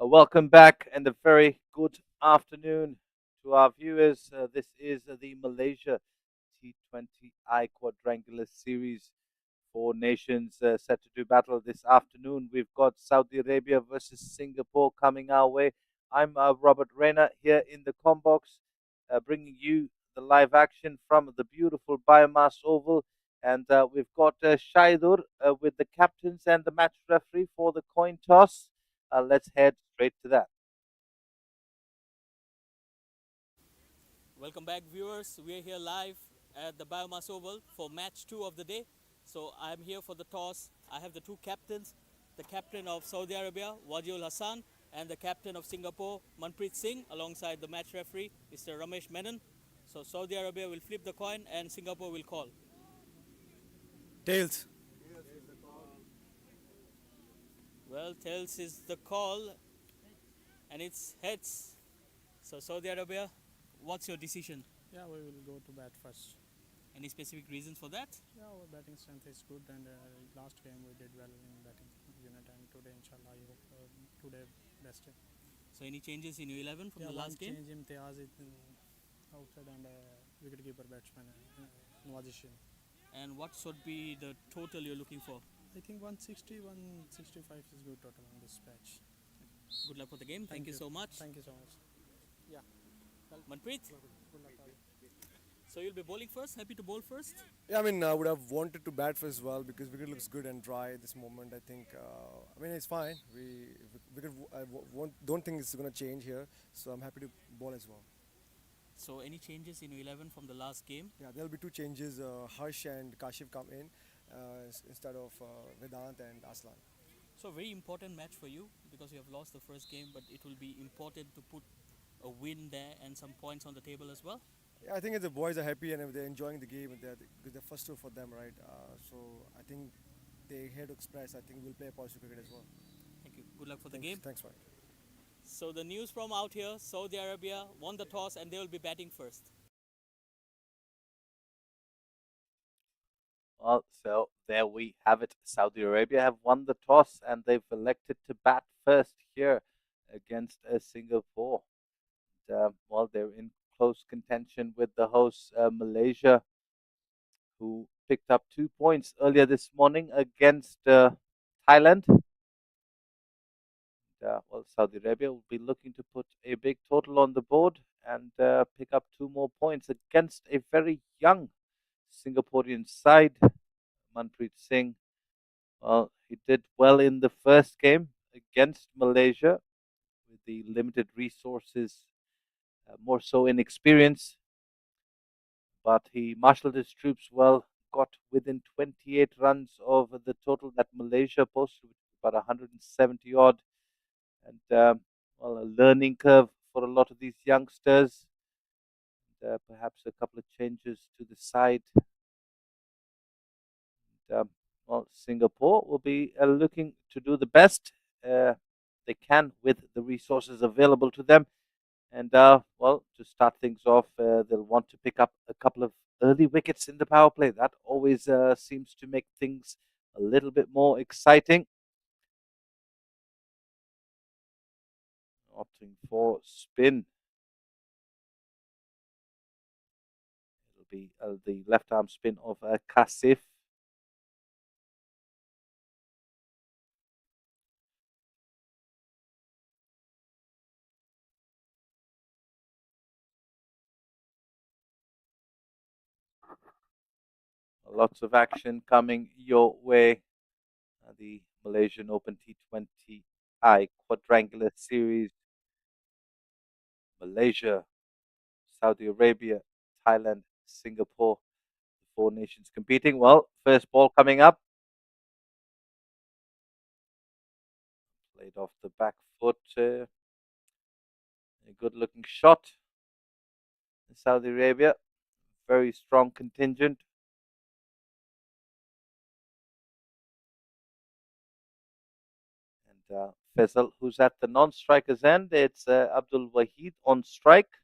Welcome back and a very good afternoon to our viewers. This is the Malaysia T20i Quadrangular Series. Four nations set to do battle this afternoon. We've got Saudi Arabia versus Singapore coming our way. I'm Robert Rayner here in the Combox, bringing you the live action from the beautiful Biomass Oval. And we've got Shaidur with the captains and the match referee for the coin toss. Let's head straight to that. Welcome back, viewers. We are here live at the Biomass Oval for match 2 of the day. So I'm here for the toss. I have the two captains, the captain of Saudi Arabia, Wadiul Hassan, and the captain of Singapore, Manpreet Singh, alongside the match referee, Mr. Ramesh Menon. So Saudi Arabia will flip the coin and Singapore will call. Tails. Well, tails is the call and it's heads. So Saudi Arabia, what's your decision? Yeah, we will go to bat first. Any specific reasons for that? Yeah, our batting strength is good, and last game we did well in batting unit, and today, inshallah, I hope today best. So any changes in your 11 from Yeah, the one last game? change in Teaz outside and wicketkeeper batsman Nawazishin. And what should be the total you're looking for? I think 160, 165 is good total on this patch. Good luck for the game. Thank you so much. Thank you so much. Yeah. Manpreet, Good luck. so you'll be bowling first. Happy to bowl first. Yeah, I mean, I would have wanted to bat first as well because wicket looks good and dry at this moment. I think, I mean, it's fine. Wicket, don't think it's going to change here, so I'm happy to bowl as well. So any changes in your 11 from the last game? Yeah, there'll be two changes. Harsh and Kashif come in instead of Vedant and Aslan. So a very important match for you because you have lost the first game, but it will be important to put a win there and some points on the table as well. Yeah, I think if the boys are happy and if they're enjoying the game, because the first two for them, right? So I think they here to express. I think we'll play a positive cricket as well. Thank you. Good luck for the Thanks, game. thanks, man. So the news from out here, Saudi Arabia won the toss and they will be batting first. Well, so there we have it. Saudi Arabia have won the toss and they've elected to bat first here against Singapore. Well, they're in close contention with the hosts, Malaysia, who picked up 2 points earlier this morning against Thailand. Well, Saudi Arabia will be looking to put a big total on the board and pick up 2 more points against a very young Singaporean side. Manpreet Singh, well, he did well in the first game against Malaysia with the limited resources, more so in experience, but he marshaled his troops well, got within 28 runs of the total that Malaysia posted, about 170 odd. And well, a learning curve for a lot of these youngsters. And, perhaps a couple of changes to the side. And, well, Singapore will be looking to do the best they can with the resources available to them. And well, to start things off, they'll want to pick up a couple of early wickets in the power play. That always seems to make things a little bit more exciting. Opting for spin. It'll be the left arm spin of Kasif. Lots of action coming your way. The Malaysian Open T20i Quadrangular Series. Malaysia, Saudi Arabia, Thailand, Singapore, the four nations competing. Well, first ball coming up. Played off the back foot. A good looking shot. In Saudi Arabia, very strong contingent. And Faisal, who's at the non-strikers end. It's Abdul Wahid on strike.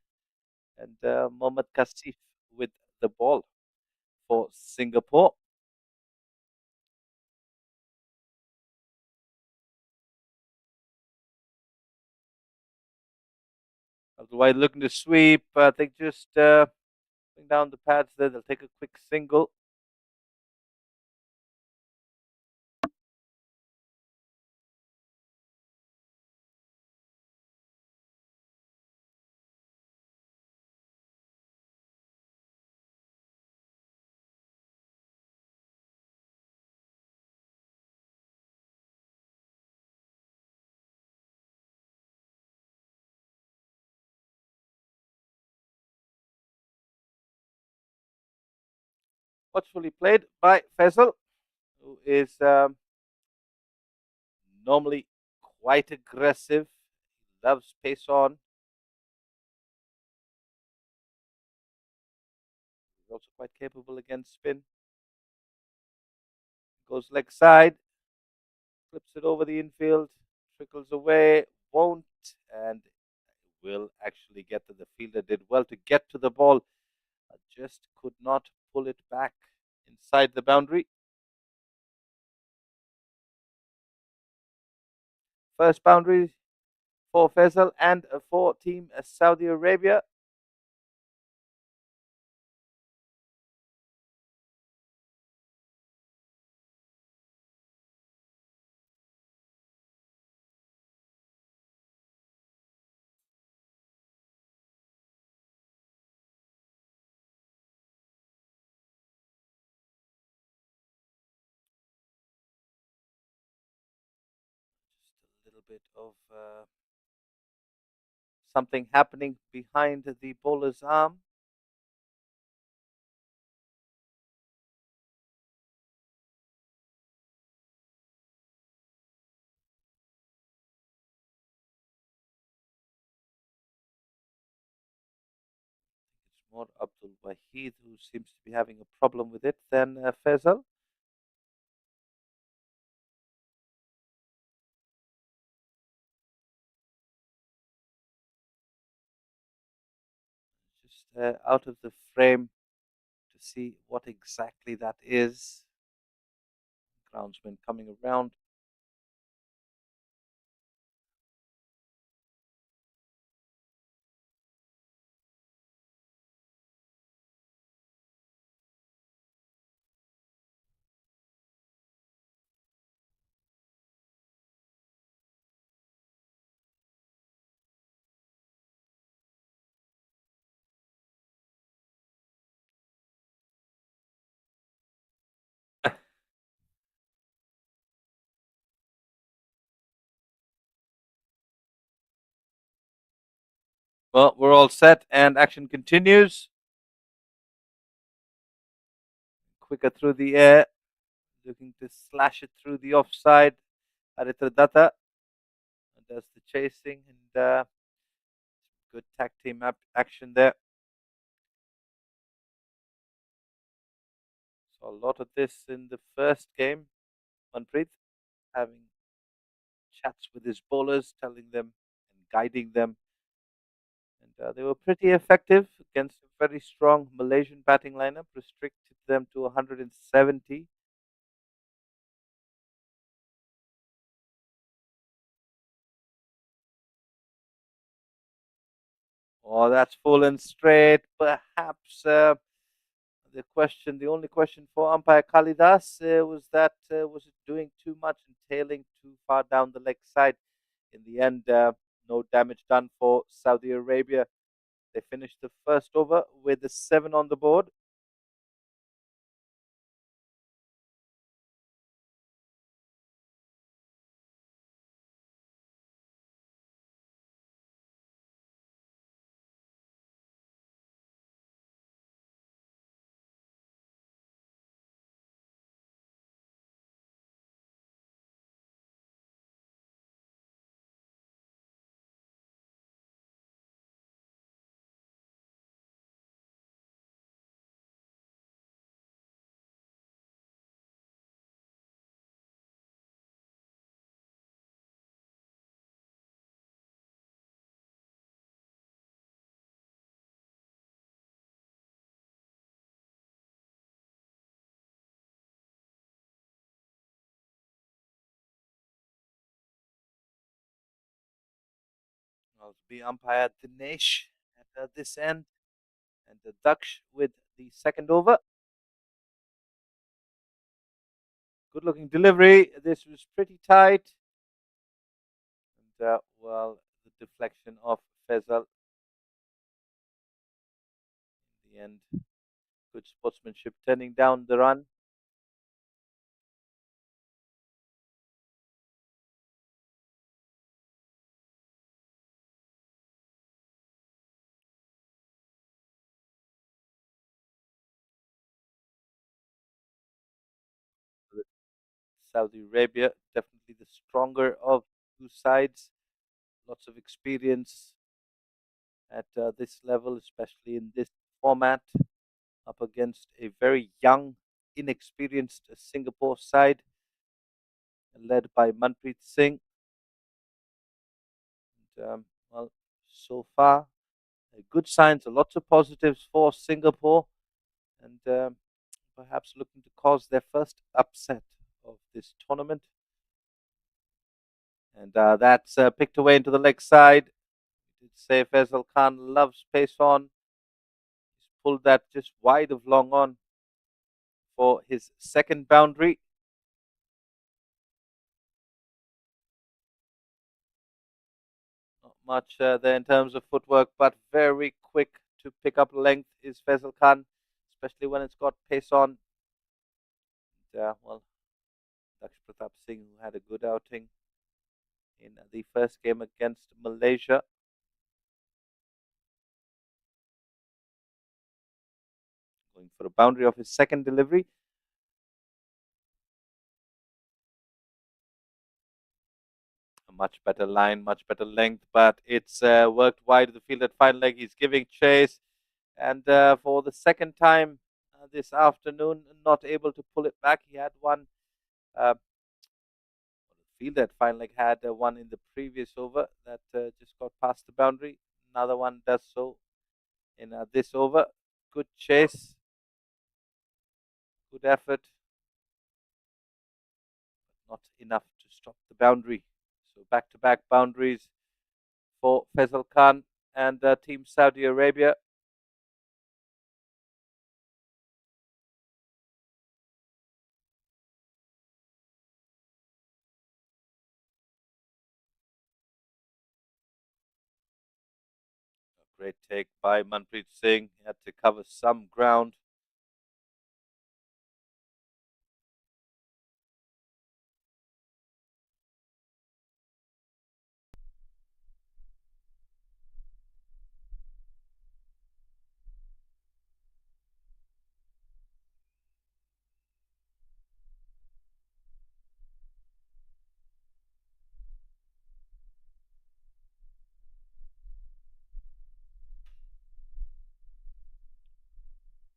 And Mohammad Kasif with the ball for Singapore. Otherwise, looking to sweep. They just bring down the pads there. They'll take a quick single. Watchfully played by Faisal, who is normally quite aggressive, loves pace on. He's also quite capable against spin. Goes leg side, flips it over the infield, trickles away, won't, and will actually get to the fielder. Did well to get to the ball, just could not pull it back inside the boundary. First boundary for Faisal and for Team Saudi Arabia. Just a little bit of something happening behind the bowler's arm. It's more Abdul Wahid who seems to be having a problem with it than Faisal. Just out of the frame to see what exactly that is. Groundsman coming around. Well, we're all set and action continues. Quicker through the air, looking to slash it through the offside. Aritradata does the chasing and good tag team action there. Saw a lot of this in the first game. Manpreet having chats with his bowlers, telling them and guiding them. And they were pretty effective against a very strong Malaysian batting lineup, restricted them to 170. Oh, that's full and straight. Perhaps the only question for umpire Kalidas was that was it doing too much and tailing too far down the leg side? In the end, no damage done for Saudi Arabia. They finished the first over with the 7 on the board. I'll be umpire Dinesh at this end, and the Daksh with the second over. Good looking delivery. This was pretty tight. And well, the deflection of Faisal in the end. Good sportsmanship turning down the run. Saudi Arabia, definitely the stronger of two sides. Lots of experience at this level, especially in this format, up against a very young, inexperienced Singapore side led by Manpreet Singh. And, well, so far, good signs, lots of positives for Singapore, and perhaps looking to cause their first upset of this tournament. And that's picked away into the leg side. Did say Faisal Khan loves pace on. He's pulled that just wide of long on for his second boundary. Not much there in terms of footwork, but very quick to pick up length is Faisal Khan, especially when it's got pace on. And, well, Daksh Pratap Singh, who had a good outing in the first game against Malaysia. Going for a boundary of his second delivery. A much better line, much better length, but it's worked wide of the field at fine leg. He's giving chase, and for the second time this afternoon, not able to pull it back. He had one uh, field at fine leg, had one in the previous over that just got past the boundary. Another one does so in this over. Good chase, good effort, not enough to stop the boundary. So back-to-back boundaries for Faisal Khan and Team Saudi Arabia. A great take by Manpreet Singh. He had to cover some ground.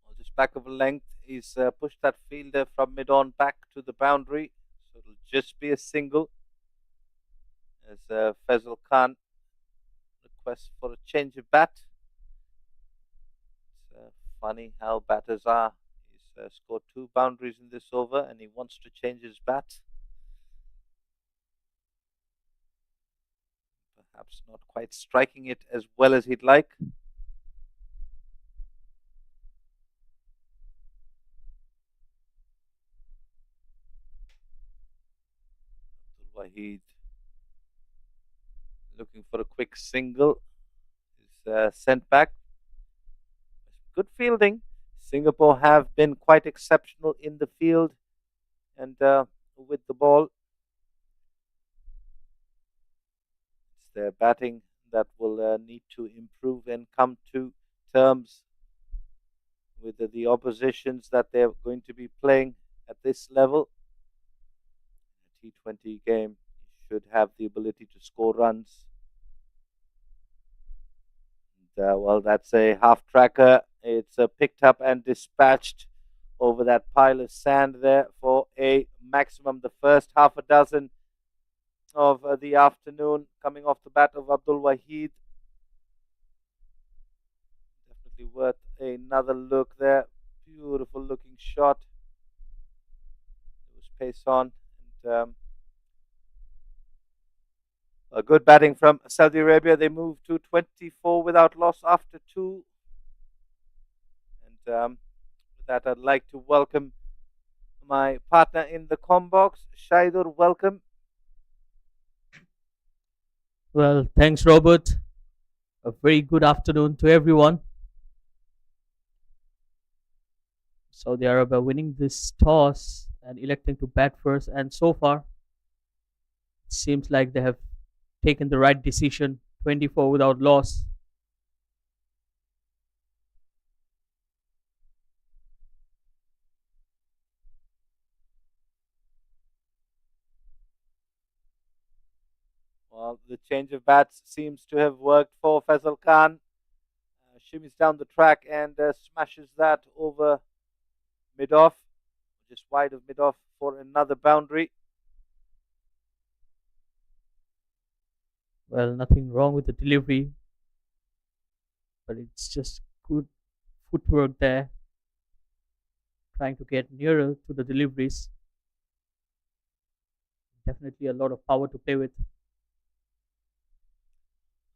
Well, just back of a length, he's pushed that fielder from mid-on back to the boundary. So it'll just be a single as Faisal Khan requests for a change of bat. It's funny how batters are. He's scored two boundaries in this over and he wants to change his bat. Perhaps not quite striking it as well as he'd like. Abdul Wahid looking for a quick single. Is sent back. Good fielding. Singapore have been quite exceptional in the field and with the ball. It's their batting that will need to improve and come to terms with the oppositions that they're going to be playing at this level. A T20 game should have the ability to score runs. And, well, that's a half tracker. It's picked up and dispatched over that pile of sand there for a maximum, the first half a dozen of the afternoon, coming off the bat of Abdul Wahid. Definitely worth another look there. Beautiful looking shot. It was pace on. And A good batting from Saudi Arabia. They move to 24 without loss after two. And with that, I'd like to welcome my partner in the com box, Shaidur. Welcome. Well, thanks, Robert. A very good afternoon to everyone. Saudi Arabia winning this toss and electing to bat first, and so far, it seems like they have taken the right decision. 24 without loss. Well, the change of bats seems to have worked for Faisal Khan. Shimmies down the track and smashes that over mid off, just wide of mid off for another boundary. Well, nothing wrong with the delivery, but it's just good footwork there, trying to get nearer to the deliveries. Definitely a lot of power to play with.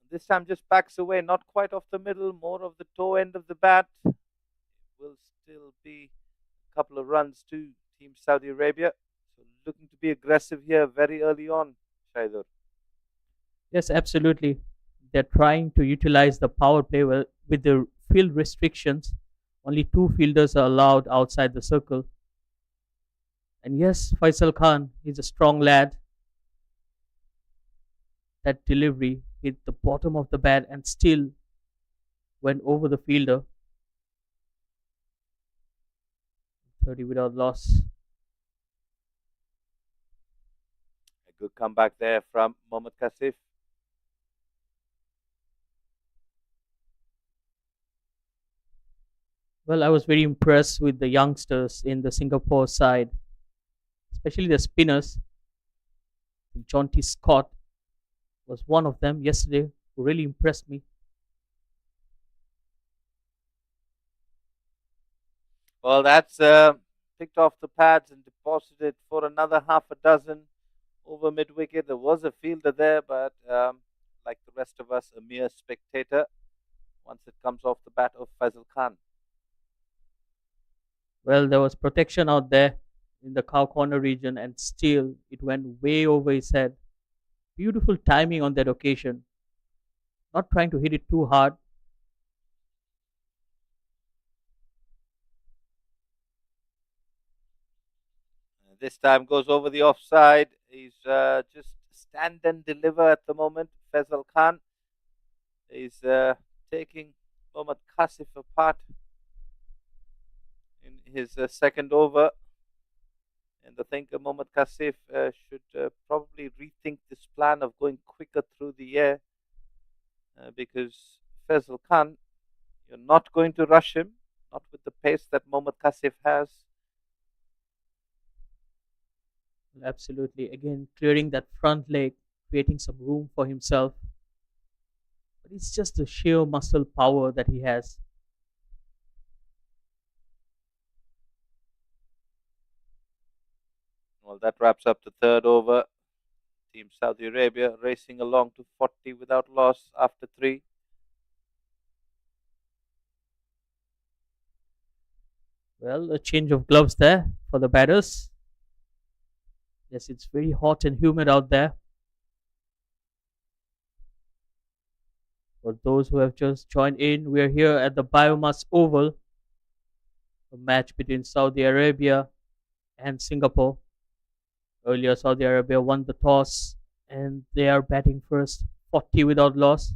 This time just backs away, not quite off the middle, more of the toe end of the bat. Will still be a couple of runs to Team Saudi Arabia. So looking to be aggressive here very early on, Shaidur. Yes, absolutely. They're trying to utilize the power play well with the field restrictions. Only two fielders are allowed outside the circle. And yes, Faisal Khan is a strong lad. That delivery hit the bottom of the bat and still went over the fielder. 30 without loss. A good comeback there from Mohammad Kasif. Well, I was very impressed with the youngsters in the Singapore side, especially the spinners. John T. Scott was one of them yesterday who really impressed me. Well, that's picked off the pads and deposited for another half a dozen over mid wicket. There was a fielder there, but like the rest of us, a mere spectator once it comes off the bat of Faisal Khan. Well, there was protection out there in the cow corner region, and still it went way over his head. Beautiful timing on that occasion. Not trying to hit it too hard. This time goes over the offside. He's just stand and deliver at the moment. Faisal Khan is taking Mohammad Kasif apart in his second over. And I think Mohammad Kasif should probably rethink this plan of going quicker through the air because Faisal Khan, you're not going to rush him, not with the pace that Mohammad Kasif has. Absolutely. Again, clearing that front leg, creating some room for himself. But it's just the sheer muscle power that he has. Well, that wraps up the third over. Team Saudi Arabia racing along to 40 without loss after three. Well, a change of gloves there for the batters. Yes, it's very hot and humid out there. For those who have just joined in, we are here at the BAYUEMAS Oval, a match between Saudi Arabia and Singapore. Earlier, Saudi Arabia won the toss and they are batting first, 40 without loss.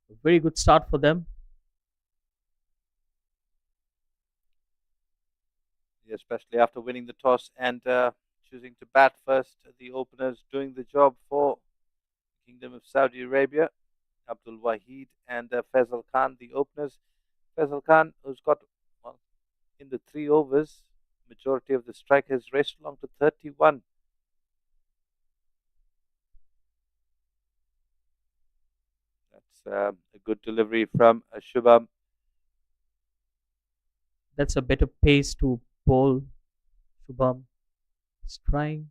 A very good start for them. Especially after winning the toss and choosing to bat first. The openers doing the job for the Kingdom of Saudi Arabia. Abdul Wahid and Faisal Khan, the openers. Faisal Khan, who's got, well, in the 3 overs, majority of the strike has raced along to 31. That's a good delivery from Shubham. That's a better pace to bowl. Shubham is trying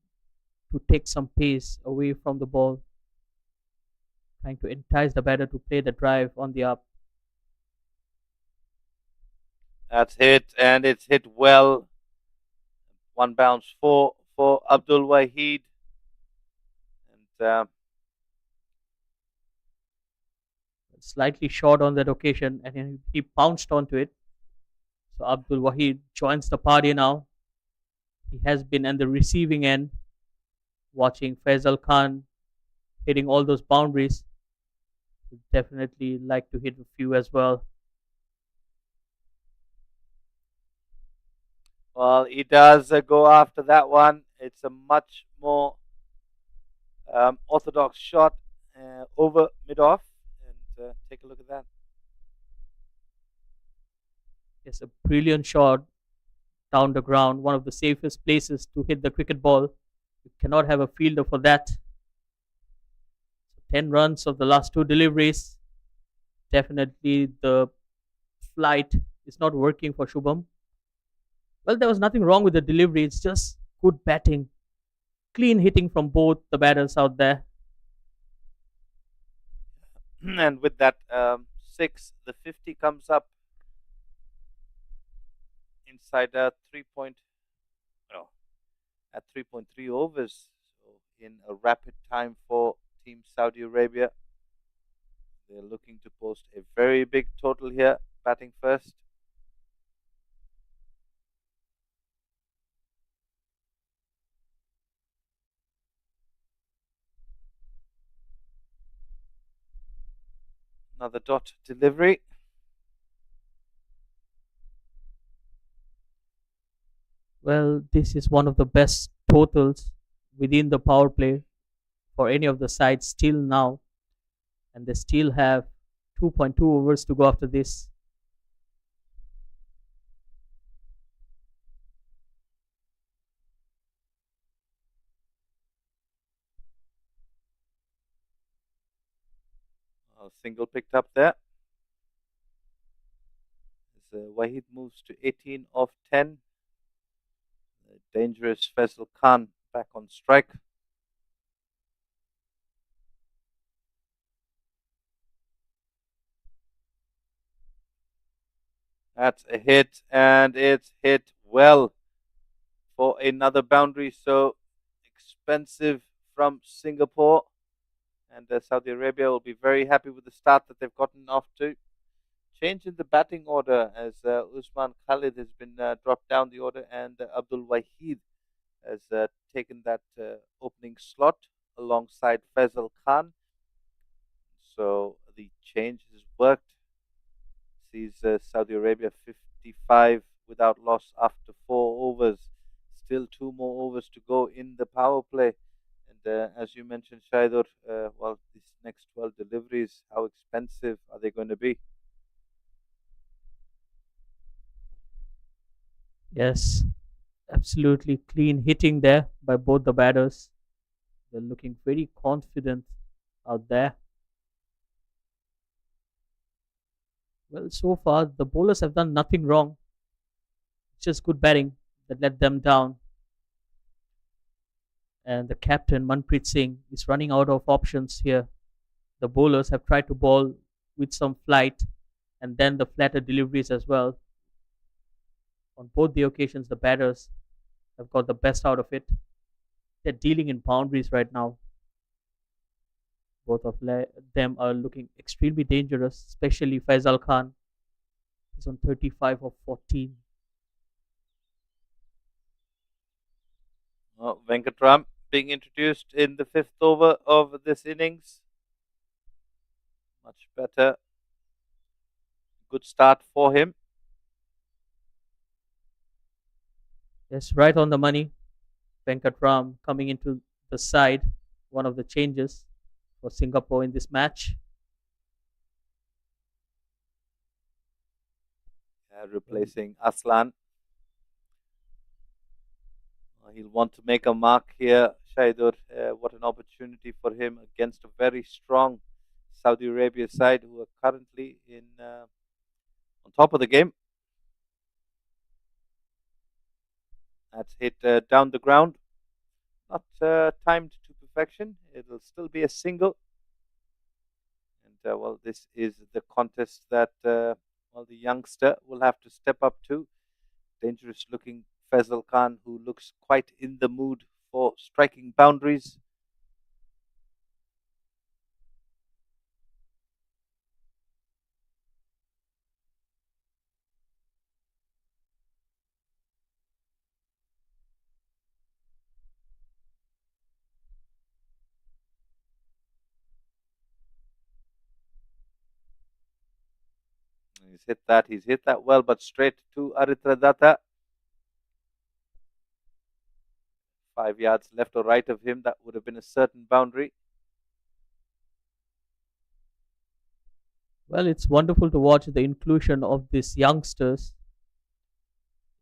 to take some pace away from the ball. trying to entice the batter to play the drive on the up. That's hit, and it's hit well. One bounce for Abdul Wahid, and Slightly short on that occasion, and he pounced onto it. So Abdul Wahid joins the party now. He has been on the receiving end, watching Faisal Khan hitting all those boundaries. Would definitely like to hit a few as well. well, he does go after that one. It's a much more orthodox shot over mid off, and take a look at that. It's a brilliant shot down the ground, one of the safest places to hit the cricket ball. You cannot have a fielder for that. 10 runs of the last two deliveries. Definitely the flight is not working for Shubham. Well, there was nothing wrong with the delivery. It's just good batting. Clean hitting from both the batters out there. And with that six, the 50 comes up inside 3 no, at 3.3 overs. So in a rapid time for Team Saudi Arabia, they're looking to post a very big total here, batting first. Another dot delivery. Well, this is one of the best totals within the power play for any of the sides still now, and they still have 2.2 overs to go after this. A single picked up there. As Wahid moves to 18 off 10. Dangerous Faisal Khan back on strike. That's a hit, and it's hit well for another boundary. So expensive from Singapore. And Saudi Arabia will be very happy with the start that they've gotten off to. Change in the batting order as Usman Khalid has been dropped down the order, and Abdul Wahid has taken that opening slot alongside Faisal Khan. So the change has worked. Sees Saudi Arabia 55 without loss after 4 overs. Still 2 more overs to go in the power play. And as you mentioned, Shaidur, well, these next 12 deliveries, how expensive are they going to be? Yes, absolutely clean hitting there by both the batters. They're looking very confident out there. Well, so far the bowlers have done nothing wrong. It's just good batting that let them down. And the captain Manpreet Singh is running out of options here. The bowlers have tried to bowl with some flight and then the flatter deliveries as well. On both the occasions, the batters have got the best out of it. They're dealing in boundaries right now. Both of them are looking extremely dangerous, especially Faisal Khan. He's on 35 of 14. Venkatram being introduced in the fifth over of this innings. Much better. Good start for him. Yes, right on the money. Venkatram coming into the side, one of the changes for Singapore in this match. Replacing Aslan. He'll want to make a mark here, Shaidur. What an opportunity for him against a very strong Saudi Arabia side who are currently in on top of the game. That's hit down the ground. Not timed to perfection. It'll still be a single. well, this is the contest that well, the youngster will have to step up to. Dangerous looking Faisal Khan, who looks quite in the mood for striking boundaries. He's hit that. He's hit that well, but straight to Aritra. 5 yards left or right of him, that would have been a certain boundary. Well, it's wonderful to watch the inclusion of these youngsters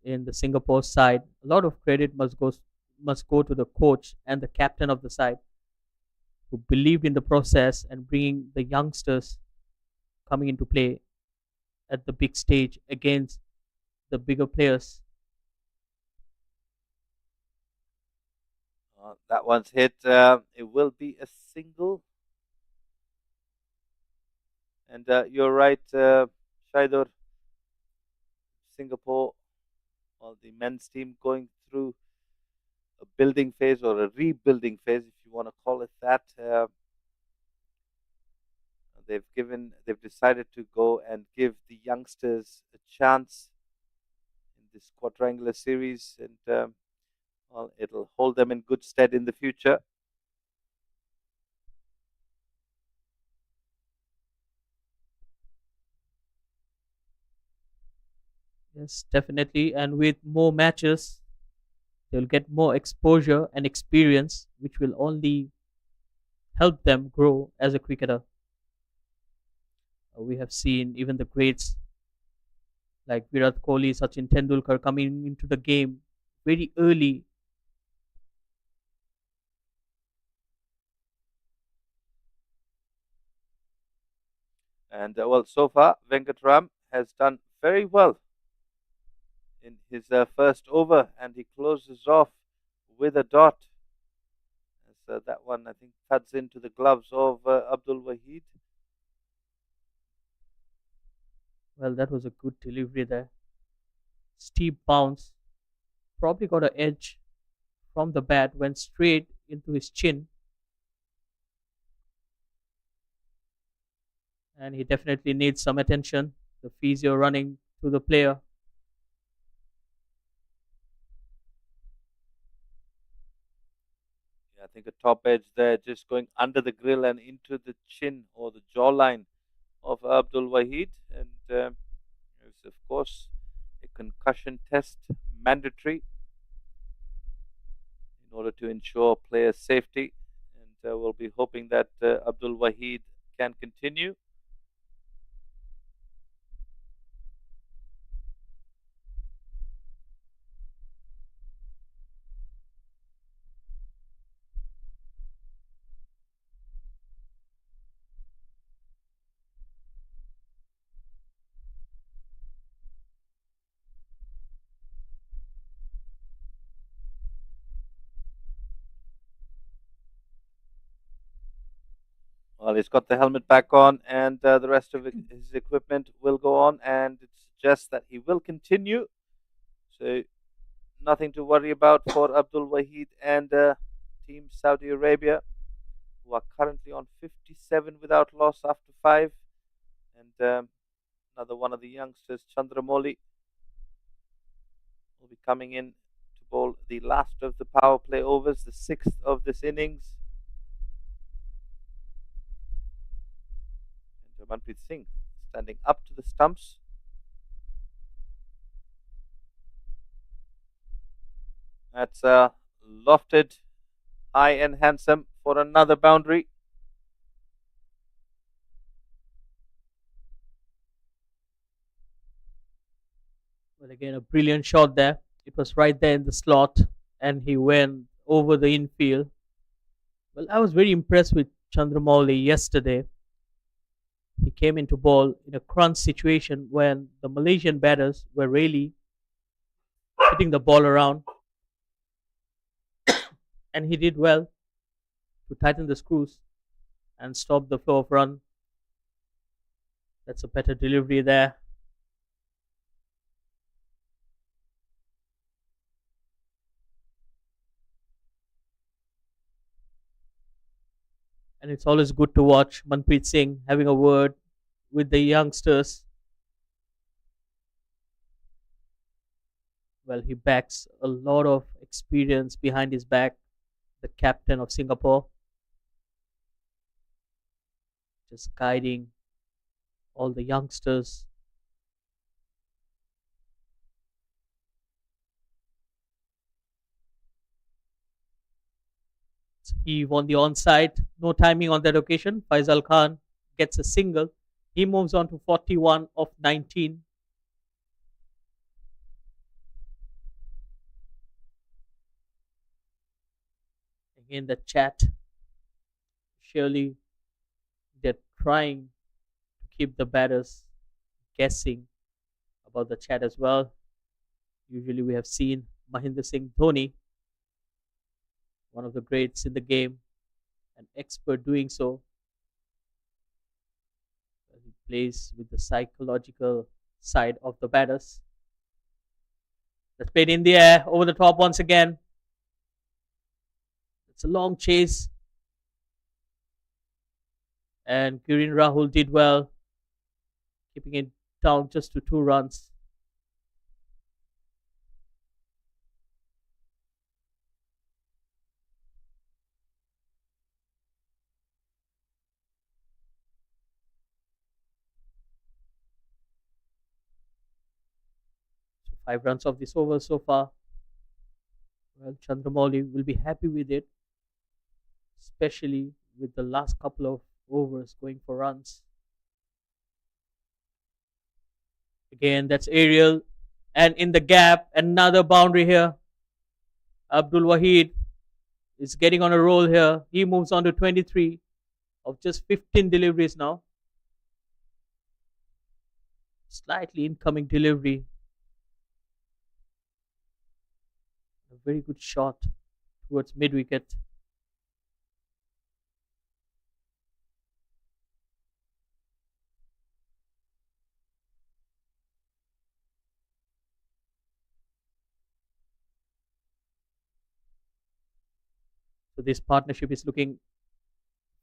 in the Singapore side. A lot of credit must go to the coach and the captain of the side who believed in the process and bringing the youngsters coming into play at the big stage against the bigger players. That one's hit. It will be a single. And you're right, Shaidur. Singapore, well, the men's team going through a building phase or a rebuilding phase, if you want to call it that. They've decided to go and give the youngsters a chance in this quadrangular series, and well, it'll hold them in good stead in the future. Yes, definitely. And with more matches, they'll get more exposure and experience, which will only help them grow as a cricketer. We have seen even the greats like Virat Kohli, Sachin Tendulkar coming into the game very early. And well, so far, Venkatram has done very well in his first over, and he closes off with a dot. As that one, I think, cuts into the gloves of Abdul Wahid. Well, that was a good delivery there. Steep bounce, probably got an edge from the bat, went straight into his chin, and he definitely needs some attention. The physio running to the player. Yeah, I think a top edge there, just going under the grill and into the chin or the jawline of Abdul Wahid. And it's, of course, a concussion test mandatory in order to ensure player safety. And we'll be hoping that Abdul Wahid can continue. Well, he's got the helmet back on, and the rest of his equipment will go on, and it suggests that he will continue. So, nothing to worry about for Abdul Wahid and Team Saudi Arabia, who are currently on 57 without loss after five. And another one of the youngsters, Chandramoli, will be coming in to bowl the last of the power play overs, the sixth of this innings. And Manpreet Singh standing up to the stumps. That's lofted high and handsome for another boundary. Well, again, a brilliant shot there. It was right there in the slot, and he went over the infield. Well, I was very impressed with Chandramouli yesterday. He came into ball in a crunch situation when the Malaysian batters were really hitting the ball around, and he did well to tighten the screws and stop the flow of run. That's a better delivery there. And it's always good to watch Manpreet Singh having a word with the youngsters. Well, he backs a lot of experience behind his back, the captain of Singapore, just guiding all the youngsters. He won the onside, no timing on that occasion. Faisal Khan gets a single. He moves on to 41 of 19. Again, the chat. Surely they're trying to keep the batters guessing about the chat as well. Usually, we have seen Mahendra Singh Dhoni, one of the greats in the game, an expert doing so. He plays with the psychological side of the batters. That's played in the air, over the top once again. It's a long chase. And Kirin Rahul did well, keeping it down just to 2 runs. So 5 runs of this over so far. Well, Chandramouli will be happy with it, especially with the last couple of overs going for runs. Again, that's Ariel. And in the gap, another boundary here. Abdul Wahid is getting on a roll here. He moves on to 23 of just 15 deliveries now. Slightly incoming delivery. A very good shot towards mid wicket. So this partnership is looking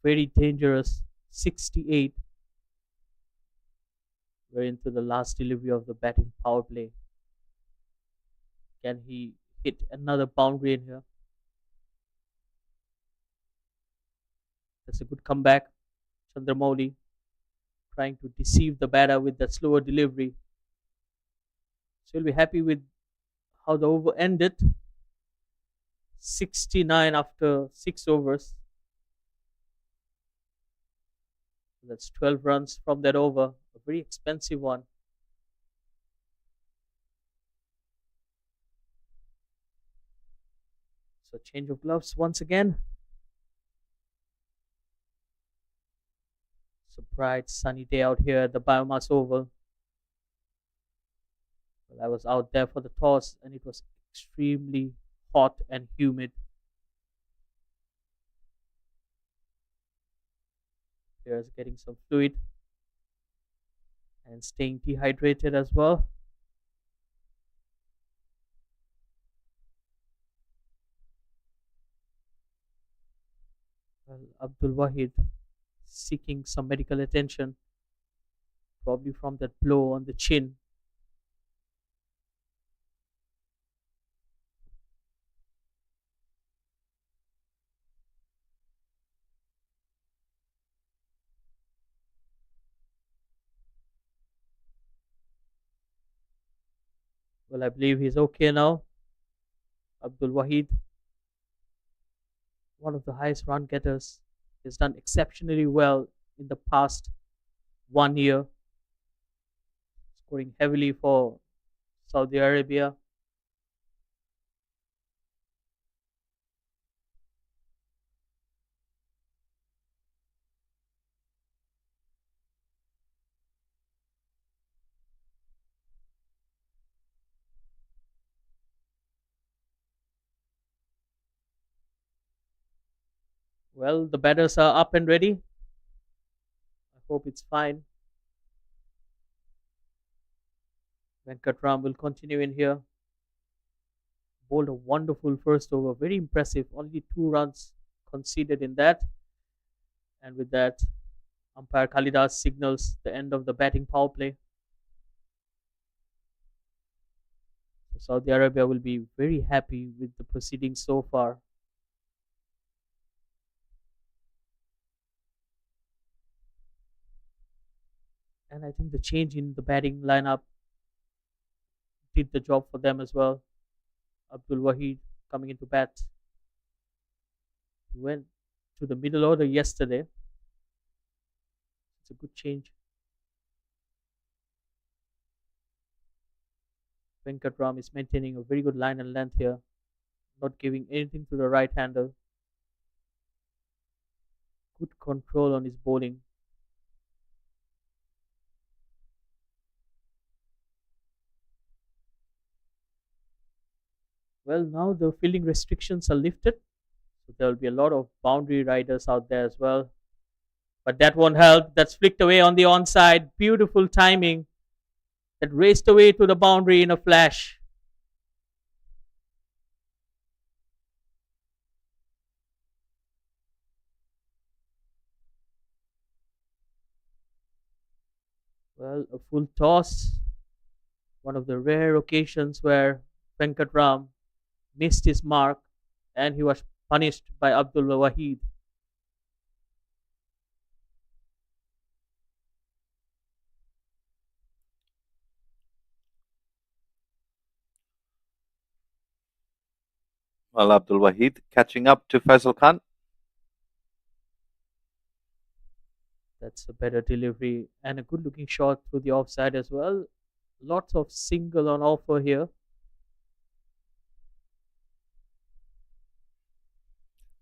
very dangerous. 68. We're into the last delivery of the batting power play. Can he hit another boundary in here? That's a good comeback. Chandramouli trying to deceive the batter with that slower delivery. So he'll be happy with how the over ended. 69 after 6 overs. That's 12 runs from that over. A very expensive one. So change of gloves once again. It's a bright sunny day out here at the Biomass Oval. Well, I was out there for the toss and it was extremely hot and humid. Players getting some fluid and staying dehydrated as well. Well, Abdul Wahid seeking some medical attention, probably from that blow on the chin. Well, I believe he's okay now. Abdul Wahid, one of the highest run getters, has done exceptionally well in the past 1 year, scoring heavily for Saudi Arabia. Well, the batters are up and ready. I hope it's fine. Venkatram will continue in here. Bowled a wonderful first over, very impressive. Only 2 runs conceded in that. And with that, umpire Kalidas signals the end of the batting power play. So Saudi Arabia will be very happy with the proceedings so far. And I think the change in the batting lineup did the job for them as well. Abdul Wahid coming into bat. He went to the middle order yesterday. It's a good change. Venkatram is maintaining a very good line and length here, not giving anything to the right hander. Good control on his bowling. Well, now the fielding restrictions are lifted, so there will be a lot of boundary riders out there as well. But that won't help. That's flicked away on the onside. Beautiful timing. That raced away to the boundary in a flash. Well, a full toss. One of the rare occasions where Venkatram missed his mark and he was punished by Abdul Wahid. Well, Abdul Wahid catching up to Faisal Khan. That's a better delivery and a good looking shot through the offside as well. Lots of single on offer here.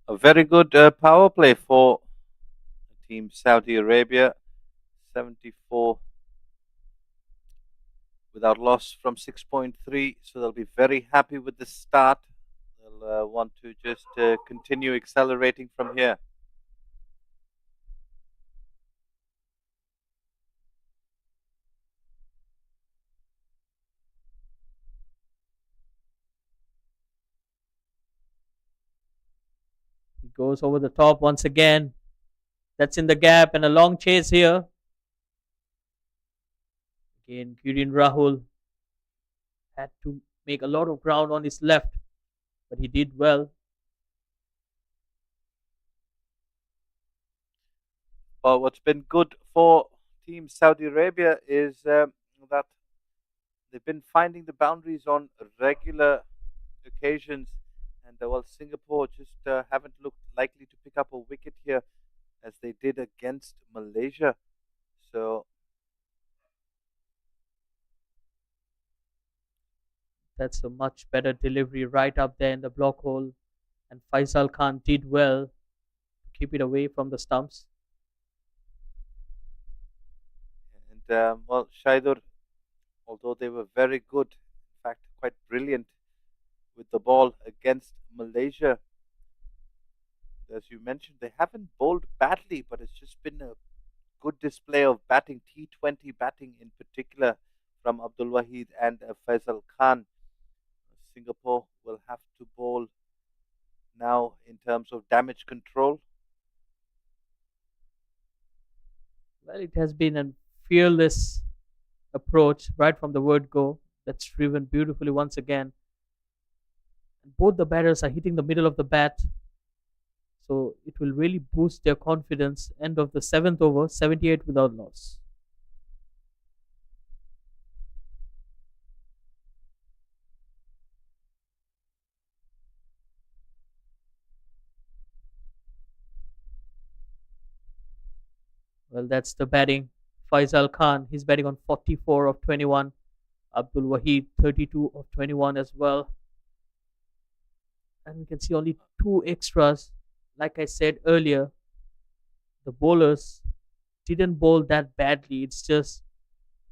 A very good power play for Team Saudi Arabia. 74 without loss from 6.3. So they'll be very happy with the start. They'll want to just continue accelerating from here. He goes over the top once again. That's in the gap and a long chase here. Again, Kirin Rahul had to make a lot of ground on his left, but he did well. But what's been good for Team Saudi Arabia is that they've been finding the boundaries on regular occasions. And well, Singapore just haven't looked likely to pick up a wicket here as they did against Malaysia. So That's a much better delivery right up there in the block hole. And Faisal Khan did well to keep it away from the stumps. and well, Shaidur, although they were very good, in fact, quite brilliant with the ball against Malaysia, as you mentioned, they haven't bowled badly, but it's just been a good display of batting, T20 batting in particular, from Abdul Wahid and Faisal Khan. Singapore will have to bowl now in terms of damage control. Well, it has been a fearless approach right from the word go. That's driven beautifully once again. And both the batters are hitting the middle of the bat. So it will really boost their confidence. End of the seventh over, 78 without loss. Well, that's the batting. Faisal Khan, he's batting on 44 of 21. Abdul Wahid, 32 of 21 as well. And we can see only 2 extras. Like I said earlier, the bowlers didn't bowl that badly. It's just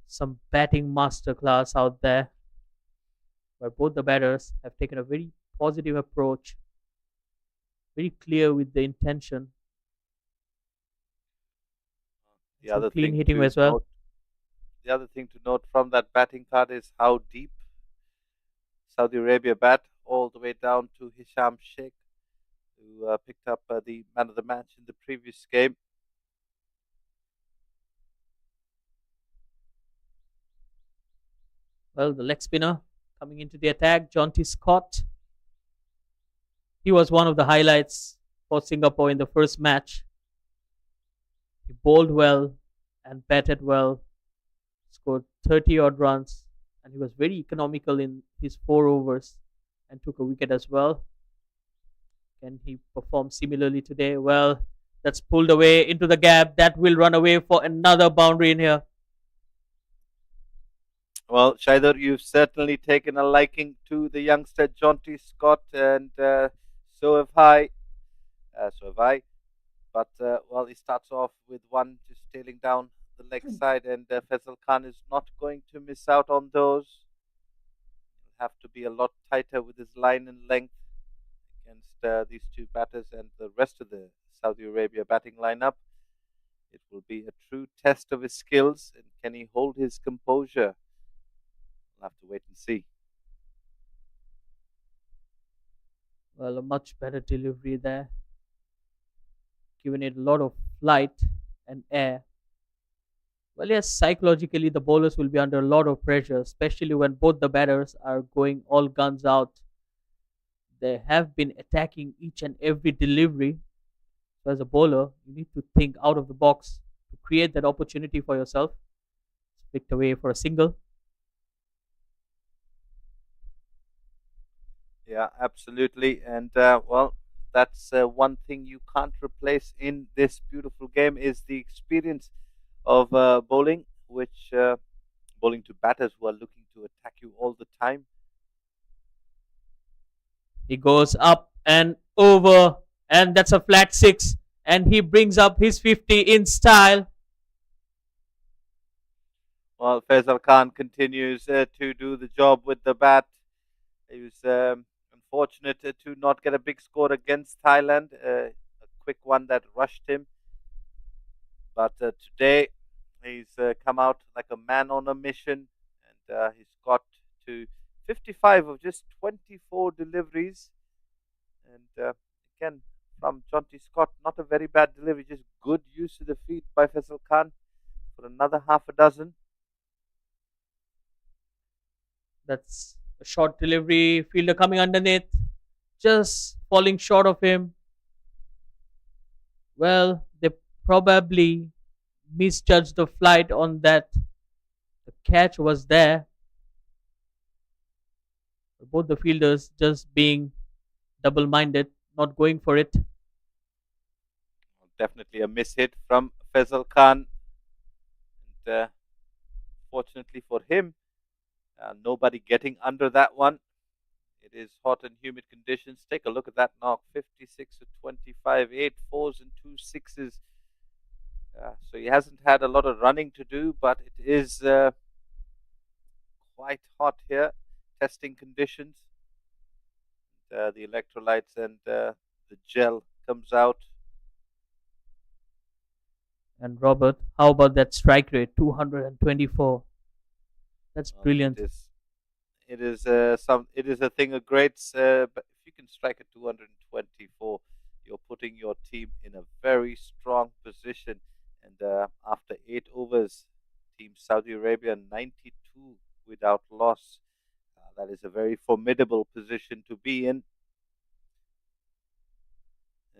some batting masterclass out there where both the batters have taken a very positive approach, very clear with the intention. The Some other clean thing hitting to as well. note the other thing to note from that batting card is how deep Saudi Arabia bat, all the way down to Hisham Sheikh, who picked up the man of the match in the previous game. Well, the leg spinner coming into the attack, Jonty Scott. He was one of the highlights for Singapore in the first match. He bowled well and batted well, scored 30 odd runs, and he was very economical in his 4 overs and took a wicket as well. Can he perform similarly today? Well, that's pulled away into the gap. That will run away for another boundary in here. Well, Shaidar, you've certainly taken a liking to the youngster Jonty Scott, and so have I. So have I. But well, he starts off with one just tailing down the leg side, and Faisal Khan is not going to miss out on those. He'll have to be a lot tighter with his line and length against these two batters and the rest of the Saudi Arabia batting lineup. It will be a true test of his skills, and can he hold his composure? We'll have to wait and see. Well, a much better delivery there, giving it a lot of flight and air. Well, yes, psychologically, the bowlers will be under a lot of pressure, especially when both the batters are going all guns out. They have been attacking each and every delivery. So, as a bowler, you need to think out of the box to create that opportunity for yourself. Flicked away for a single. Yeah, absolutely. And well, that's one thing you can't replace in this beautiful game is the experience of bowling, which bowling to batters who are looking to attack you all the time. He goes up and over, and that's a flat six. And he brings up his 50 in style. Well, Faisal Khan continues to do the job with the bat. He was unfortunate to not get a big score against Thailand, a quick one that rushed him. But today, he's come out like a man on a mission, and he's got to 55 of just 24 deliveries. And again, from Jonty Scott, not a very bad delivery, just good use of the feet by Faisal Khan for another half a dozen. That's a short delivery. Fielder coming underneath, just falling short of him. Well, they probably misjudged the flight on that. The catch was there. Both the fielders just being double minded, not going for it. Definitely a miss hit from Faisal Khan. And fortunately for him, nobody getting under that one. It is hot and humid conditions. Take a look at that knock, 56 to 25, 8 fours and 2 sixes. So he hasn't had a lot of running to do, but it is quite hot here. Testing conditions. The electrolytes and the gel comes out. And Robert, how about that strike rate? 224. That's brilliant. It is a thing of greats. But if you can strike at 224, you're putting your team in a very strong position. And after 8 overs, Team Saudi Arabia 92 without loss. That is a very formidable position to be in.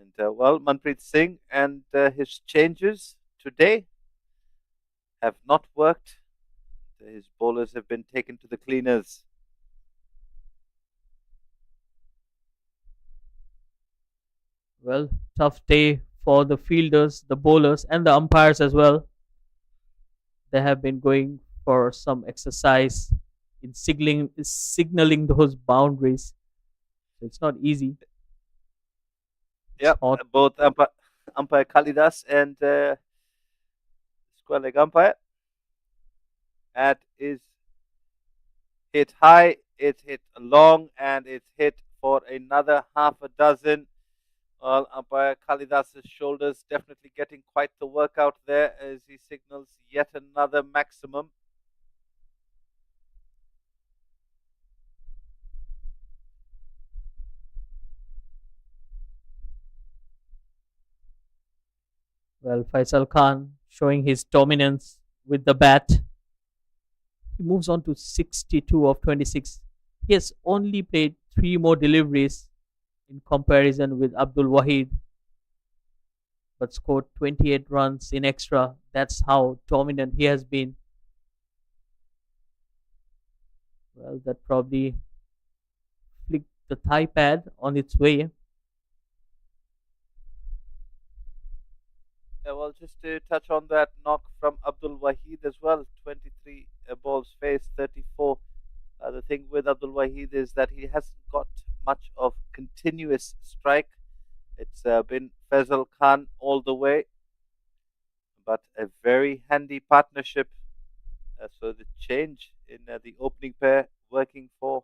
And well, Manpreet Singh and his changes today have not worked. His bowlers have been taken to the cleaners. Well, tough day for the fielders, the bowlers, and the umpires as well. They have been going for some exercise in signaling those boundaries. So it's not easy. It's Yep, hot. both umpire Kalidas and square leg umpire. That is hit high, it's hit long, and it's hit for another half a dozen. Well, umpire Kalidas's shoulders definitely getting quite the workout there as he signals yet another maximum. Well, Faisal Khan showing his dominance with the bat. He moves on to 62 of 26. He has only played three more deliveries in comparison with Abdul Wahid, but scored 28 runs in extra. That's how dominant he has been. Well, that probably flicked the thigh pad on its way. Yeah, well, just to touch on that knock from Abdul Wahid as well, 23 balls faced, 34. The thing with Abdul Wahid is that he hasn't got much of continuous strike. It's been Faisal Khan all the way, but a very handy partnership. So the change in the opening pair working for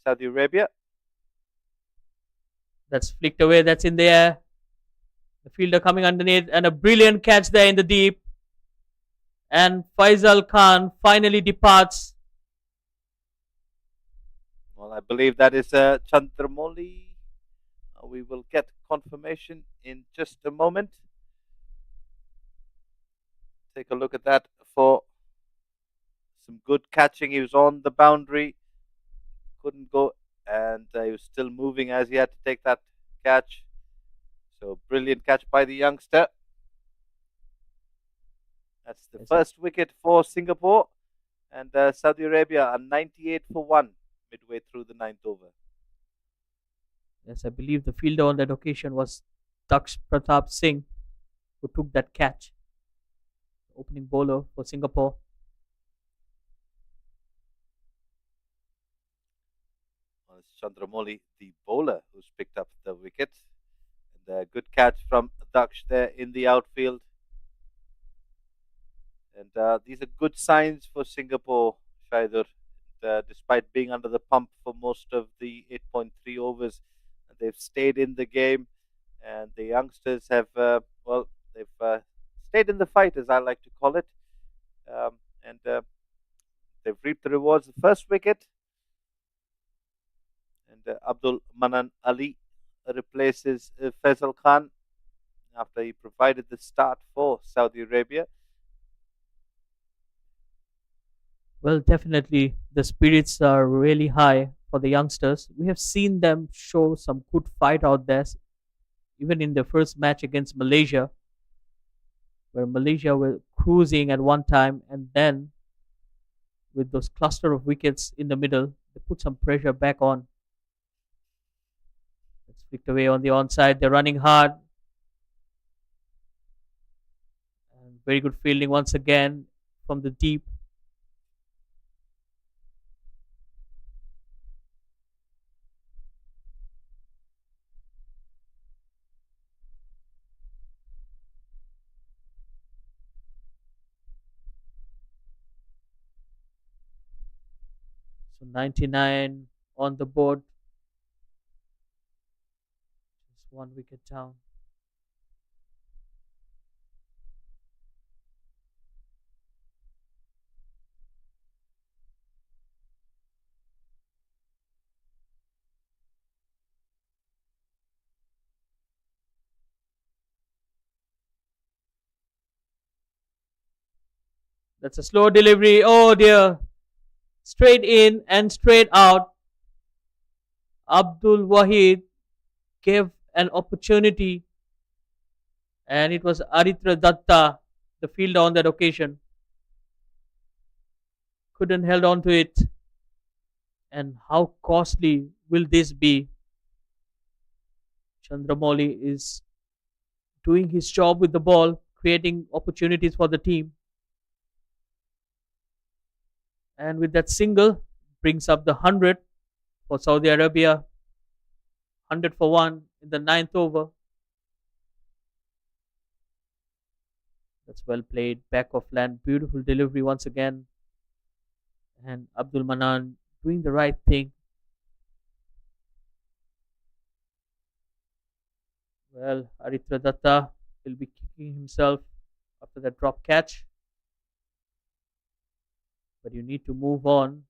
Saudi Arabia. That's flicked away. That's in the air. The fielder coming underneath and a brilliant catch there in the deep. And Faisal Khan finally departs. Well, I believe that is Chandramoli. We will get confirmation in just a moment. Take a look at that for some good catching. He was on the boundary, couldn't go, and he was still moving as he had to take that catch. So brilliant catch by the youngster. That's the first wicket for Singapore, and Saudi Arabia are 98 for 1 midway through the ninth over. Yes, I believe the fielder on that occasion was Daksh Pratap Singh, who took that catch. Opening bowler for Singapore. Well, it's Chandramoli, the bowler, who's picked up the wicket. And a good catch from Daksh there in the outfield. And these are good signs for Singapore, Shaidur. Despite being under the pump for most of the 8.3 overs, they've stayed in the game. And the youngsters have, they've stayed in the fight, as I like to call it. And they've reaped the rewards. The first wicket, and Abdul Manan Ali replaces Faisal Khan after he provided the start for Saudi Arabia. Well, definitely the spirits are really high for the youngsters. We have seen them show some good fight out there, even in the first match against Malaysia, where Malaysia were cruising at one time, and then with those cluster of wickets in the middle, they put some pressure back on. It's flicked away on the onside. They're running hard. And very good fielding once again from the deep. So 99 on the board. Just one wicket down. That's a slow delivery. Oh dear. Straight in and straight out. Abdul Wahid gave an opportunity, and it was Aritra Datta, the fielder on that occasion. Couldn't held on to it. And how costly will this be? Chandramoli is doing his job with the ball, creating opportunities for the team. And with that single, brings up the 100 for Saudi Arabia. 100 for 1 in the ninth over. That's well played. Back of land. Beautiful delivery once again. And Abdul Manan doing the right thing. Well, Aritra Datta will be kicking himself after that drop catch. But you need to move on.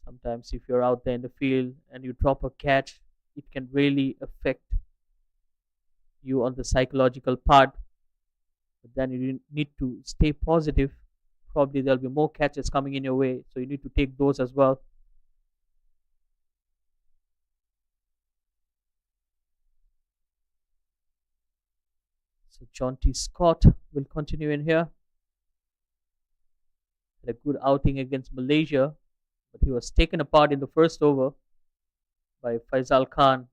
Sometimes if you're out there in the field and you drop a catch, it can really affect you on the psychological part, but then you need to stay positive. Probably there'll be more catches coming in your way, so you need to take those as well. So John T. Scott will continue in here. Had a good outing against Malaysia, but he was taken apart in the first over by Faisal Khan.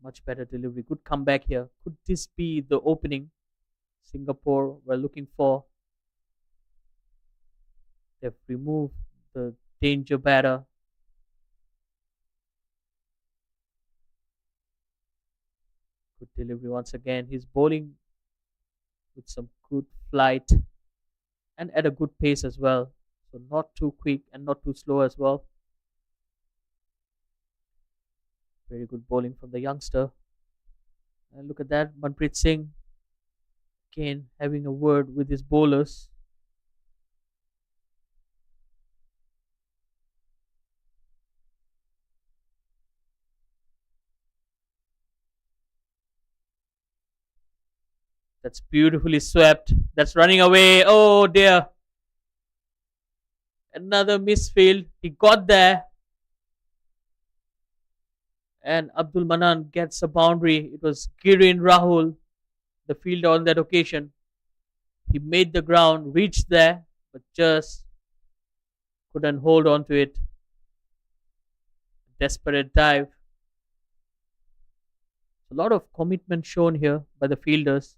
Much better delivery. Good comeback here. Could this be the opening Singapore were looking for? They've removed the danger batter. Good delivery once again. He's bowling with some good flight and at a good pace as well. So not too quick and not too slow as well. Very good bowling from the youngster. And look at that, Manpreet Singh again having a word with his bowlers. That's beautifully swept. That's running away. Oh dear. Another misfield. He got there. And Abdul Manan gets a boundary. It was Girin Rahul, the fielder on that occasion. He made the ground, reached there, but just couldn't hold on to it. Desperate dive. A lot of commitment shown here by the fielders.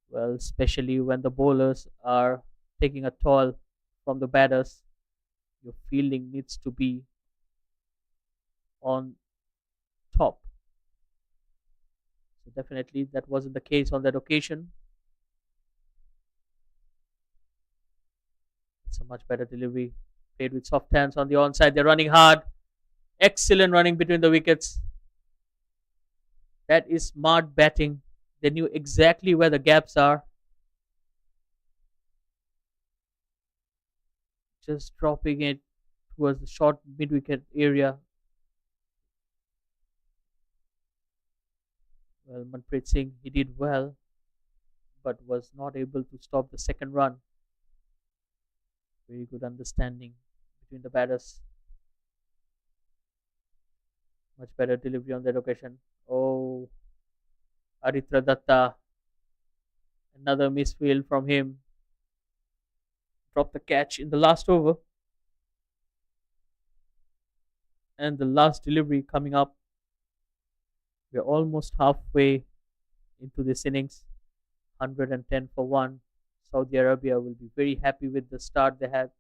Well, especially when the bowlers are taking a toll from the batters, your fielding needs to be on top. So definitely that wasn't the case on that occasion. It's a much better delivery. Played with soft hands on the onside. They're running hard. Excellent running between the wickets. That is smart batting. They knew exactly where the gaps are. Just dropping it towards the short mid wicket area. Well, Manpreet Singh, he did well, but was not able to stop the second run. Very good understanding between the batters. Much better delivery on that occasion. Oh, Aritra Datta. Another misfield from him. Dropped the catch in the last over. And the last delivery coming up. We're almost halfway into this innings. 110 for 1. Saudi Arabia will be very happy with the start they had.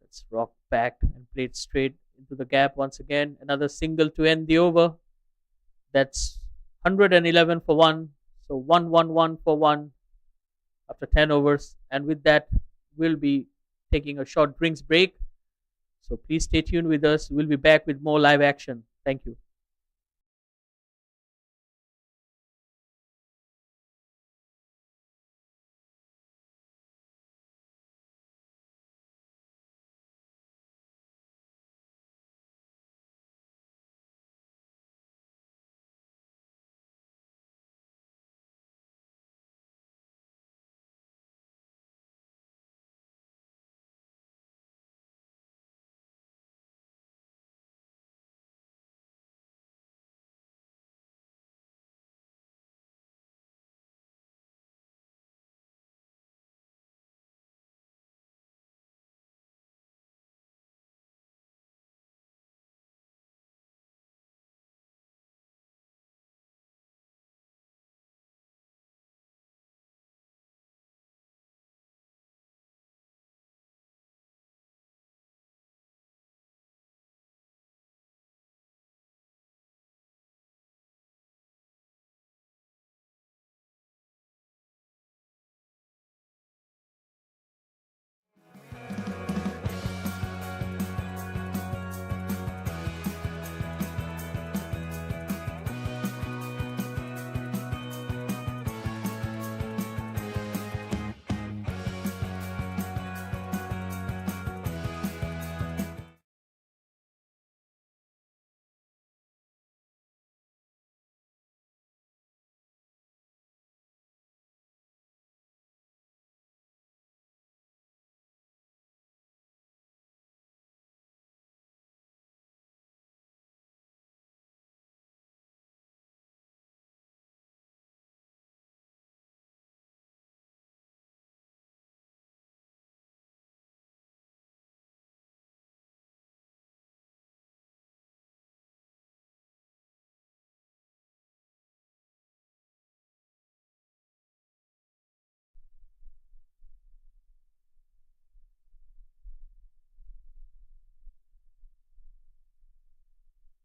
Let's rock back and play it straight into the gap once again. Another single to end the over. That's 111 for 1. So 111 for 1 after 10 overs. And with that, we'll be taking a short drinks break. So please stay tuned with us. We'll be back with more live action. Thank you.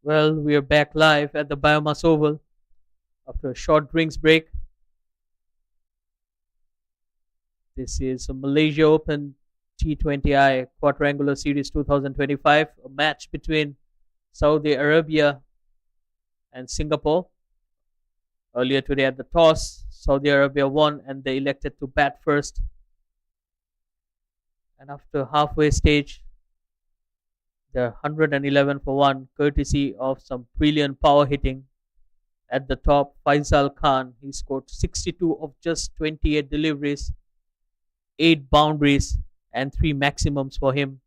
Well, we are back live at the Biomass Oval after a short drinks break. This is a Malaysia Open T20i Quadrangular Series 2025, a match between Saudi Arabia and Singapore. Earlier today at the toss, Saudi Arabia won and they elected to bat first. And after halfway stage, they're 111 for 1, courtesy of some brilliant power hitting. At the top, Faisal Khan, he scored 62 of just 28 deliveries, 8 boundaries, and 3 maximums for him.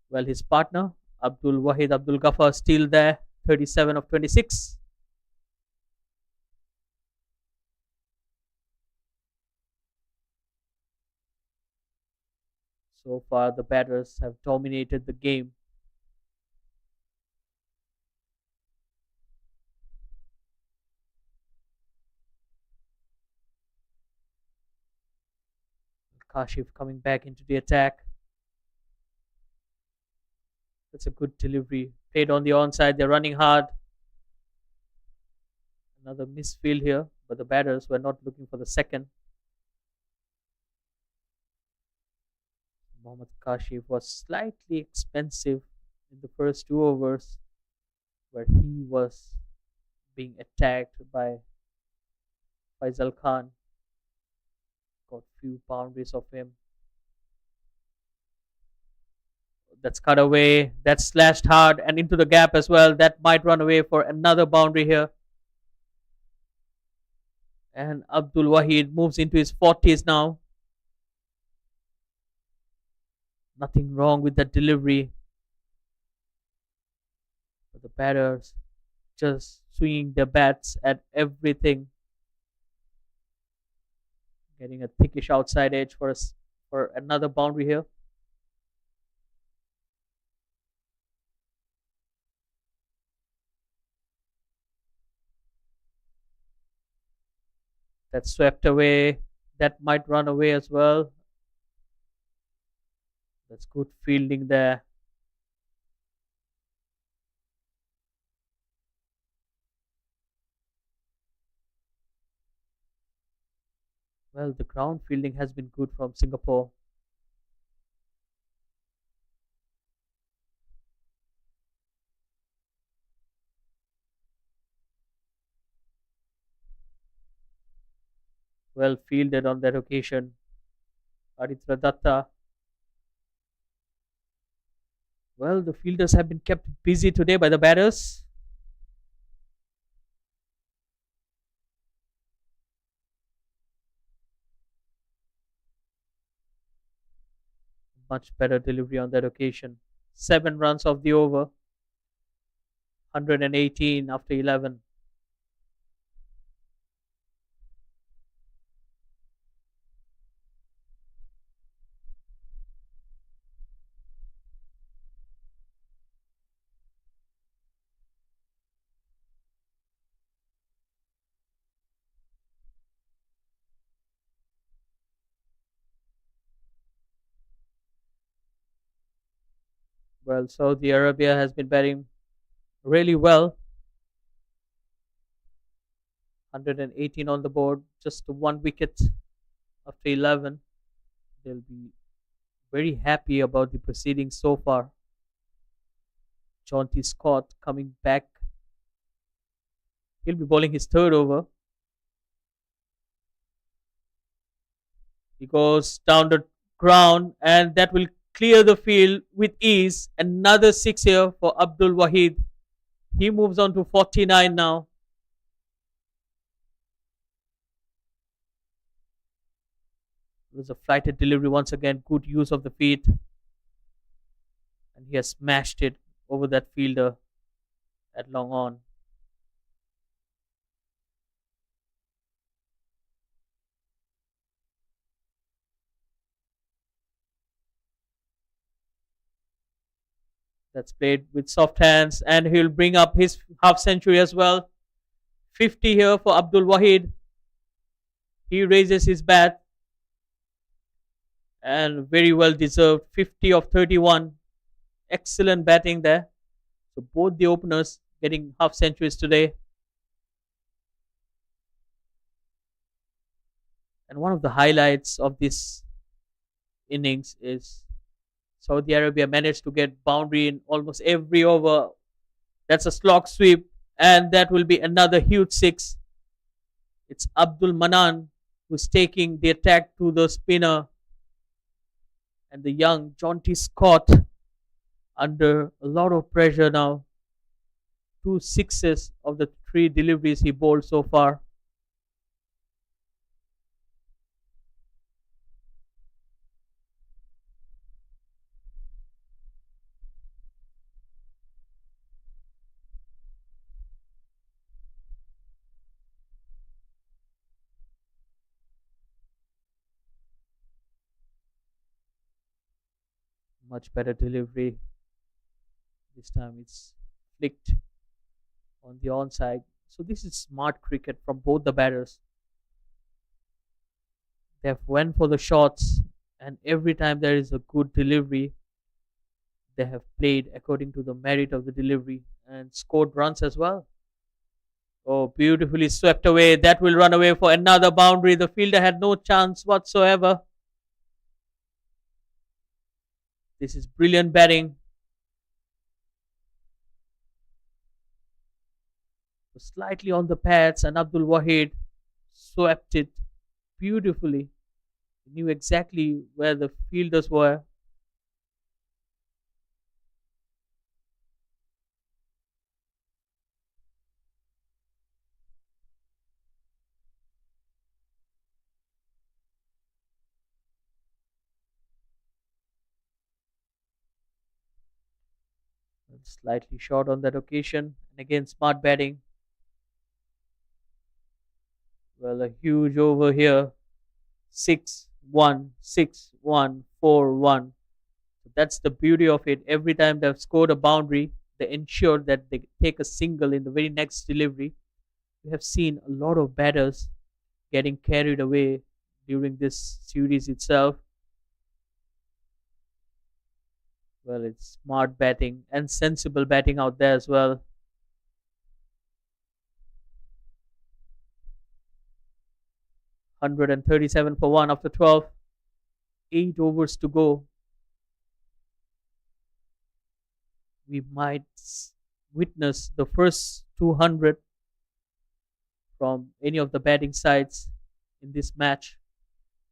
Well, his partner, Abdul Wahid Abdul Ghaffar, still there, 37 of 26. So far, the batters have dominated the game. Kashif coming back into the attack. That's a good delivery. Played on the onside. They're running hard. Another misfield here, but the batters were not looking for the second. Mohammad Kashif was slightly expensive in the first 2 overs, where he was being attacked by Faisal Khan. Got few boundaries of him. That's cut away. That's slashed hard and into the gap as well. That might run away for another boundary here. And Abdul Wahid moves into his 40s now. Nothing wrong with that delivery. But the batters just swinging their bats at everything. Getting a thickish outside edge for another boundary here. That's swept away. That might run away as well. That's good fielding there. Well, the ground fielding has been good from Singapore. Well fielded on that occasion. Aditya Datta. Well, the fielders have been kept busy today by the batters. Much better delivery on that occasion. 7 runs off the over. 118 after 11. Well, Saudi Arabia has been batting really well. 118 on the board, just 1 wicket after 11. They'll be very happy about the proceedings so far. John T. Scott coming back. He'll be bowling his 3rd over. He goes down the ground and that will clear the field with ease. Another 6 here for Abdul Wahid. He moves on to 49 now. It was a flighted delivery once again. Good use of the feet. And he has smashed it over that fielder at long on. That's played with soft hands and he'll bring up his half century as well. 50 here for Abdul Wahid. He raises his bat and very well deserved. 50 of 31. Excellent batting there. So both the openers getting half centuries today. And one of the highlights of this innings is Saudi Arabia managed to get boundary in almost every over. That's a slog sweep, and that will be another huge six. It's Abdul Manan who's taking the attack to the spinner, and the young Jonty Scott under a lot of pressure now. Two sixes of the three deliveries he bowled so far. Much better delivery. This time it's flicked on the onside. So this is smart cricket from both the batters. They have went for the shots, and every time there is a good delivery, they have played according to the merit of the delivery and scored runs as well. Oh, beautifully swept away. That will run away for another boundary. The fielder had no chance whatsoever. This is brilliant batting. Slightly on the pads, and Abdul Wahid swept it beautifully. He knew exactly where the fielders were. Slightly short on that occasion, and again smart batting. Well, a huge over here. 6-1, 6-1, 4-1. So that's the beauty of it. Every time they've scored a boundary, they ensure that they take a single in the very next delivery. We have seen a lot of batters getting carried away during this series itself. Well, it's smart batting and sensible batting out there as well. 137 for 1 after 12. 8 overs to go. We might witness the first 200 from any of the batting sides in this match.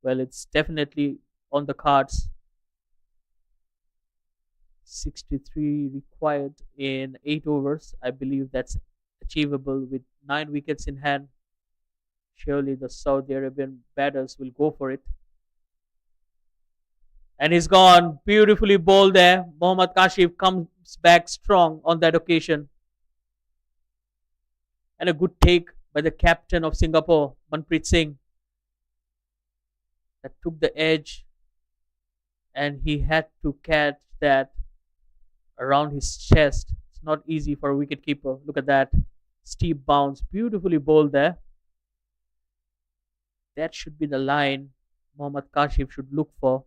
Well, it's definitely on the cards. 63 required in 8 overs. I believe that's achievable with 9 wickets in hand. Surely the Saudi Arabian batters will go for it. And he's gone. Beautifully bowled there. Mohammad Kashif comes back strong on that occasion. And a good take by the captain of Singapore, Manpreet Singh, that took the edge, and he had to catch that around his chest. It's not easy for a wicketkeeper. Look at that. Steep bounce. Beautifully bowled there. That should be the line Mohammad Kashif should look for,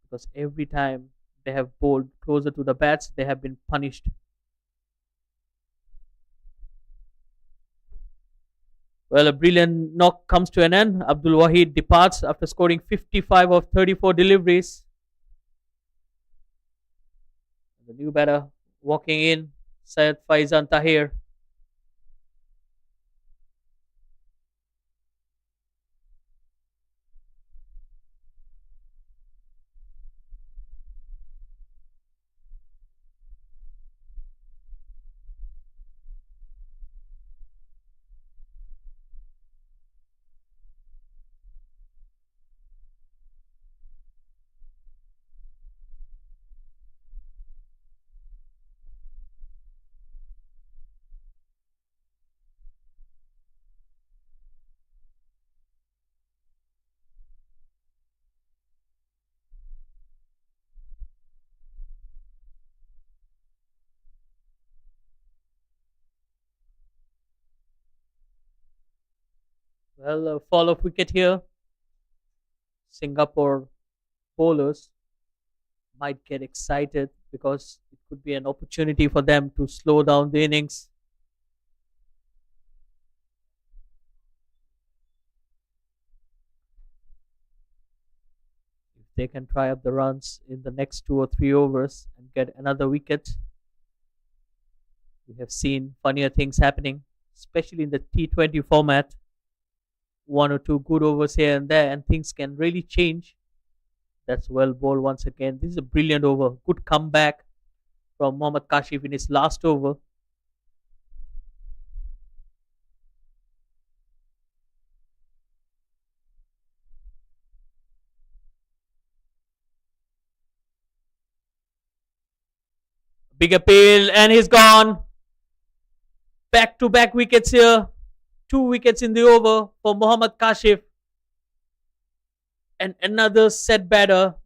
because every time they have bowled closer to the bats, they have been punished. Well, a brilliant knock comes to an end. Abdul Wahid departs after scoring 55 of 34 deliveries. The new batter walking in, Syed Faizan Tahir. Well, a fall of wicket here. Singapore bowlers might get excited because it Could be an opportunity for them to slow down the innings. If they can try up the runs in the next 2 or 3 overs and get another wicket, we have seen funnier things happening, especially in the T20 format. 1 or 2 good overs here and there, and things can really change. That's well bowled once again. This is a brilliant over. Good comeback from Mohammad Kashif in his last over. Big appeal, and he's gone. Back to back wickets here. 2 wickets in the over for Mohammad Kashif. And another set batter,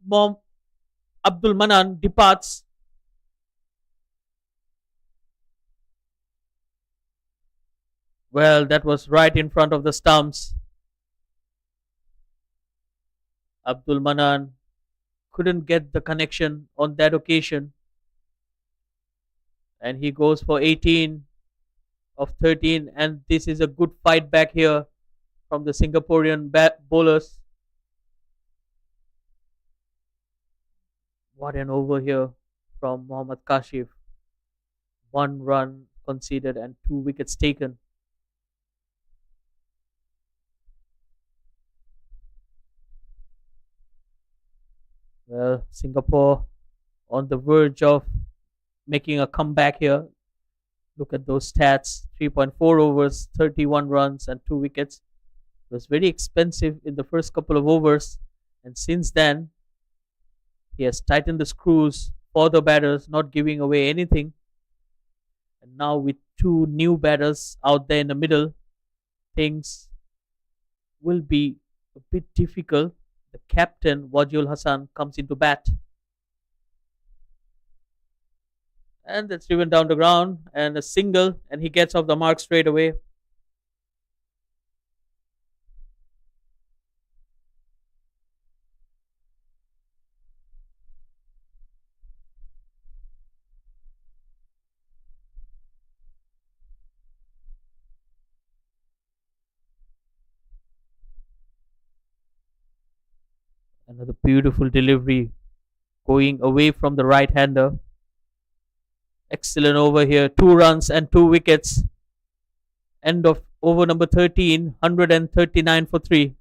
Abdul Manan, departs. Well, that was right in front of the stumps. Abdul Manan couldn't get the connection on that occasion. And he goes for 18 of 13. And this is a good fight back here from the Singaporean bowlers. What an over here from Mohammad Kashif. 1 run conceded and 2 wickets taken. Well, Singapore on the verge of making a comeback here. Look at those stats: 3.4 overs, 31 runs, and 2 wickets. It was very expensive in the first couple of overs, and since then, he has tightened the screws for the batters, not giving away anything. And now, with 2 new batters out there in the middle, things will be a bit difficult. The captain, Wajul Hassan, comes into bat. And that's driven down the ground, and a single, and he gets off the mark straight away. Another beautiful delivery going away from the right hander. Excellent over here. 2 runs and 2 wickets. End of over number 13, 139 for 3.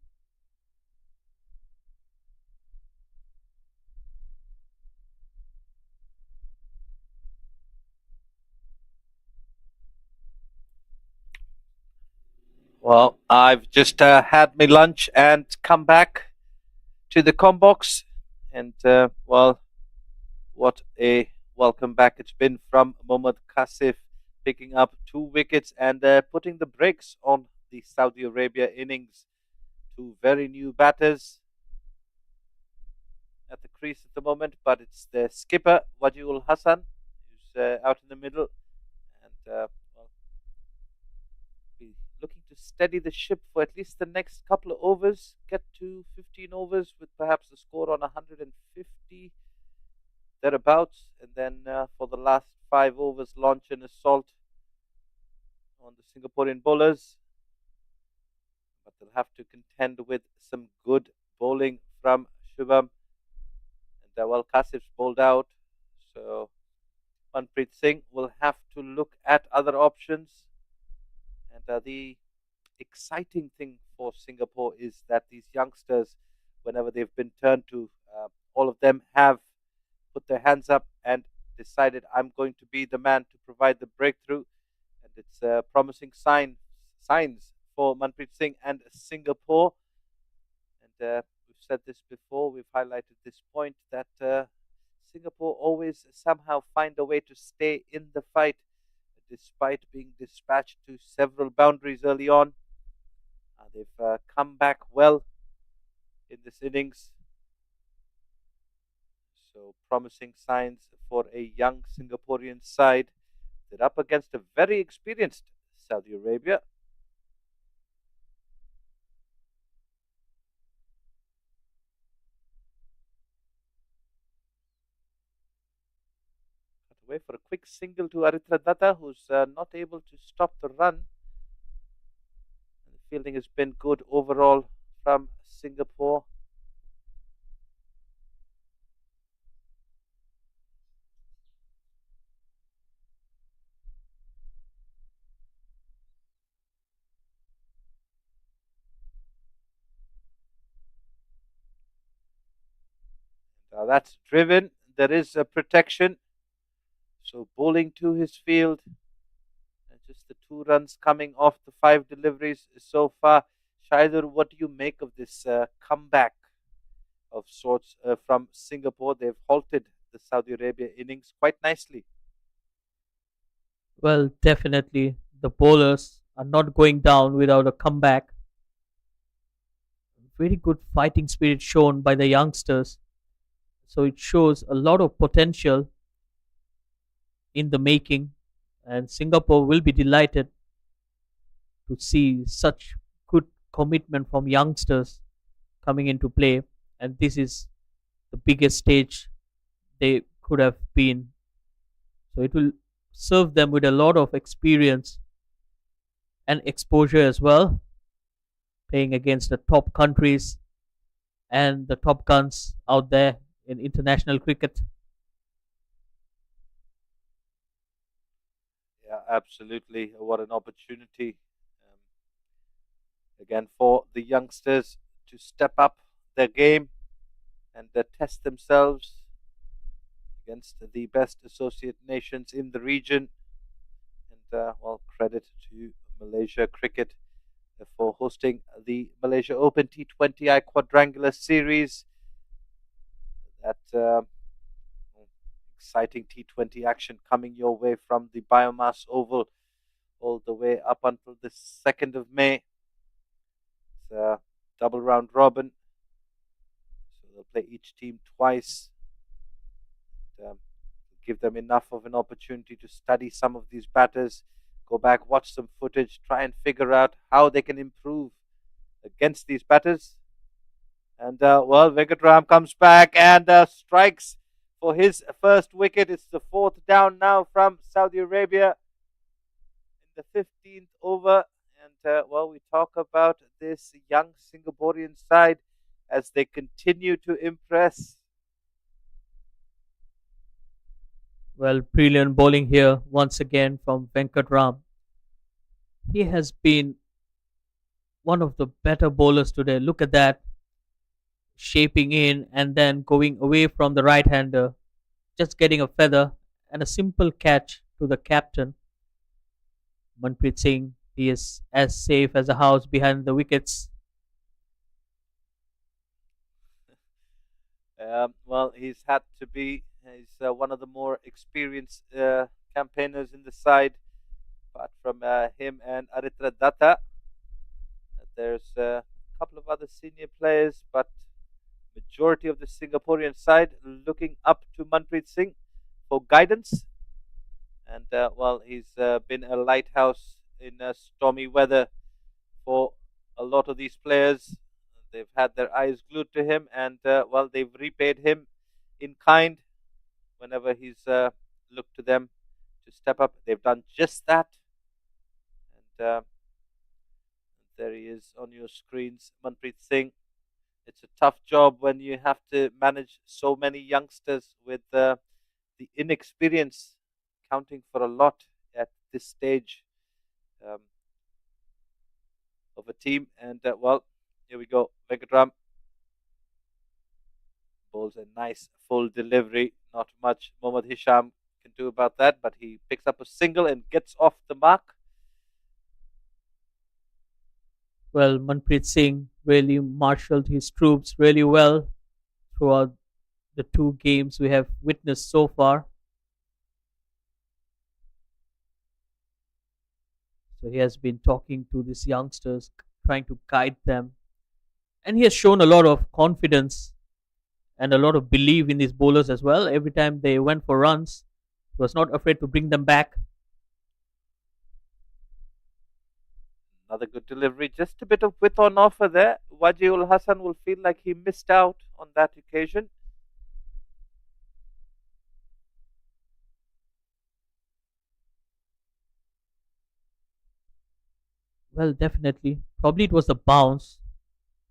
Well, I've just had my lunch and come back to the combox, and well, what a welcome back it's been from Mohammad Kasif, picking up 2 wickets and putting the brakes on the Saudi Arabia innings. 2 very new batters at the crease at the moment, but it's the skipper Wajul Hassan who's out in the middle, and well, be looking to steady the ship for at least the next couple of overs, get to 15 overs with perhaps a score on 150 thereabouts, and then for the last 5 overs, launch an assault on the Singaporean bowlers. But they'll have to contend with some good bowling from Shubham. And well, Kasif's bowled out, so Manpreet Singh will have to look at other options. And the exciting thing for Singapore is that these youngsters, whenever they've been turned to, all of them have put their hands up and decided, I'm going to be the man to provide the breakthrough. And it's promising signs for Manpreet Singh and Singapore. And we've said this before, we've highlighted this point that Singapore always somehow find a way to stay in the fight despite being dispatched to several boundaries early on. They've come back well in this innings. So promising signs for a young Singaporean side. They're up against a very experienced Saudi Arabia. Away for a quick single to Aritra Datta, who's not able to stop the run. And the fielding has been good overall from Singapore. That's driven. There is a protection. So bowling to his field. And just the 2 runs coming off the 5 deliveries so far. Shaidur, what do you make of this comeback of sorts from Singapore? They've halted the Saudi Arabia innings quite nicely. Well, definitely the bowlers are not going down without a comeback. Very good fighting spirit shown by the youngsters. So it shows a lot of potential in the making, and Singapore will be delighted to see such good commitment from youngsters coming into play. And this is the biggest stage they could have been. So it will serve them with a lot of experience and exposure as well, playing against the top countries and the top guns out there in international cricket. Yeah, absolutely. What an opportunity again for the youngsters to step up their game and test themselves against the best associate nations in the region. And well, credit to Malaysia Cricket for hosting the Malaysia Open T20i Quadrangular Series. That exciting T20 action coming your way from the Biomass Oval all the way up until the 2nd of May. It's a double round robin. So they'll play each team twice. And, give them enough of an opportunity to study some of these batters, go back, watch some footage, try and figure out how they can improve against these batters. And well, Venkatram comes back and strikes for his first wicket. It's the 4th down now from Saudi Arabia in the 15th over. And well, we talk about this young Singaporean side as they continue to impress. Well, brilliant bowling here once again from Venkatram. He has been one of the better bowlers today. Look at that. Shaping in and then going away from the right hander, just getting a feather and a simple catch to the captain. Manpreet Singh, he is as safe as a house behind the wickets. Well, he's had to be. He's one of the more experienced campaigners in the side. Apart from him and Aritra Datta, there's a couple of other senior players, but majority of the Singaporean side looking up to Manpreet Singh for guidance. And well, he's been a lighthouse in stormy weather for a lot of these players. They've had their eyes glued to him, and well, they've repaid him in kind whenever he's looked to them to step up. They've done just that. And there he is on your screens, Manpreet Singh. It's a tough job when you have to manage so many youngsters with the inexperience counting for a lot at this stage of a team. And well, here we go. Venkatram bowls a nice full delivery. Not much Mohammad Hisham can do about that, but he picks up a single and gets off the mark. Well, Manpreet Singh really marshaled his troops really well throughout the 2 games we have witnessed so far. So he has been talking to these youngsters, trying to guide them. And he has shown a lot of confidence and a lot of belief in his bowlers as well. Every time they went for runs, he was not afraid to bring them back. Another good delivery. Just a bit of width on offer there. Wajiul Hassan will feel like he missed out on that occasion. Well, definitely. Probably it was the bounce.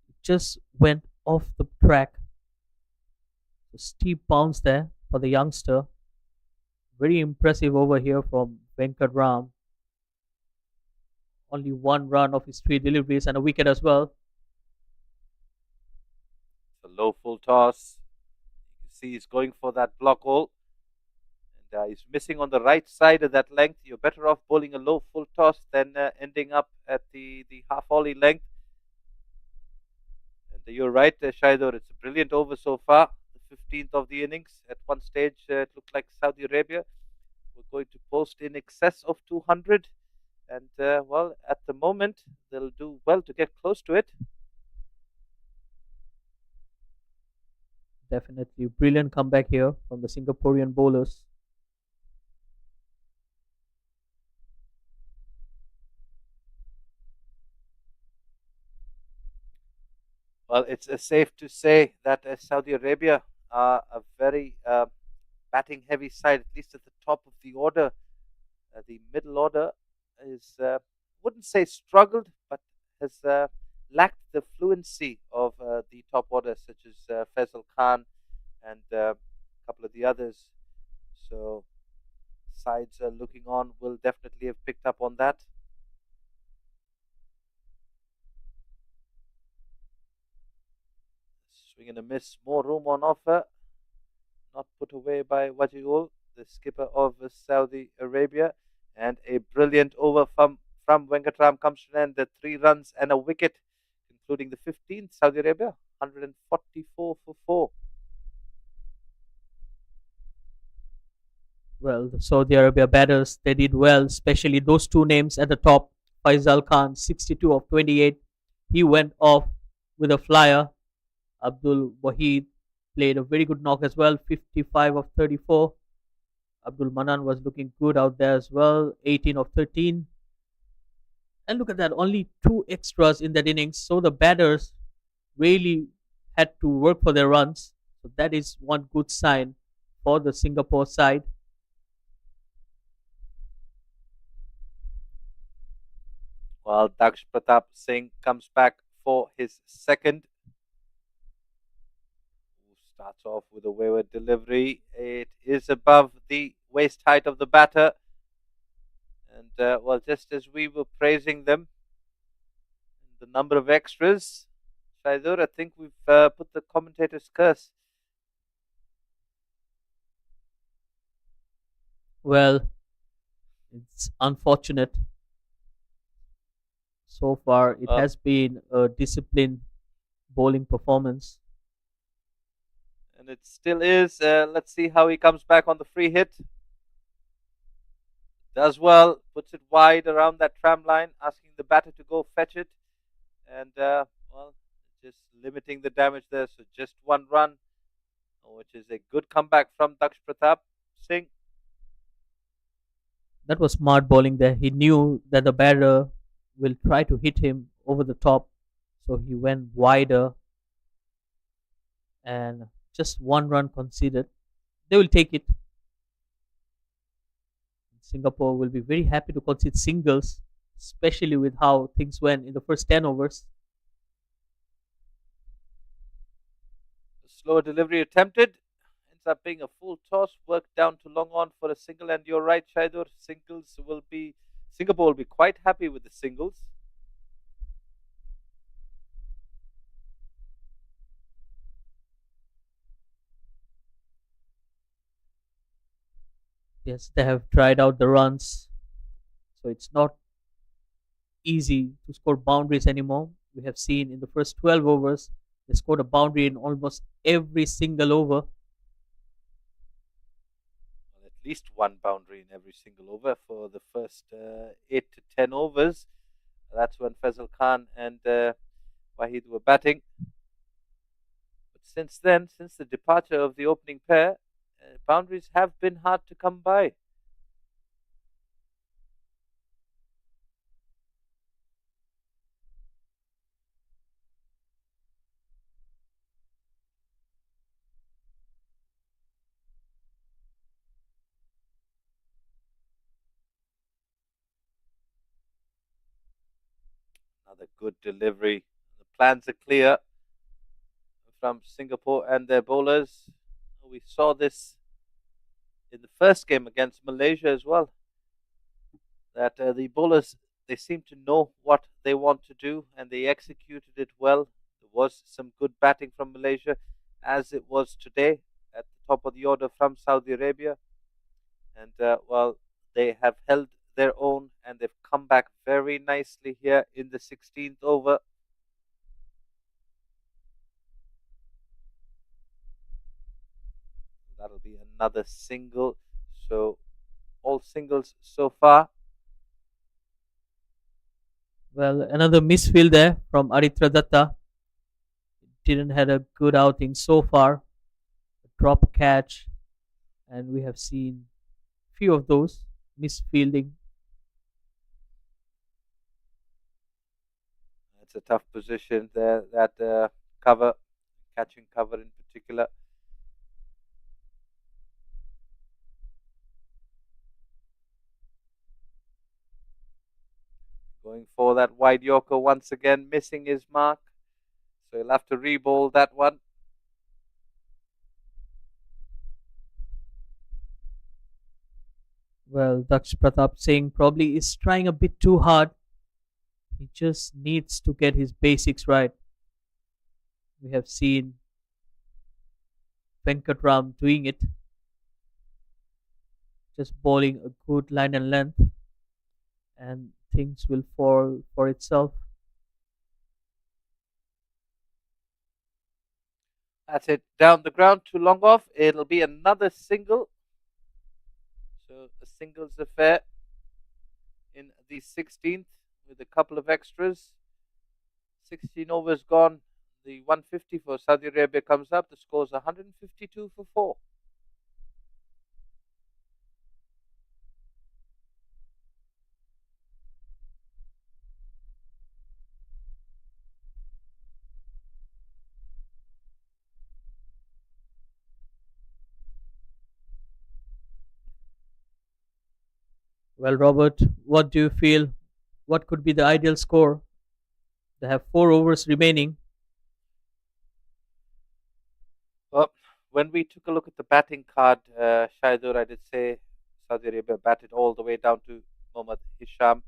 It just went off the track. A steep bounce there for the youngster. Very impressive over here from Venkat Ram. Only one run of his three deliveries and a wicket as well. It's a low full toss. You can see he's going for that block hole. And he's missing on the right side of that length. You're better off bowling a low full toss than ending up at the half volley length. And you're right, Shaidur. It's a brilliant over so far. The 15th of the innings. At one stage, it looked like Saudi Arabia were going to post in excess of 200. And well, at the moment, they'll do well to get close to it. Definitely brilliant comeback here from the Singaporean bowlers. Well, it's safe to say that Saudi Arabia are a very batting heavy side, at least at the top of the order. The middle order is, wouldn't say struggled, but has lacked the fluency of the top order, such as Faisal Khan and a couple of the others. So, sides looking on will definitely have picked up on that. Swing and a miss, more room on offer. Not put away by Wajiul, the skipper of Saudi Arabia. And a brilliant over from Venkatram comes to an end. The 3 runs and a wicket, including the 15th. Saudi Arabia, 144 for 4. Well, the Saudi Arabia batters, they did well, especially those two names at the top. Faisal Khan, 62 of 28. He went off with a flyer. Abdul Wahid played a very good knock as well, 55 of 34. Abdul Manan was looking good out there as well, 18 of 13. And look at that, only two extras in that innings. So the batters really had to work for their runs. So that is one good sign for the Singapore side. While Daksh Pratap Singh comes back for his second. Starts off with a wayward delivery. It is above the waist height of the batter. And well, just as we were praising them, the number of extras, Shaidur, I think we've put the commentator's curse. Well, it's unfortunate. So far, it Well, has been a disciplined bowling performance. and it still is. Let's see how he comes back on the free hit. Does well, puts it wide around that tram line, asking the batter to go fetch it. And, well, just limiting the damage there. So just 1 run, which is a good comeback from Daksh Pratap Singh. That was smart bowling there. He knew that the batter will try to hit him over the top. So he went wider and just 1 run conceded. They will take it. Singapore will be very happy to concede singles, especially with how things went in the first 10 overs. Slower delivery attempted. Ends up being a full toss, worked down to long on for a single. And you're right, Shaidur. Singapore will be quite happy with the singles. Yes, they have tried out the runs. So it's not easy to score boundaries anymore. We have seen in the first 12 overs, they scored a boundary in almost every single over. Well, at least one boundary in every single over for the first 8 to 10 overs. That's when Faisal Khan and Wahid were batting. But since then, since the departure of the opening pair, boundaries have been hard to come by. Another good delivery. The plans are clear from Singapore and their bowlers. We saw this in the first game against Malaysia as well. That the bowlers, they seem to know what they want to do and they executed it well. There was some good batting from Malaysia, as it was today at the top of the order from Saudi Arabia. And well, they have held their own and they've come back very nicely here in the 16th over. That'll be another single. So all singles so far. Well, another misfield there from Aritra Datta. Didn't had a good outing so far. Drop catch, and we have seen few of those misfielding. It's a tough position there. That cover, catching cover in particular. Going for that wide Yorker once again, missing his mark. So he'll have to re-bowl that one. Well, Daksh Pratap Singh probably is trying a bit too hard. He just needs to get his basics right. We have seen Venkatram doing it, just bowling a good line and length, and things will fall for itself. That's it. Down the ground, too long off. It'll be another single. So a singles affair in the 16th with a couple of extras. 16 overs gone. The 150 for Saudi Arabia comes up. The score's 152 for 4. Well, Robert, what do you feel? What could be the ideal score? They have 4 overs remaining. Well, when we took a look at the batting card, Shaidur, I did say Saudi Arabia batted all the way down to Mohammad Hisham.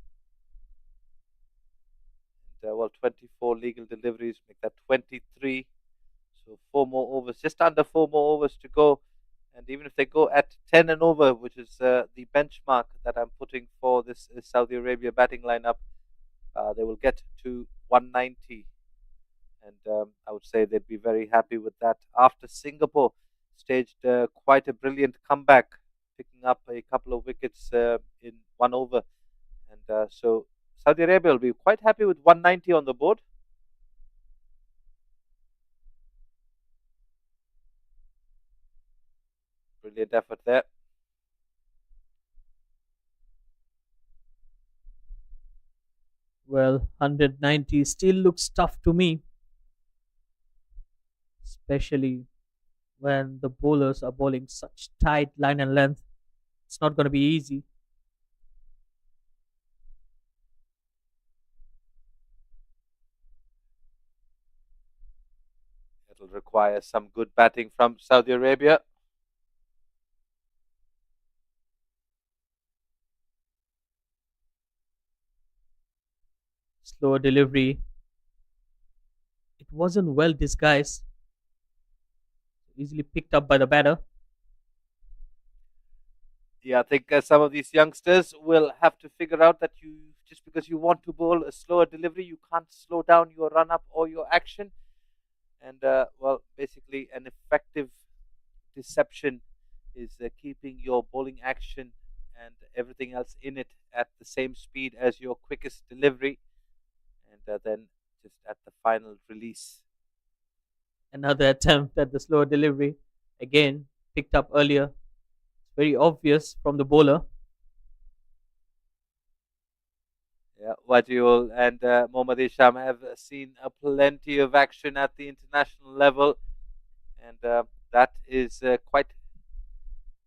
And, well, 24 legal deliveries make that 23. So 4 more overs, just under 4 more overs to go. And even if they go at 10 and over, which is the benchmark that I'm putting for this Saudi Arabia batting lineup, they will get to 190. And I would say they'd be very happy with that. After Singapore staged quite a brilliant comeback, picking up a couple of wickets in 1 over. And so Saudi Arabia will be quite happy with 190 on the board. Brilliant effort there. Well, 190 still looks tough to me, especially when the bowlers are bowling such tight line and length. It's not going to be easy. It'll require some good batting from Saudi Arabia. Slower delivery. It wasn't well disguised. Easily picked up by the batter. Yeah, I think some of these youngsters will have to figure out that you just because you want to bowl a slower delivery, you can't slow down your run up or your action. And well, basically, an effective deception is keeping your bowling action and everything else in it at the same speed as your quickest delivery, and then just at the final release. Another attempt at the slower delivery. Again, picked up earlier. Very obvious from the bowler. Yeah, Wajul and Mohammad Isham have seen plenty of action at the international level, and that is quite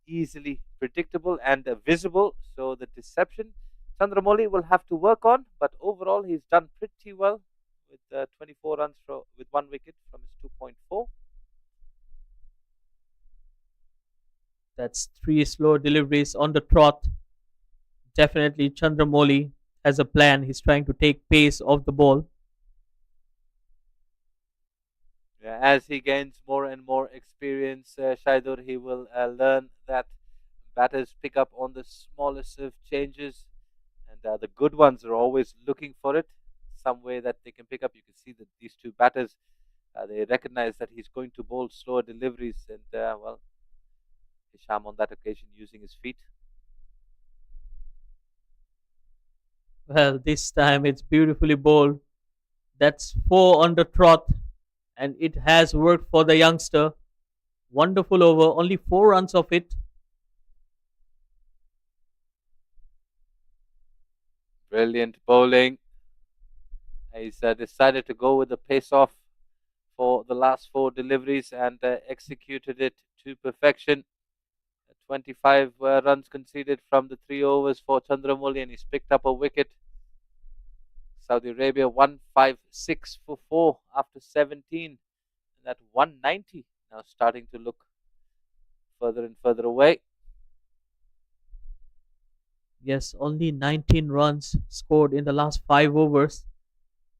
easily predictable and visible. So the deception, Chandramouli will have to work on, but overall he's done pretty well with 24 runs with 1 wicket from his 2.4. That's three slow deliveries on the trot. Definitely, Chandramouli has a plan. He's trying to take pace off the ball. Yeah, as he gains more and more experience, Shaidur, he will learn that batters pick up on the smallest of changes, and the good ones are always looking for it, some way that they can pick up. You can see that these two batters, they recognize that he's going to bowl slower deliveries, and well, Hisham on that occasion using his feet. Well, this time it's beautifully bowled. That's four on the trot, and it has worked for the youngster. Wonderful over, only 4 runs of it. Brilliant bowling. He's decided to go with the pace off for the last four deliveries and executed it to perfection. 25 runs conceded from the 3 overs for Chandramouli, and he's picked up a wicket. Saudi Arabia 156 for 4 after 17. And that 190 now starting to look further and further away. Yes, only 19 runs scored in the last 5 overs.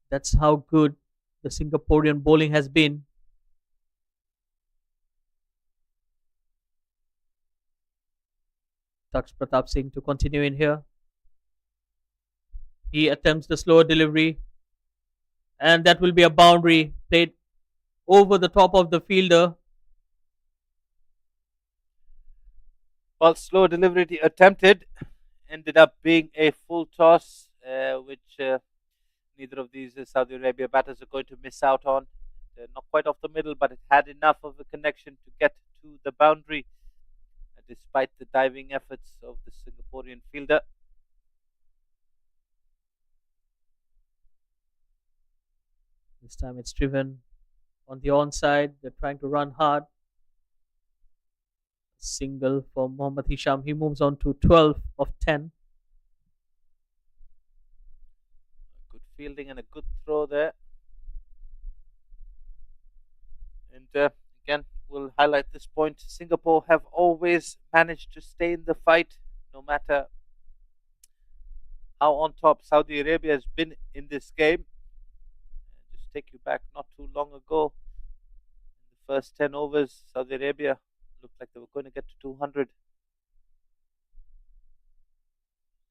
That's how good the Singaporean bowling has been. Daksh Pratap Singh to continue in here. He attempts the slower delivery, and that will be a boundary played over the top of the fielder. Well, slow delivery attempted ended up being a full toss, which neither of these Saudi Arabia batters are going to miss out on. Not quite off the middle, but it had enough of a connection to get to the boundary, despite the diving efforts of the Singaporean fielder. This time it's driven on the onside. They're trying to run hard. Single for Mohammad Hisham. He moves on to 12 of 10. Good fielding and a good throw there. And again, we'll highlight this point. Singapore have always managed to stay in the fight, no matter how on top Saudi Arabia has been in this game. Just take you back not too long ago. In the first 10 overs, Saudi Arabia looked like they were going to get to 200.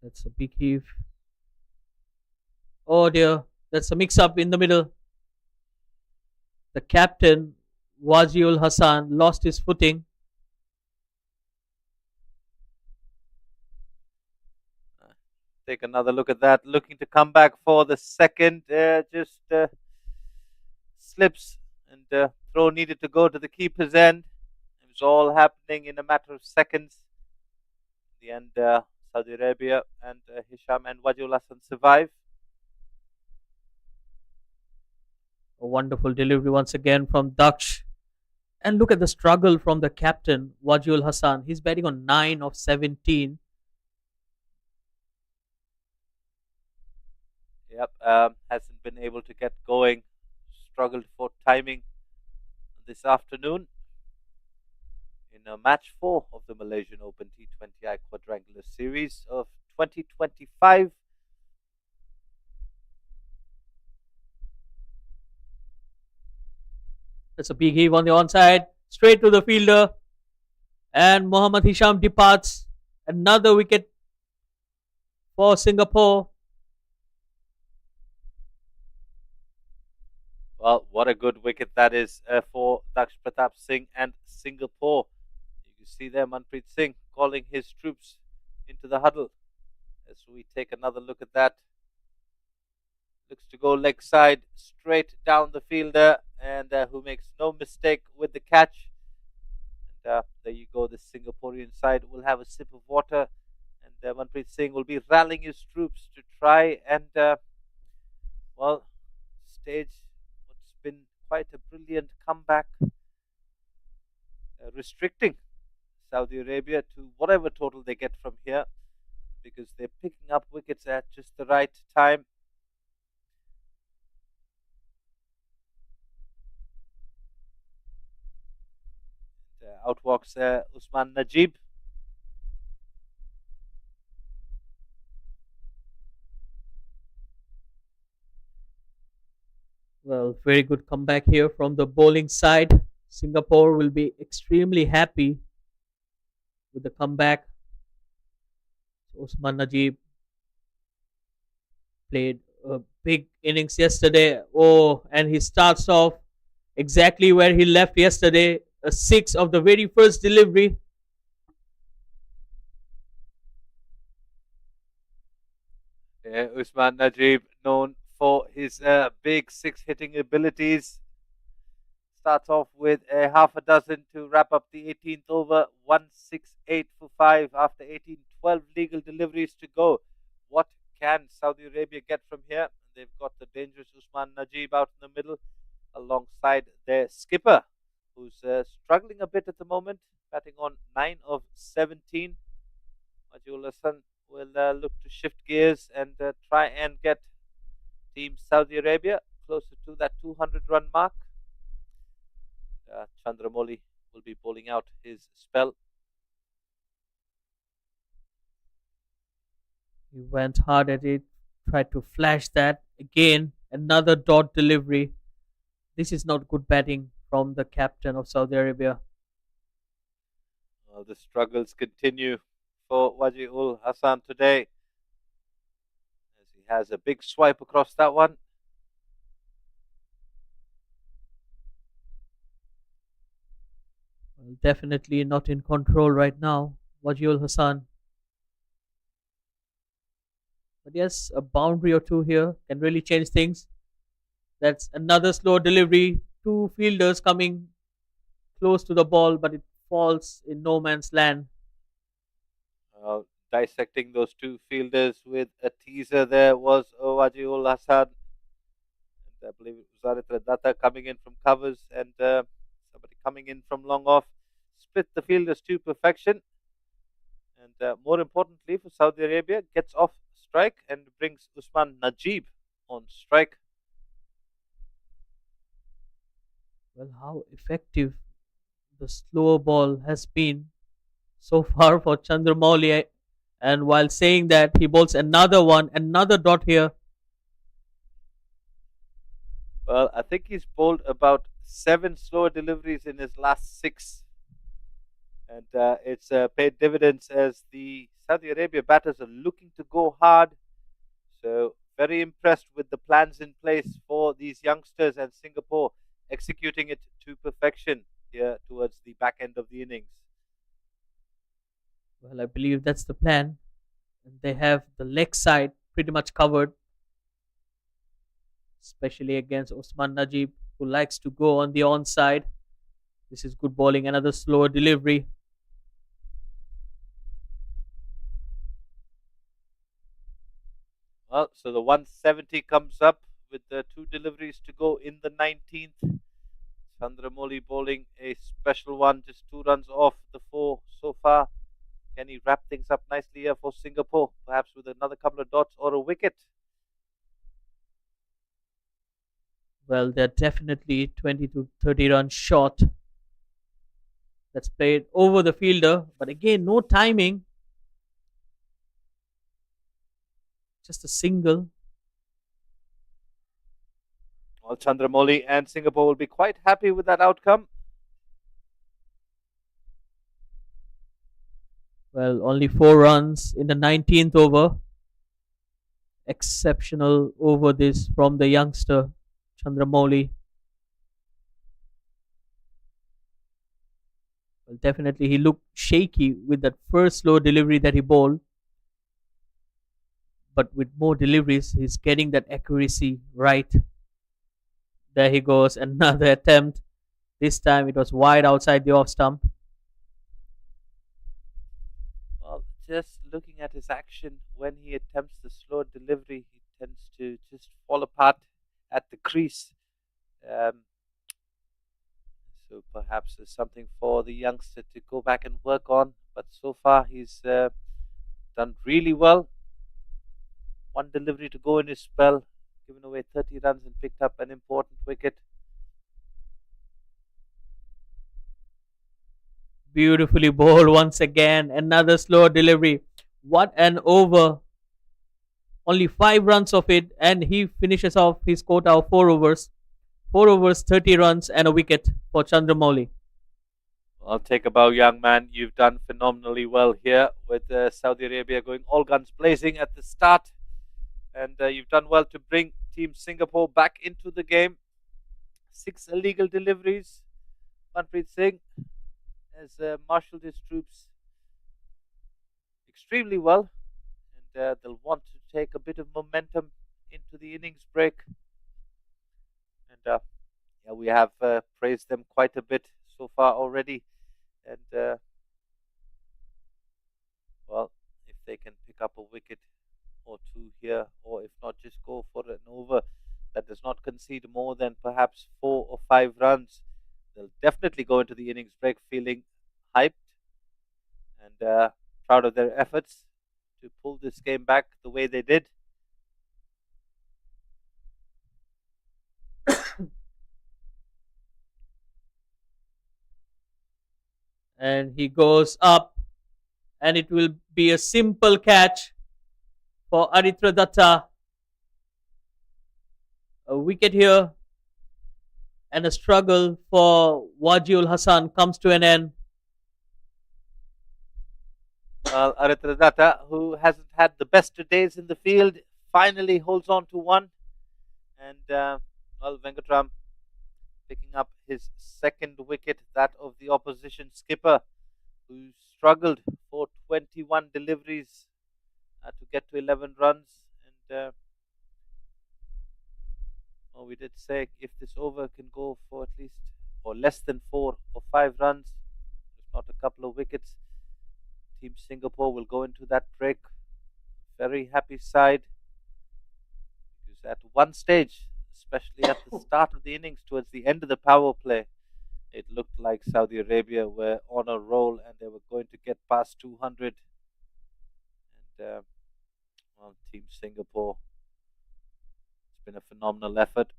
That's a big heave. Oh dear, that's a mix up in the middle. The captain, Wajiul Hassan, lost his footing. Take another look at that. Looking to come back for the second. Just slips, and throw needed to go to the keeper's end. It was all happening in a matter of seconds. In the end, Saudi Arabia and Hisham and Wajiul Hassan survive. A wonderful delivery once again from Daksh. And look at the struggle from the captain, Wajiul Hassan. He's batting on 9 of 17. Yep, hasn't been able to get going. Struggled for timing this afternoon in match 4 of the Malaysian Open T20i Quadrangular Series of 2025. That's a big heave on the onside. Straight to the fielder. And Mohammad Hisham departs. Another wicket for Singapore. Well, what a good wicket that is for Daksh Pratap Singh and Singapore. You can see there Manpreet Singh calling his troops into the huddle. As we take another look at that. Looks to go leg side, straight down the fielder, and who makes no mistake with the catch. And there you go, the Singaporean side will have a sip of water, and Manpreet Singh will be rallying his troops to try and, well, stage what's been quite a brilliant comeback, restricting Saudi Arabia to whatever total they get from here. because they're picking up wickets at just the right time. Out walks Usman Najib. Well, very good comeback here from the bowling side. Singapore will be extremely happy with the comeback. Usman Najib played a big innings yesterday. Oh, and he starts off exactly where he left yesterday. A six of the very first delivery. Usman Najib, known for his big six hitting abilities, starts off with a half a dozen to wrap up the 18th over, 168 for 5 after 18, 12 legal deliveries to go. What can Saudi Arabia get from here? They've got the dangerous Usman Najib out in the middle alongside their skipper, who's struggling a bit at the moment, batting on 9 of 17. Majul Hassan will look to shift gears and try and get Team Saudi Arabia closer to that 200-run mark. Chandramouli will be bowling out his spell. He went hard at it, tried to flash that. Again, another dot delivery. This is not good batting from the captain of Saudi Arabia. The struggles continue for Wajiul Hassan today as he has a big swipe across that one. Well, definitely not in control right now, Wajiul Hassan. But yes, a boundary or two here can really change things. That's another slow delivery. Two fielders coming close to the ball, but it falls in no man's land. Dissecting those two fielders with a teaser there was Wajiul Hassan. And I believe it was Zarit Radata coming in from covers and somebody coming in from long off. Split the fielders to perfection. And more importantly for Saudi Arabia, gets off strike and brings Usman Najib on strike. Well, how effective the slower ball has been so far for Chandramouli. And while saying that, he bowls another one, another dot here. Well, I think he's bowled about 7 slower deliveries in his last 6. And it's paid dividends as the Saudi Arabia batters are looking to go hard. So, very impressed with the plans in place for these youngsters and Singapore executing it to perfection here towards the back end of the innings. Well, I believe that's the plan. And they have the leg side pretty much covered, especially against Osman Najib, who likes to go on the onside. This is good bowling, another slower delivery. Well, so the 170 comes up with the 2 deliveries to go in the 19th. Chandramouli bowling a special one, just 2 runs off the 4 so far. Can he wrap things up nicely here for Singapore, perhaps with another couple of dots or a wicket? Well, they're definitely 20 to 30 runs short. That's played over the fielder, but again, no timing. Just a single. Well, Chandramouli and Singapore will be quite happy with that outcome. Well, only 4 runs in the 19th over. Exceptional over this from the youngster, Chandramouli. Well, definitely he looked shaky with that first slow delivery that he bowled. But with more deliveries, he's getting that accuracy right. There he goes, another attempt. This time it was wide outside the off stump. Well, just looking at his action when he attempts the slow delivery, he tends to just fall apart at the crease. Um, so perhaps there's something for the youngster to go back and work on. But so far, he's done really well. One delivery to go in his spell, given away 30 runs and picked up an important wicket. Beautifully bowled once again. Another slow delivery. What an over. Only 5 runs of it, and he finishes off his quota of 4 overs. 4 overs, 30 runs, and a wicket for Chandramouli. I'll take a bow, young man. You've done phenomenally well here with Saudi Arabia going all guns blazing at the start. And you've done well to bring Team Singapore back into the game. 6 illegal deliveries. Manpreet Singh has marshaled his troops extremely well. And they'll want to take a bit of momentum into the innings break. And yeah, we have praised them quite a bit so far already. And well, if they can pick up a wicket or two here, or if not, just go for an over that does not concede more than perhaps 4 or 5 runs, they'll definitely go into the innings break feeling hyped and proud of their efforts to pull this game back the way they did. And he goes up, and it will be a simple catch for Aritra Datta. A wicket here, and a struggle for Wajiul Hassan comes to an end. Well, Aritra Datta, who hasn't had the best of days in the field, finally holds on to one. And, well, Venkatram picking up his second wicket, that of the opposition skipper, who struggled for 21 deliveries to get to 11 runs. And well, we did say if this over can go for at least or less than 4 or 5 runs, if not a couple of wickets, Team Singapore will go into that break very happy side. Because at one stage, especially at the start of the innings, towards the end of the power play, it looked like Saudi Arabia were on a roll and they were going to get past 200. And well, Team Singapore, it's been a phenomenal effort.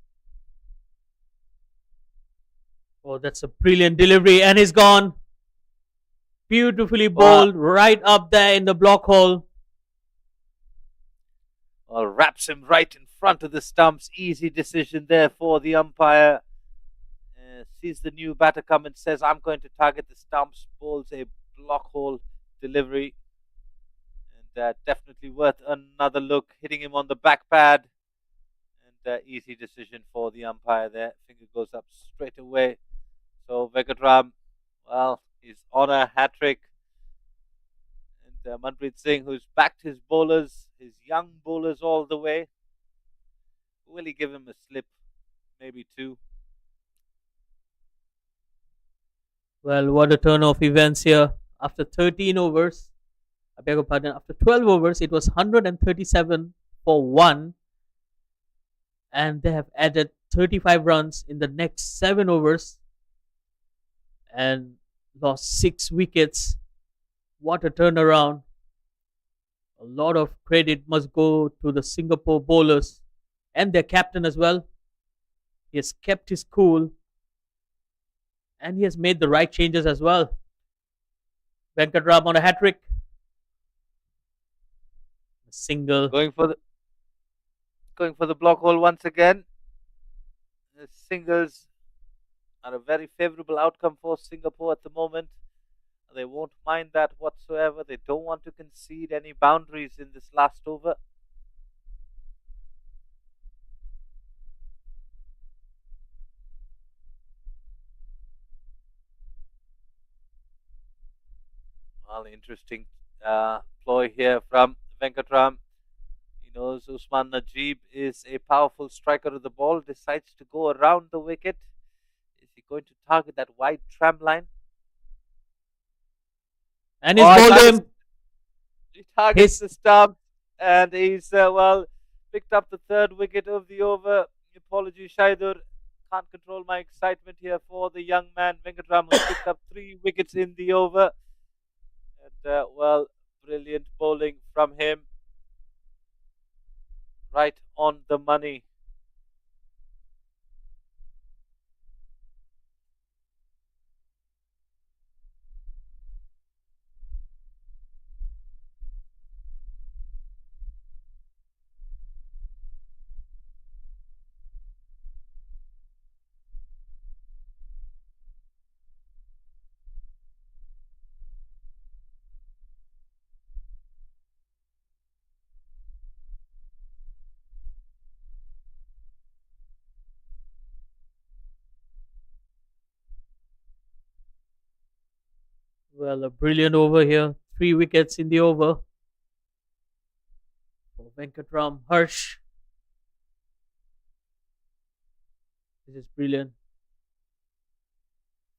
Oh, that's a brilliant delivery, and he's gone. Beautifully Well, bowled right up there in the block hole. well, wraps him right in front of the stumps. Easy decision there for the umpire. Sees the new batter come and says, I'm going to target the stumps. Bowls a block hole delivery. And definitely worth another look. Hitting him on the back pad. And easy decision for the umpire there. Finger goes up straight away. So Venkatram, well, he's on a hat trick. And Manpreet Singh, who's backed his bowlers, his young bowlers all the way. Will he give him a slip? Maybe two. Well, what a turn of events here. After 13 overs, I beg your pardon, after 12 overs, it was 137 for 1. And they have added 35 runs in the next 7 overs and lost 6 wickets. What a turnaround. A lot of credit must go to the Singapore bowlers and their captain as well. He has kept his cool and he has made the right changes as well. Venkatram on a hat trick. A single. Going for the block hole once again. The singles are a very favourable outcome for Singapore at the moment. They won't mind that whatsoever. They don't want to concede any boundaries in this last over. Well, interesting ploy here from Venkatram. He knows Usman Najib is a powerful striker of the ball. Decides to go around the wicket. Is he going to target that wide tram line? And he's bowled him. He targets the stump, and he's well picked up the third wicket of the over. Apologies, Shaidur. Can't control my excitement here for the young man Venkatram, who picked up 3 wickets in the over. And well, Brilliant bowling from him. Right on the money. Well, a brilliant over here. 3 wickets in the over for Venkatram Harsh. This is brilliant.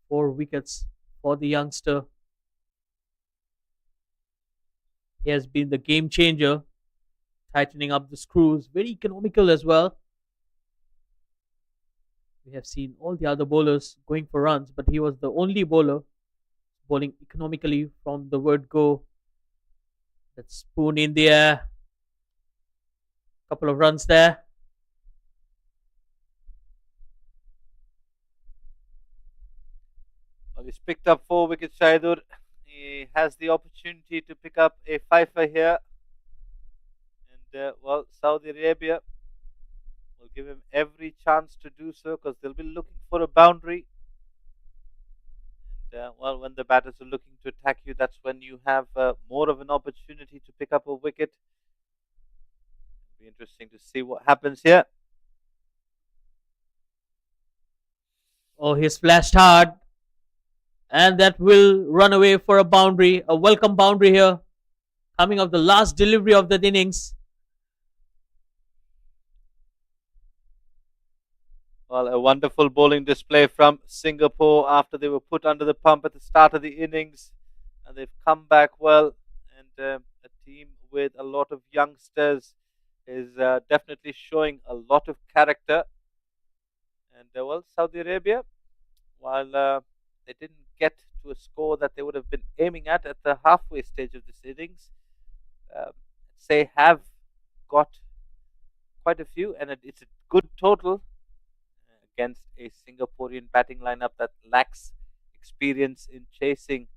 4 wickets for the youngster. He has been the game changer, tightening up the screws. Very economical as well. We have seen all the other bowlers going for runs, but he was the only bowler bowling economically from the word go. That spoon in the air. Couple of runs there. Well, he's picked up 4 wickets, Shaidur. He has the opportunity to pick up a fifer here. And, well, Saudi Arabia will give him every chance to do so because they'll be looking for a boundary. And, well, when the batters are looking to attack you, that's when you have more of an opportunity to pick up a wicket. It'll be interesting to see what happens here. Oh, he's flashed hard. And that will run away for a boundary. A welcome boundary here. Coming of the last delivery of that innings. Well, a wonderful bowling display from Singapore after they were put under the pump at the start of the innings. And they've come back well. And a team with a lot of youngsters is definitely showing a lot of character. And, well, Saudi Arabia, while they didn't get to a score that they would have been aiming at the halfway stage of this innings, say have got quite a few, and it's a good total against a Singaporean batting lineup that lacks experience in chasing.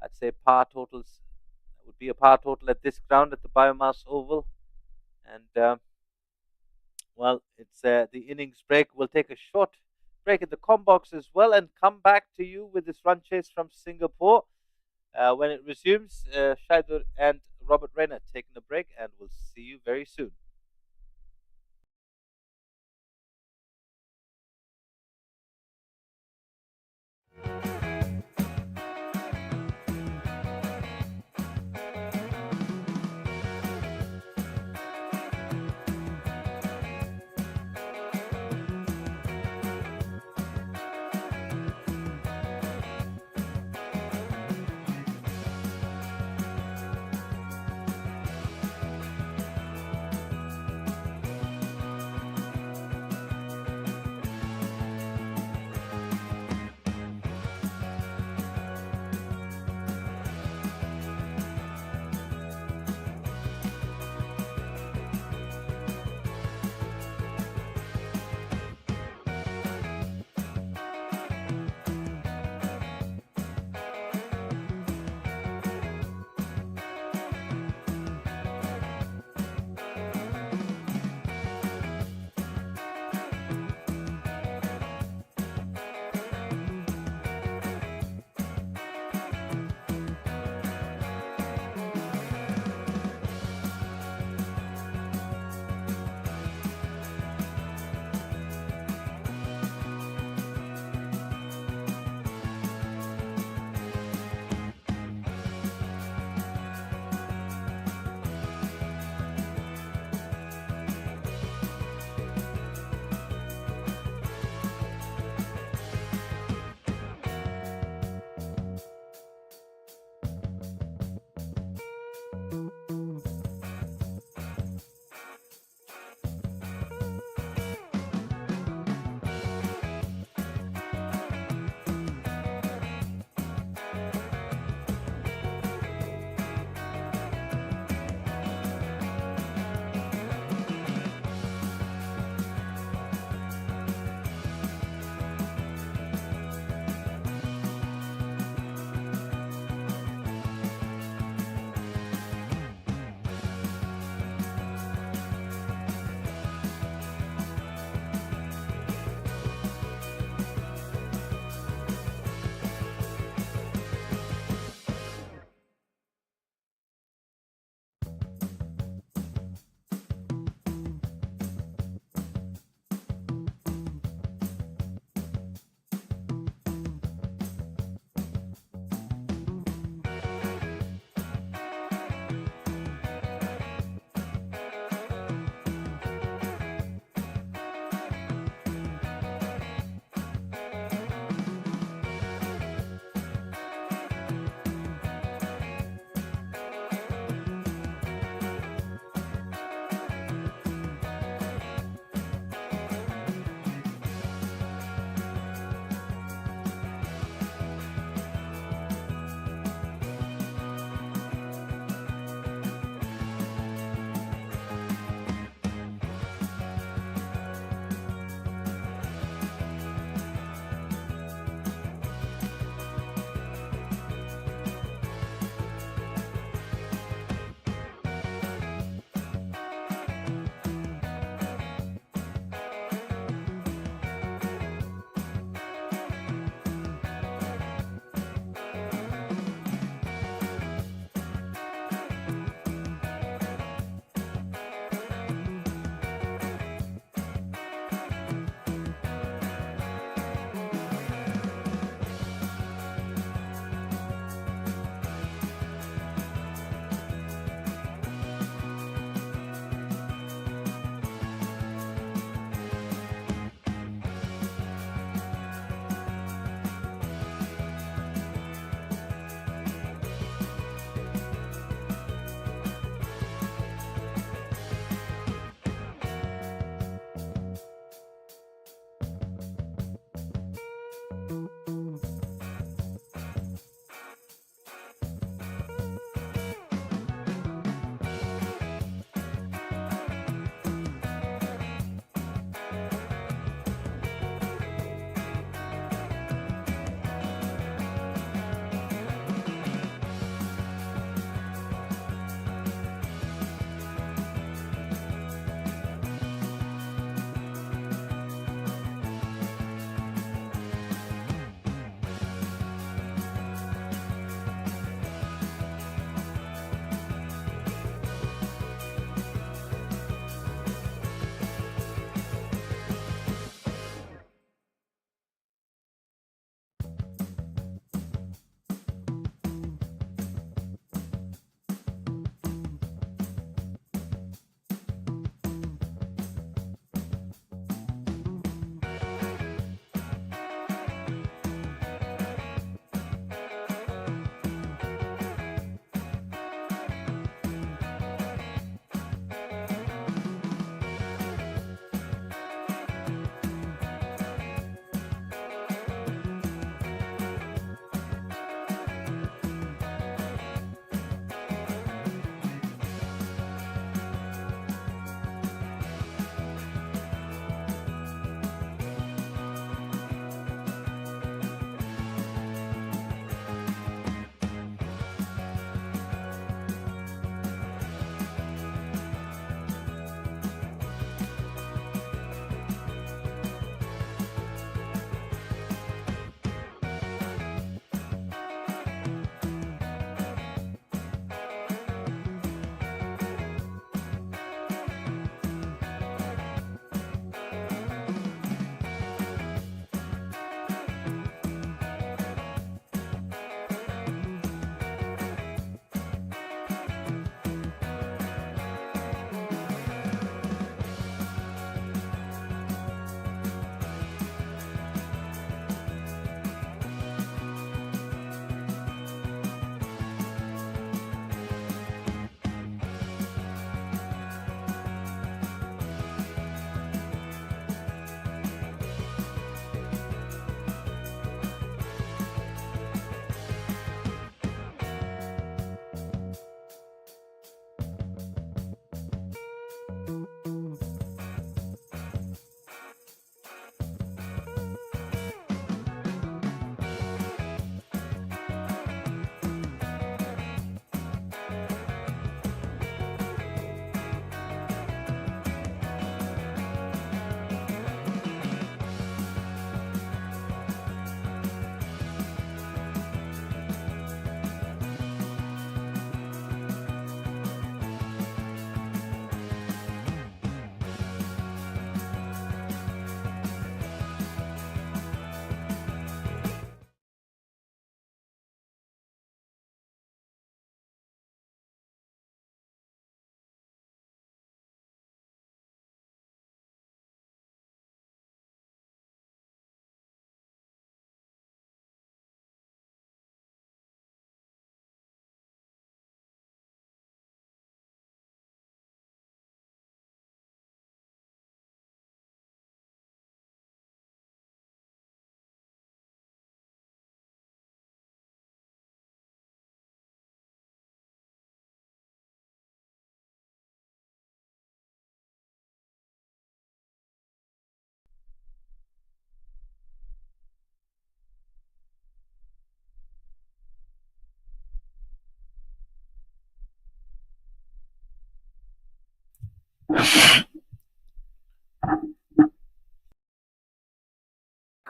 I'd say par totals. That would be a par total at this ground at the BAYUEMAS Oval, and well, it's the innings break. We'll take a short break at the Combox as well and come back to you with this run chase from Singapore when it resumes. Shaidur and Robert Rayner taking a break, and we'll see you very soon.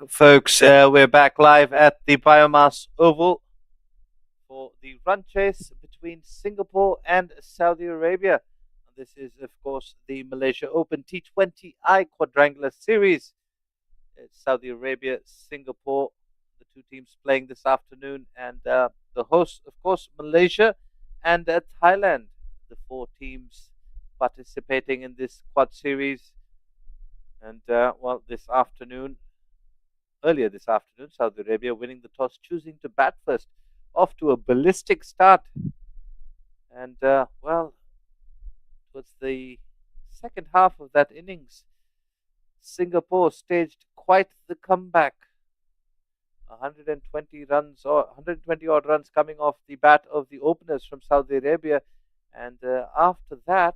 folks. We're back live at the Biomass Oval for the run chase between Singapore and Saudi Arabia. This is, of course, the Malaysia Open T20i Quadrangular Series. It's Saudi Arabia, Singapore, the two teams playing this afternoon, and the hosts, of course, Malaysia and Thailand, the four teams participating in this quad series. And well, earlier this afternoon, Saudi Arabia winning the toss, choosing to bat first, off to a ballistic start. And well, towards the second half of that innings, Singapore staged quite the comeback. 120 runs or 120 odd runs coming off the bat of the openers from Saudi Arabia, and after that,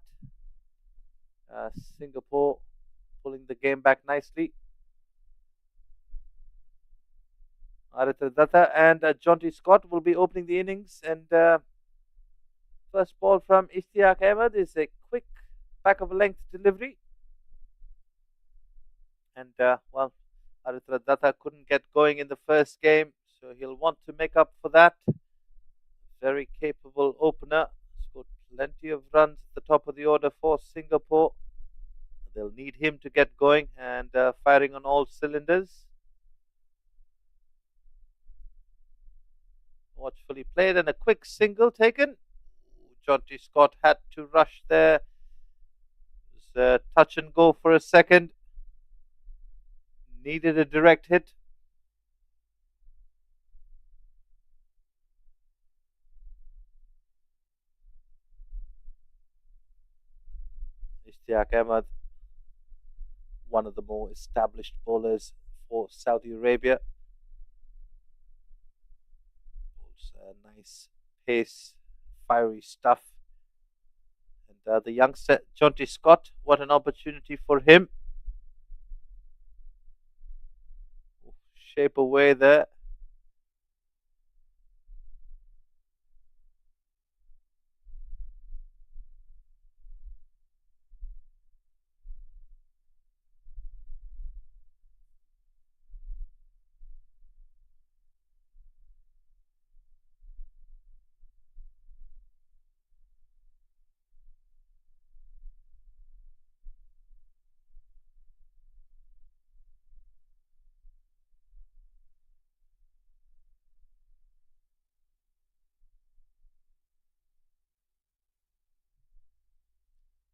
Singapore pulling the game back nicely. Arithur Datta and Jonty Scott will be opening the innings, and first ball from Ishtiaq Ahmed is a quick back of a length delivery, and well, Arithur Datta couldn't get going in the first game, so he'll want to make up for that. Very capable opener, scored plenty of runs at the top of the order for Singapore. They'll need him to get going and firing on all cylinders. Watchfully played and a quick single taken. Jonty Scott had to rush there. It was touch and go for a second. Needed a direct hit. Ishtiaq Ahmed, one of the more established bowlers for Saudi Arabia. Nice pace, fiery stuff. And the youngster, Jonty Scott, what an opportunity for him. Shape away there.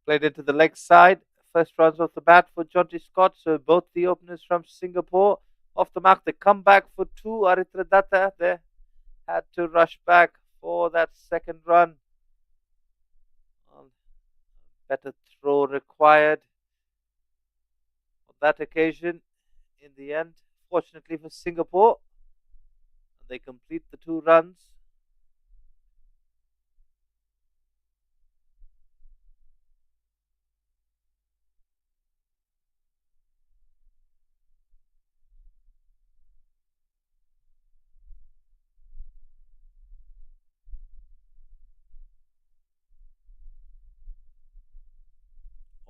Played into the leg side. First runs off the bat for Jonty Scott. So both the openers from Singapore off the mark. They come back for two. Arithur Datta there had to rush back for that second run. Better throw required on that occasion. In the end, fortunately for Singapore, they complete the 2 runs.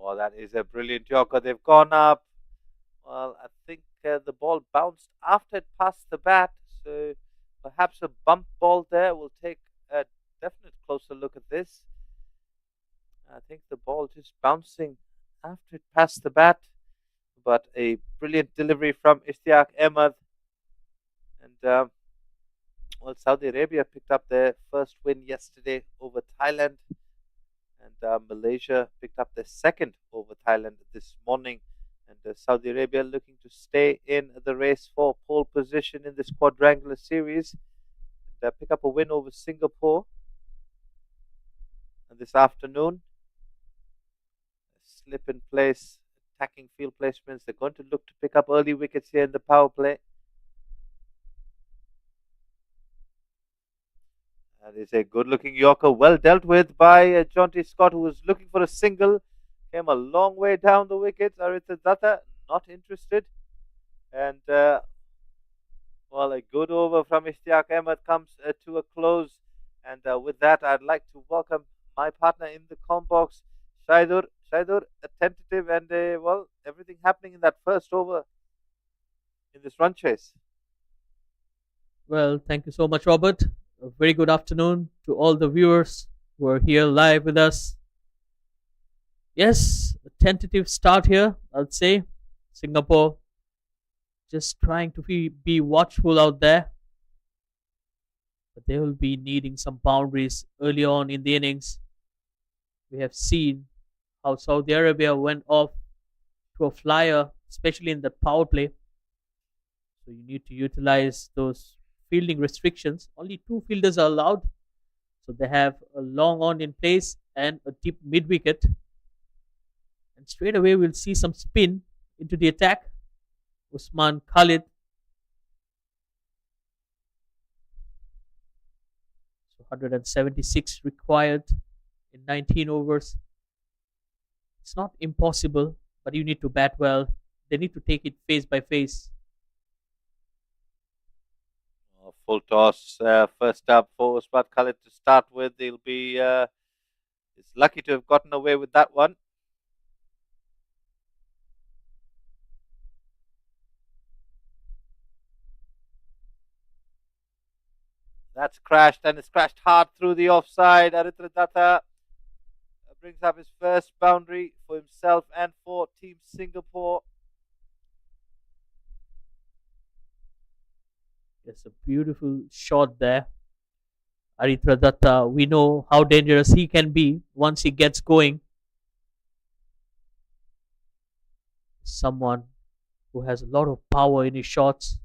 Oh, that is a brilliant Yorker. They've gone up. Well, I think the ball bounced after it passed the bat. So perhaps a bump ball there. We'll take a definite closer look at this. I think the ball just bouncing after it passed the bat. But a brilliant delivery from Ishtiaq Ahmed. And well, Saudi Arabia picked up their first win yesterday over Thailand. And Malaysia picked up their second over Thailand this morning. And Saudi Arabia looking to stay in the race for pole position in this quadrangular series and pick up a win over Singapore. And this afternoon, slip in place, attacking field placements. They're going to look to pick up early wickets here in the power play. That is a good-looking Yorker, well dealt with by Jonty Scott, who was looking for a single. Came a long way down the wickets. Arithur Datta not interested. And, well, a good over from Ishtiaq Ahmed comes to a close. And with that, I'd like to welcome my partner in the com box, Shaidur. Shaidur, a tentative and, well, everything happening in that first over. in this run chase? Well, thank you so much, Robert. A very good afternoon to all the viewers who are here live with us. Yes, a tentative start here, I'd say. Singapore just trying to be watchful out there, but they will be needing some boundaries early on in the innings. We have seen how Saudi Arabia went off to a flyer, especially in the power play. So you need to utilize those fielding restrictions. Only two fielders are allowed. So they have a long on in place and a deep mid wicket. And straight away, we'll see some spin into the attack. Usman Khalid. So 176 required in 19 overs. It's not impossible, but you need to bat well. They need to take it face by face. Full toss. First up for Usman Khalid to start with. He'll be he's lucky to have gotten away with that one. That's crashed and it's crashed hard through the offside. Aritra Datta brings up his first boundary for himself and for Team Singapore. It's a beautiful shot there. Aritra Datta, we know how dangerous he can be once he gets going. Someone who has a lot of power in his shots.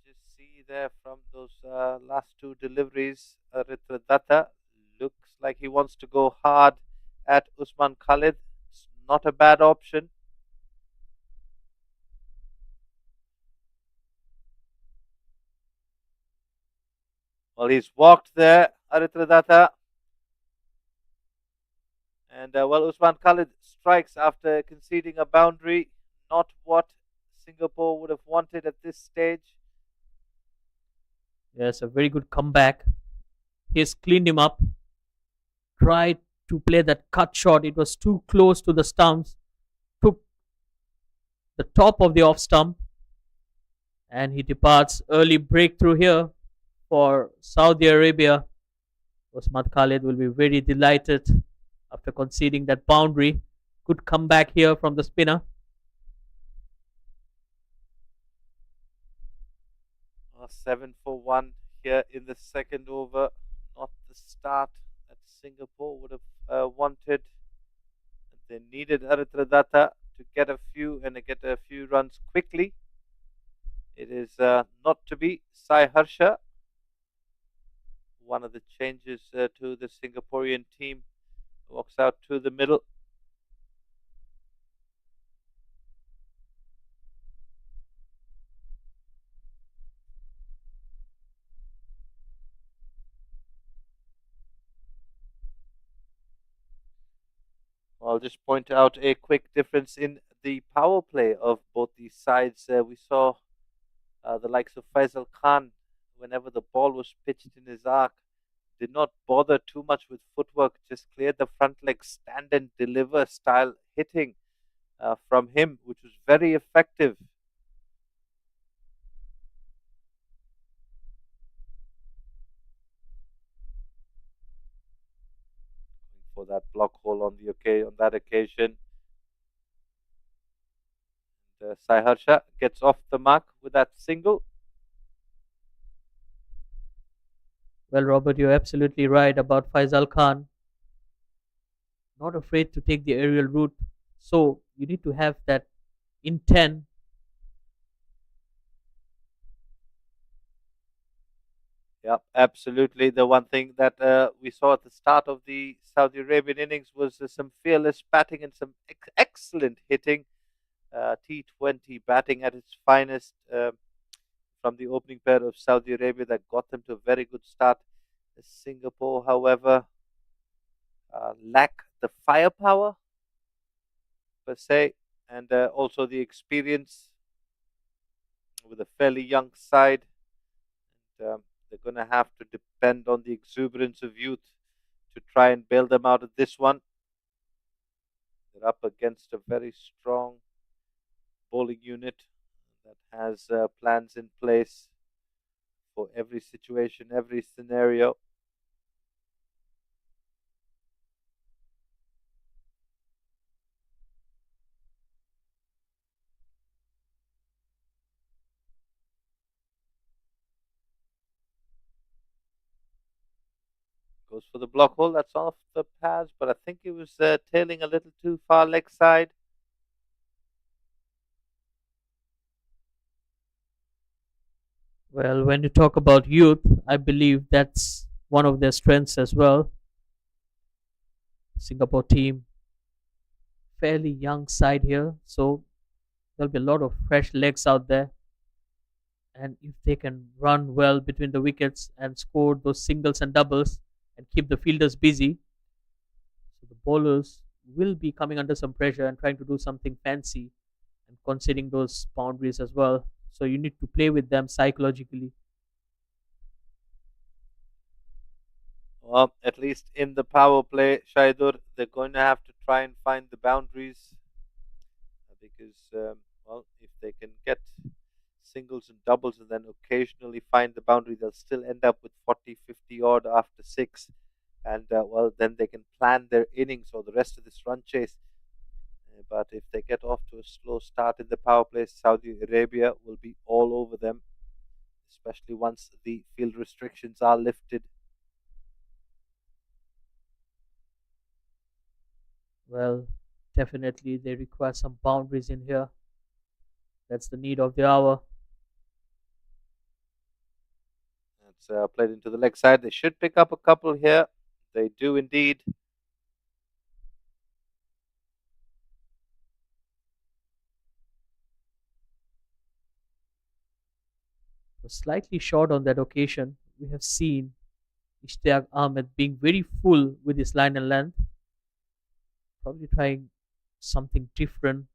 Just see there from those last two deliveries, Aritra Datta looks like he wants to go hard at Usman Khalid. It's not a bad option. Well, he's walked there, Aritra Datta. And well, Usman Khalid strikes after conceding a boundary. Not what Singapore would have wanted at this stage. Yes, a very good comeback. He's cleaned him up. Tried to play that cut shot. It was too close to the stumps. Took the top of the off stump. And he departs. Early breakthrough here for Saudi Arabia. Usman Khalid will be very delighted after conceding that boundary. Good comeback here from the spinner. 7 for 1 here in the second over. Not the start that Singapore would have wanted. They needed Aritra Datta to get a few runs quickly. It is not to be. Sai Harsha, one of the changes to the Singaporean team, walks out to the middle. I'll just point out a quick difference in the power play of both these sides. We saw the likes of Faisal Khan, whenever the ball was pitched in his arc, did not bother too much with footwork, just cleared the front leg, stand and deliver style hitting from him, which was very effective. For that block hole on that occasion. Sai Harsha gets off the mark with that single. Well, Robert, you're absolutely right about Faisal Khan. Not afraid to take the aerial route. So you need to have that intent. Yeah, absolutely. The one thing that we saw at the start of the Saudi Arabian innings was some fearless batting and some excellent hitting. T20 batting at its finest from the opening pair of Saudi Arabia that got them to a very good start. Singapore, however, lack the firepower per se, and also the experience with a fairly young side. And, they're going to have to depend on the exuberance of youth to try and bail them out of this one. They're up against a very strong bowling unit that has plans in place for every situation, every scenario. Goes for the block hole. That's off the pads, but I think he was tailing a little too far leg side. Well, when you talk about youth, I believe that's one of their strengths as well. Singapore team, fairly young side here, so there'll be a lot of fresh legs out there. And if they can run well between the wickets and score those singles and doubles and keep the fielders busy, so the bowlers will be coming under some pressure and trying to do something fancy and conceding those boundaries as well. So you need to play with them psychologically. Well, at least in the power play, Shaidur, they're going to have to try and find the boundaries because, well, if they can get singles and doubles and then occasionally find the boundary, they'll still end up with 40, 50 odd after six. And, well, then they can plan their innings or the rest of this run chase. But if they get off to a slow start in the power play, Saudi Arabia will be all over them, especially once the field restrictions are lifted. Well, definitely they require some boundaries in here. That's the need of the hour. It's played into the leg side. They should pick up a couple here. They do indeed. Was slightly short on that occasion. We have seen Ishtiaq Ahmed being very full with his line and length, probably trying something different.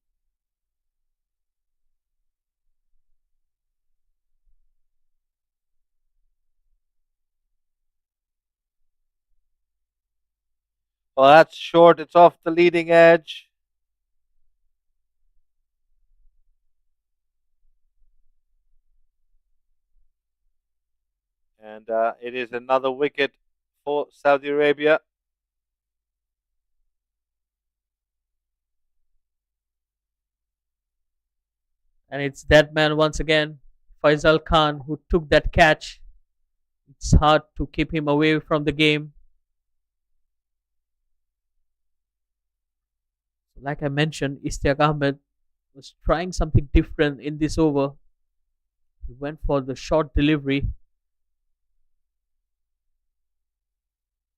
Well, that's short. It's off the leading edge. And it is another wicket for Saudi Arabia. And it's that man once again, Faisal Khan, who took that catch. It's hard to keep him away from the game. Like I mentioned, Ishtiaq Ahmed was trying something different in this over. He went for the short delivery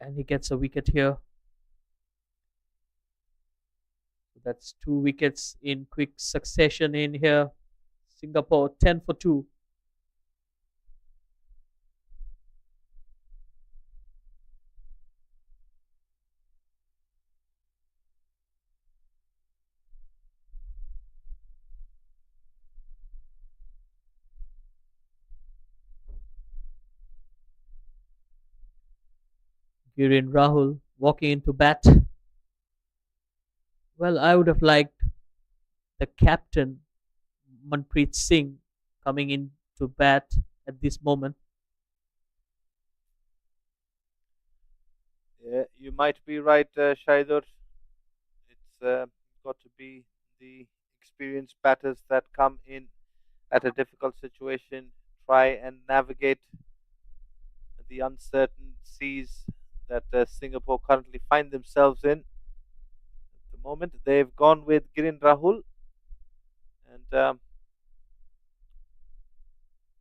and he gets a wicket here. So that's two wickets in quick succession in here. Singapore 10 for 2. Girin Rahul walking into bat. Well, I would have liked the captain, Manpreet Singh, coming into bat at this moment. Yeah, you might be right, Shaidur. It's got to be the experienced batters that come in at a difficult situation, try and navigate the uncertain seas that Singapore currently find themselves in. At the moment, they've gone with Girin Rahul, and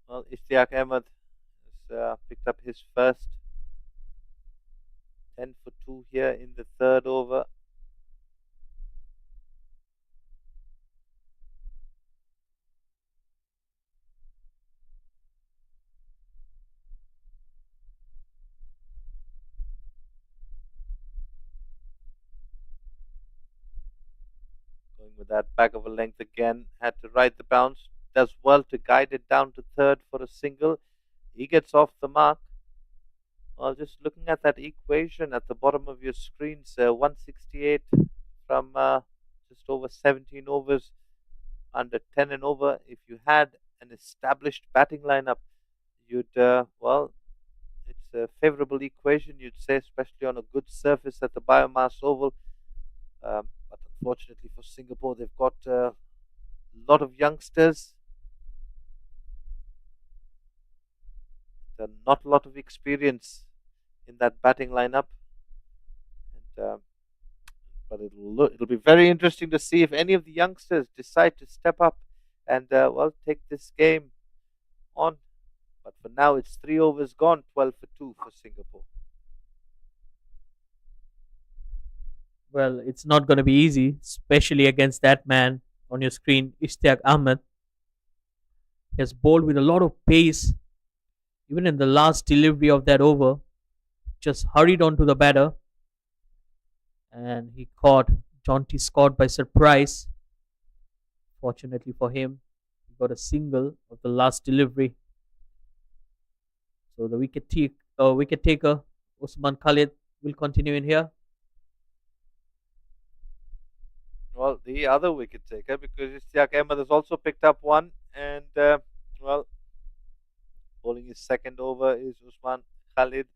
well, Ishtiaq Ahmed has picked up his first 10 for 2 here in the third over. Going with that back of a length again, had to ride the bounce, does well to guide it down to third for a single. He gets off the mark. Well, just looking at that equation at the bottom of your screen, sir, 168 from just over 17 overs, under 10 and over. If you had an established batting lineup, you'd, well, it's a favorable equation, you'd say, especially on a good surface at the Biomass Oval. But unfortunately for Singapore, they've got a lot of youngsters, not a lot of experience in that batting lineup. And but it'll be very interesting to see if any of the youngsters decide to step up and well, take this game on. But for now, it's 3 overs gone, 12 for 2 for Singapore. Well, it's not going to be easy, especially against that man on your screen, Ishtiaq Ahmed. He has bowled with a lot of pace, even in the last delivery of that over. Just hurried onto the batter and he caught Jonty Scott by surprise. Fortunately for him, he got a single of the last delivery. So the wicket taker Usman Khalid will continue in here. Well, the other wicket taker, because Ishtiaq Ahmed has also picked up one, and well, bowling his second over is Usman Khalid.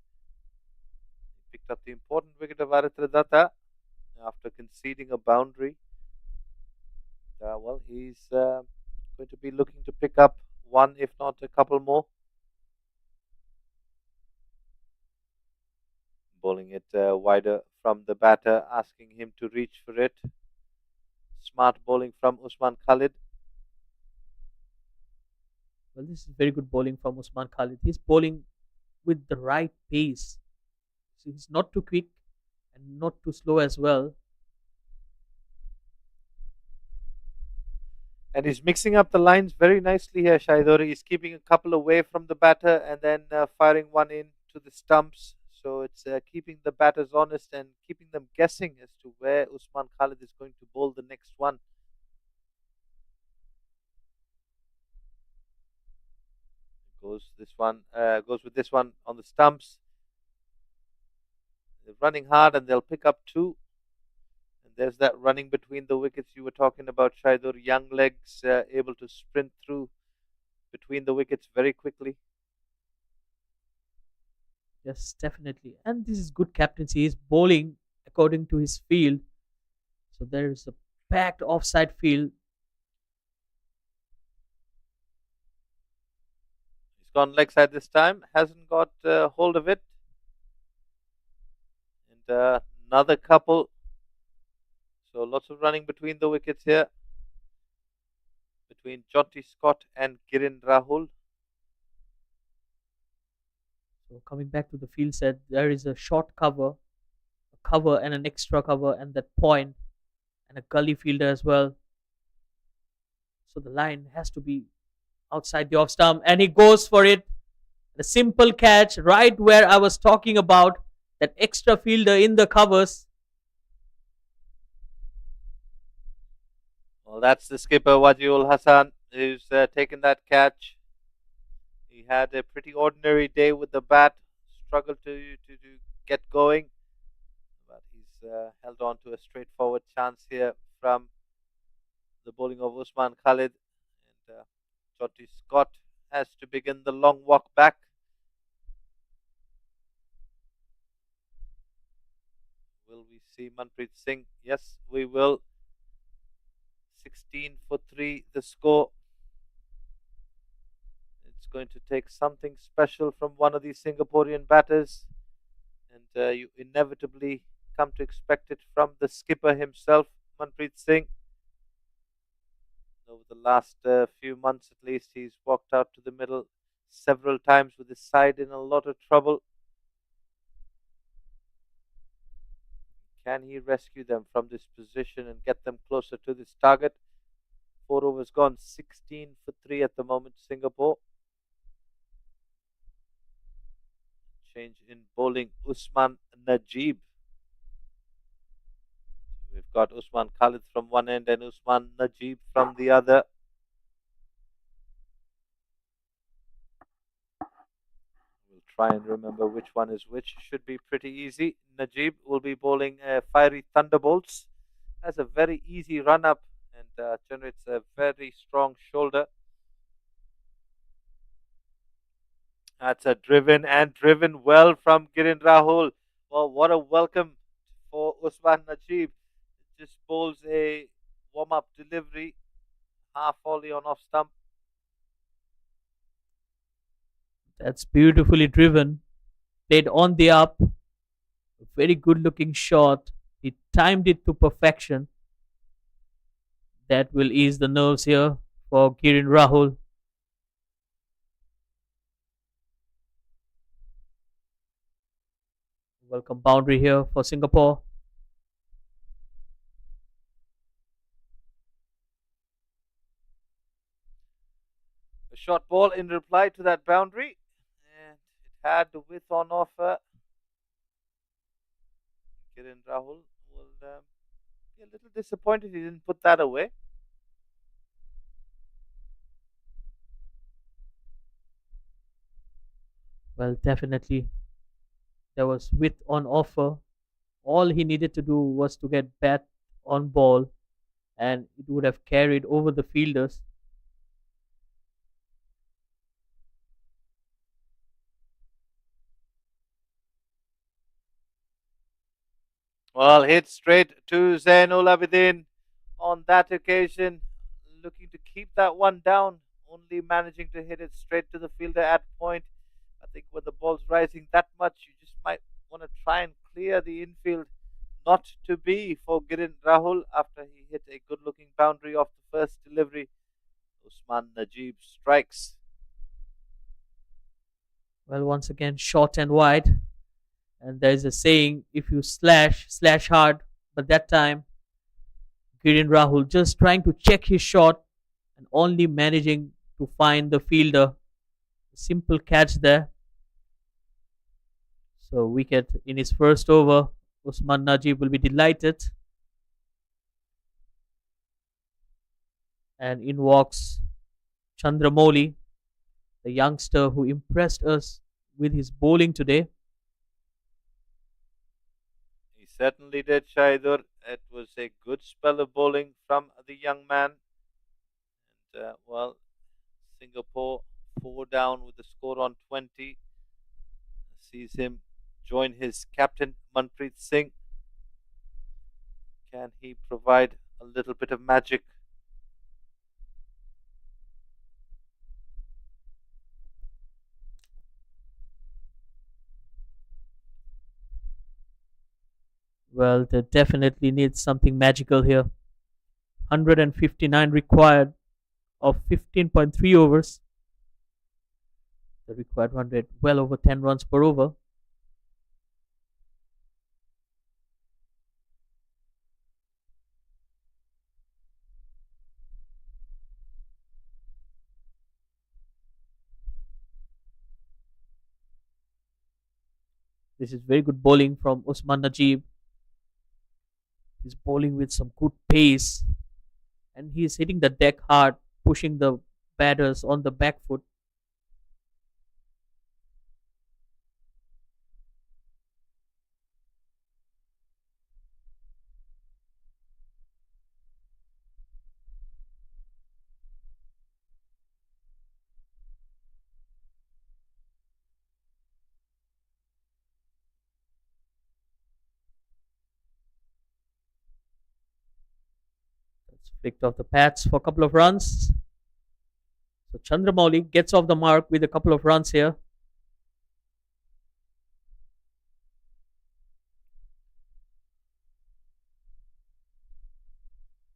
He picked up the important wicket of Aritra Datta after conceding a boundary. Well, he's going to be looking to pick up one, if not a couple more. Bowling it wider from the batter, asking him to reach for it. Smart bowling from Usman Khalid. Well, this is very good bowling from Usman Khalid. He's bowling with the right pace. So he's not too quick and not too slow as well. And he's mixing up the lines very nicely here, Shaidori. He's keeping a couple away from the batter and then firing one in to the stumps. So it's keeping the batters honest and keeping them guessing as to where Usman Khalid is going to bowl the next one. Goes with this one on the stumps. They're running hard and they'll pick up two. And there's that running between the wickets you were talking about, Shaidur. Young legs able to sprint through between the wickets very quickly. Yes, definitely. And this is good captaincy. He's bowling according to his field. So there is a packed offside field. He's gone leg side this time. Hasn't got hold of it. And another couple. So lots of running between the wickets here. Between Jonty Scott and Kiran Rahul. So coming back to the field set, there is a short cover, a cover and an extra cover, and that point, and a gully fielder as well. So the line has to be outside the off stump, and he goes for it. A simple catch right where I was talking about, that extra fielder in the covers. Well, that's the skipper, Wajiul Hassan, who's taken that catch. He had a pretty ordinary day with the bat, struggled to get going, but he's held on to a straightforward chance here from the bowling of Usman Khalid. And Jonty Scott has to begin the long walk back. Will we see Manpreet Singh? Yes, we will. 16 for 3 the score. It's going to take something special from one of these Singaporean batters, and you inevitably come to expect it from the skipper himself, Manpreet Singh. Over the last few months at least, he's walked out to the middle several times with his side in a lot of trouble. Can he rescue them from this position and get them closer to this target? 4 overs gone, 16 for 3 at the moment, Singapore. Change in bowling, Usman Najib. We've got Usman Khalid from one end and Usman Najib from the other. We'll try and remember which one is which. Should be pretty easy. Najib will be bowling fiery thunderbolts, has a very easy run up and generates a very strong shoulder. That's a driven well from Girin Rahul. Well, what a welcome for Usman Najib. Just bowls a warm up delivery, half volley on off stump. That's beautifully driven. Played on the up. A very good looking shot. He timed it to perfection. That will ease the nerves here for Kiran Rahul. Welcome boundary here for Singapore. A short ball in reply to that boundary, and it had the width on offer. Kiran Rahul will be a little disappointed he didn't put that away. Well, definitely there was width on offer. All he needed to do was to get bat on ball and it would have carried over the fielders. Well, hit straight to Zainul Abidin on that occasion, looking to keep that one down, only managing to hit it straight to the fielder at point. I think when the ball's rising that much, you just might want to try and clear the infield. Not to be for Girin Rahul after he hit a good looking boundary off the first delivery. Usman Najib strikes. Well, once again, short and wide. And there is a saying, if you slash, slash hard. But that time, Kiran Rahul just trying to check his shot and only managing to find the fielder. Simple catch there. So, wicket in his first over. Usman Najib will be delighted. And in walks Chandramouli, the youngster who impressed us with his bowling today. He certainly did, Shaidur. It was a good spell of bowling from the young man. And, well, Singapore 4 down with the score on 20. Sees him join his captain, Manpreet Singh. Can he provide a little bit of magic? Well, they definitely need something magical here. 159 required of 15.3 overs. The required run rate well over 10 runs per over. This is very good bowling from Usman Najib. He's bowling with some good pace and he's hitting the deck hard, pushing the batters on the back foot. That's flicked off the pads for a couple of runs. So Chandramouli gets off the mark with a couple of runs here.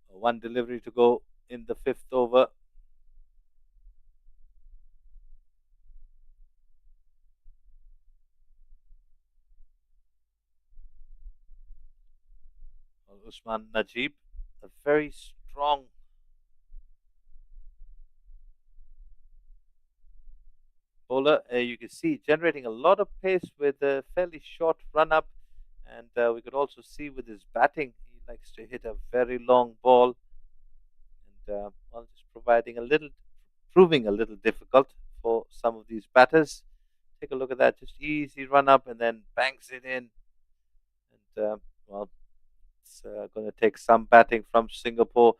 One delivery to go in the fifth over. Usman Najib, a very strong bowler. You can see generating a lot of pace with a fairly short run up, and we could also see with his batting, he likes to hit a very long ball, and well, just proving a little difficult for some of these batters. Take a look at that, just easy run up and then bangs it in, and well, It's going to take some batting from Singapore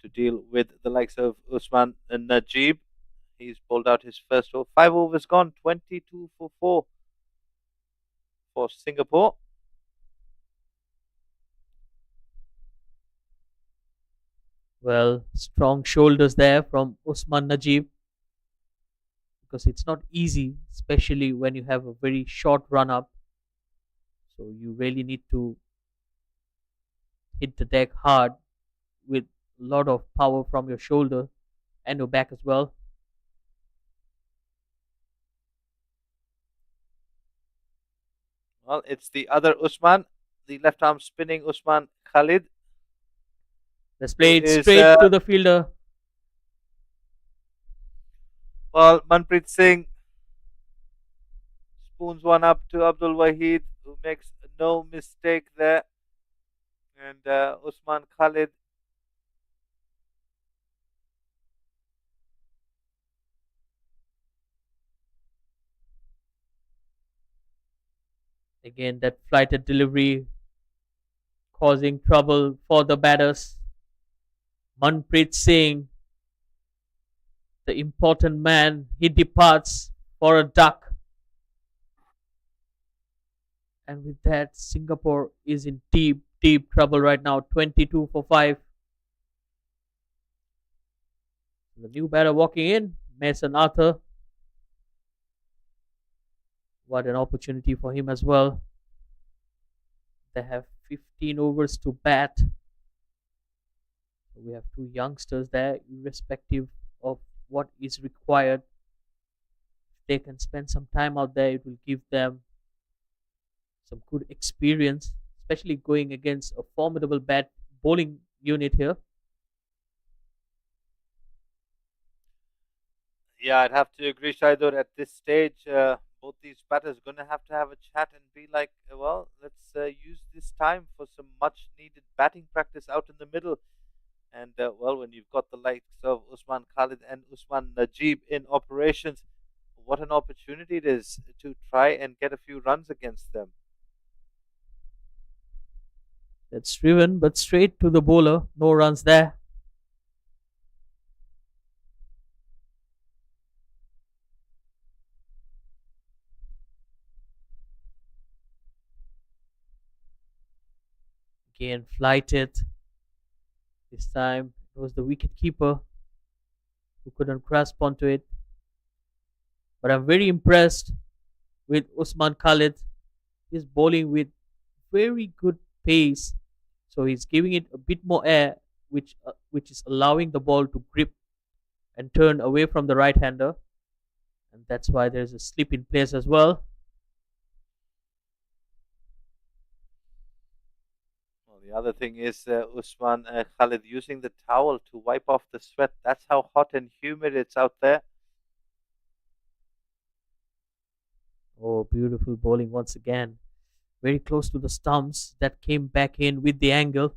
to deal with the likes of Usman Najib. He's bowled out his first over. 5 overs gone, 22 for 4 for Singapore. Well, strong shoulders there from Usman Najib because it's not easy, especially when you have a very short run up. So you really need to hit the deck hard with a lot of power from your shoulder and your back as well. Well, it's the other Usman, the left arm spinning Usman Khalid, Let's who play it is, straight to the fielder. well, Manpreet Singh spoons one up to Abdul Wahid, who makes no mistake there. And Usman Khalid, Again, that flighted delivery causing trouble for the batters. Manpreet Singh, the important man, he departs for a duck. And with that, Singapore is in deep, deep trouble right now. 22 for 5. The new batter walking in, Mason Arthur. What an opportunity for him as well. They have 15 overs to bat. So we have two youngsters there, irrespective of what is required. If they can spend some time out there, it will give them some good experience, especially going against a formidable bat bowling unit here. yeah, I'd have to agree, Shaidur. At this stage, both these batters are going to have a chat and be like, well, let's use this time for some much needed batting practice out in the middle. And well, when you've got the likes of Usman Khalid and Usman Najib in operations, what an opportunity it is to try and get a few runs against them. That's driven, but straight to the bowler. No runs there. Again, flighted. This time it was the wicket keeper who couldn't grasp onto it. But I'm very impressed with Usman Khalid. He's bowling with very good pace, so he's giving it a bit more air, which is allowing the ball to grip and turn away from the right hander, and that's why there's a slip in place as well. Well, the other thing is Usman Khalid using the towel to wipe off the sweat. That's how hot and humid it's out there. Oh, beautiful bowling once again. Very close to the stumps that came back in with the angle.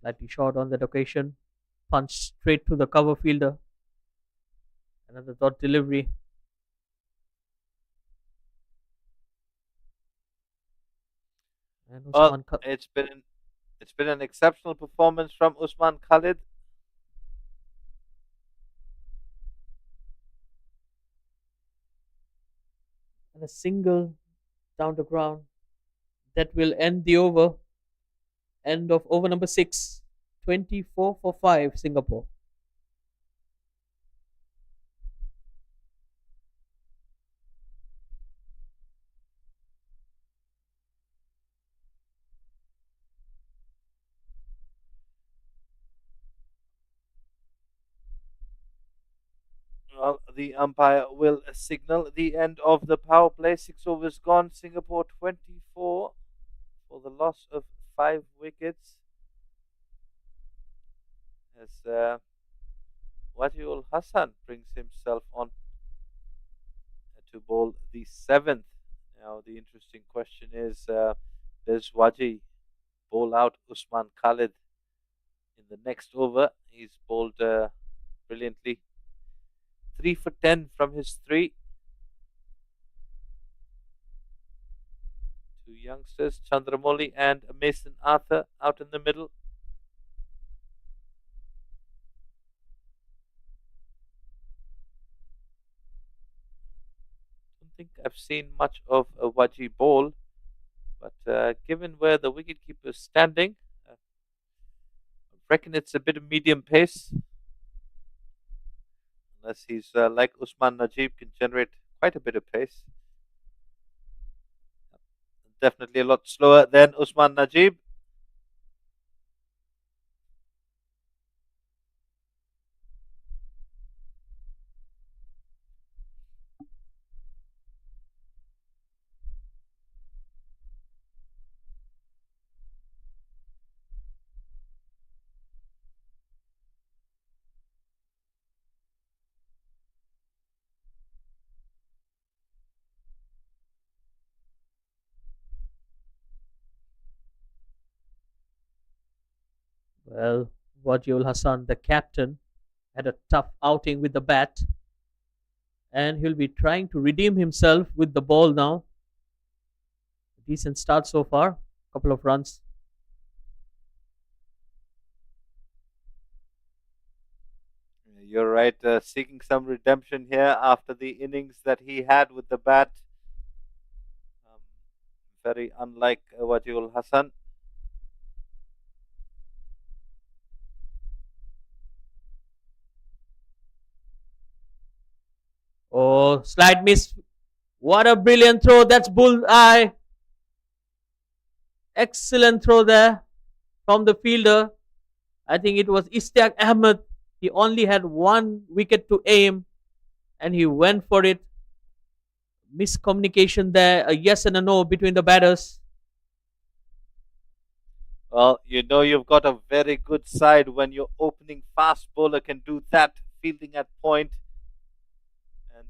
Slightly short on that occasion. Punch straight to the cover fielder. Another dot delivery. And Well, Usman it's been an exceptional performance from Usman Khalid. and a single down the ground. That will end the over. End of over number 6. 24 for 5 Singapore. Well, the umpire will signal the end of the power play. 6 overs gone. Singapore 24 for the loss of 5 wickets. As Wajul Hassan brings himself on to bowl the 7th. Now, the interesting question is does Waji bowl out Usman Khalid in In the next over, he's bowled brilliantly. 3 for 10 from his three. Two youngsters, Chandramoli and Mason Arthur, out in the middle. Don't think I've seen much of a Waji bowl, but given where the wicketkeeper is standing, I reckon it's a bit of medium pace. Unless he's like Usman Najib, can generate quite a bit of pace. Definitely a lot slower than Usman Najib. Well, Wadiul Hassan, the captain, had a tough outing with the bat, and he'll be trying to redeem himself with the ball now. Decent start so far, couple of runs. You're right, seeking some redemption here after the innings that he had with the bat. Um, Very unlike Wajiul Hassan. Oh, slide miss. What a brilliant throw. That's bull eye. Excellent throw there from the fielder. I think it was Istiak Ahmed. He only had one wicket to aim and he went for it. Miscommunication there, a yes and a no between the batters. Well, you know you've got a very good side when your opening fast bowler can do that, fielding at point.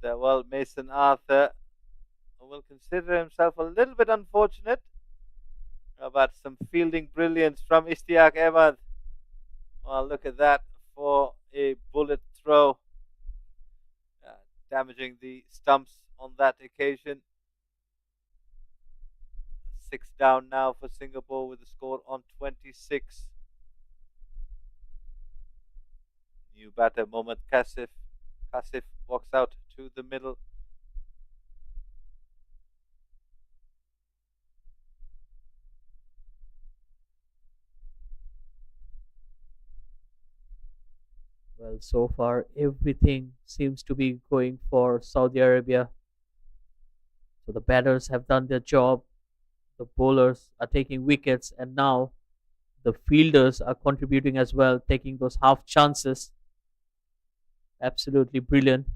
And well, Mason Arthur will consider himself a little bit unfortunate about some fielding brilliance from Istiak Ahmed. Well, look at that for a bullet throw, uh, damaging the stumps on that occasion. Six down now for Singapore with the score on 26. New batter Mohammad Kasif. Kasif walks out to the middle. Well, so far everything seems to be going for Saudi Arabia. So the batters have done their job, the bowlers are taking wickets, and now the fielders are contributing as well, taking those half chances. Absolutely brilliant.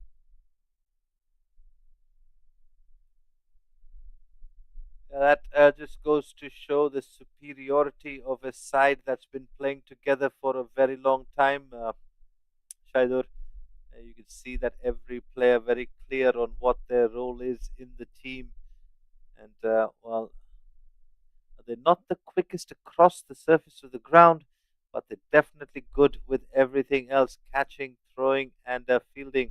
That just goes to show the superiority of a side that's been playing together for a very long time. Shaidur, you can see that every player very clear on what their role is in the team, and well, they're not the quickest across the surface of the ground, but they're definitely good with everything else: catching, throwing, and fielding.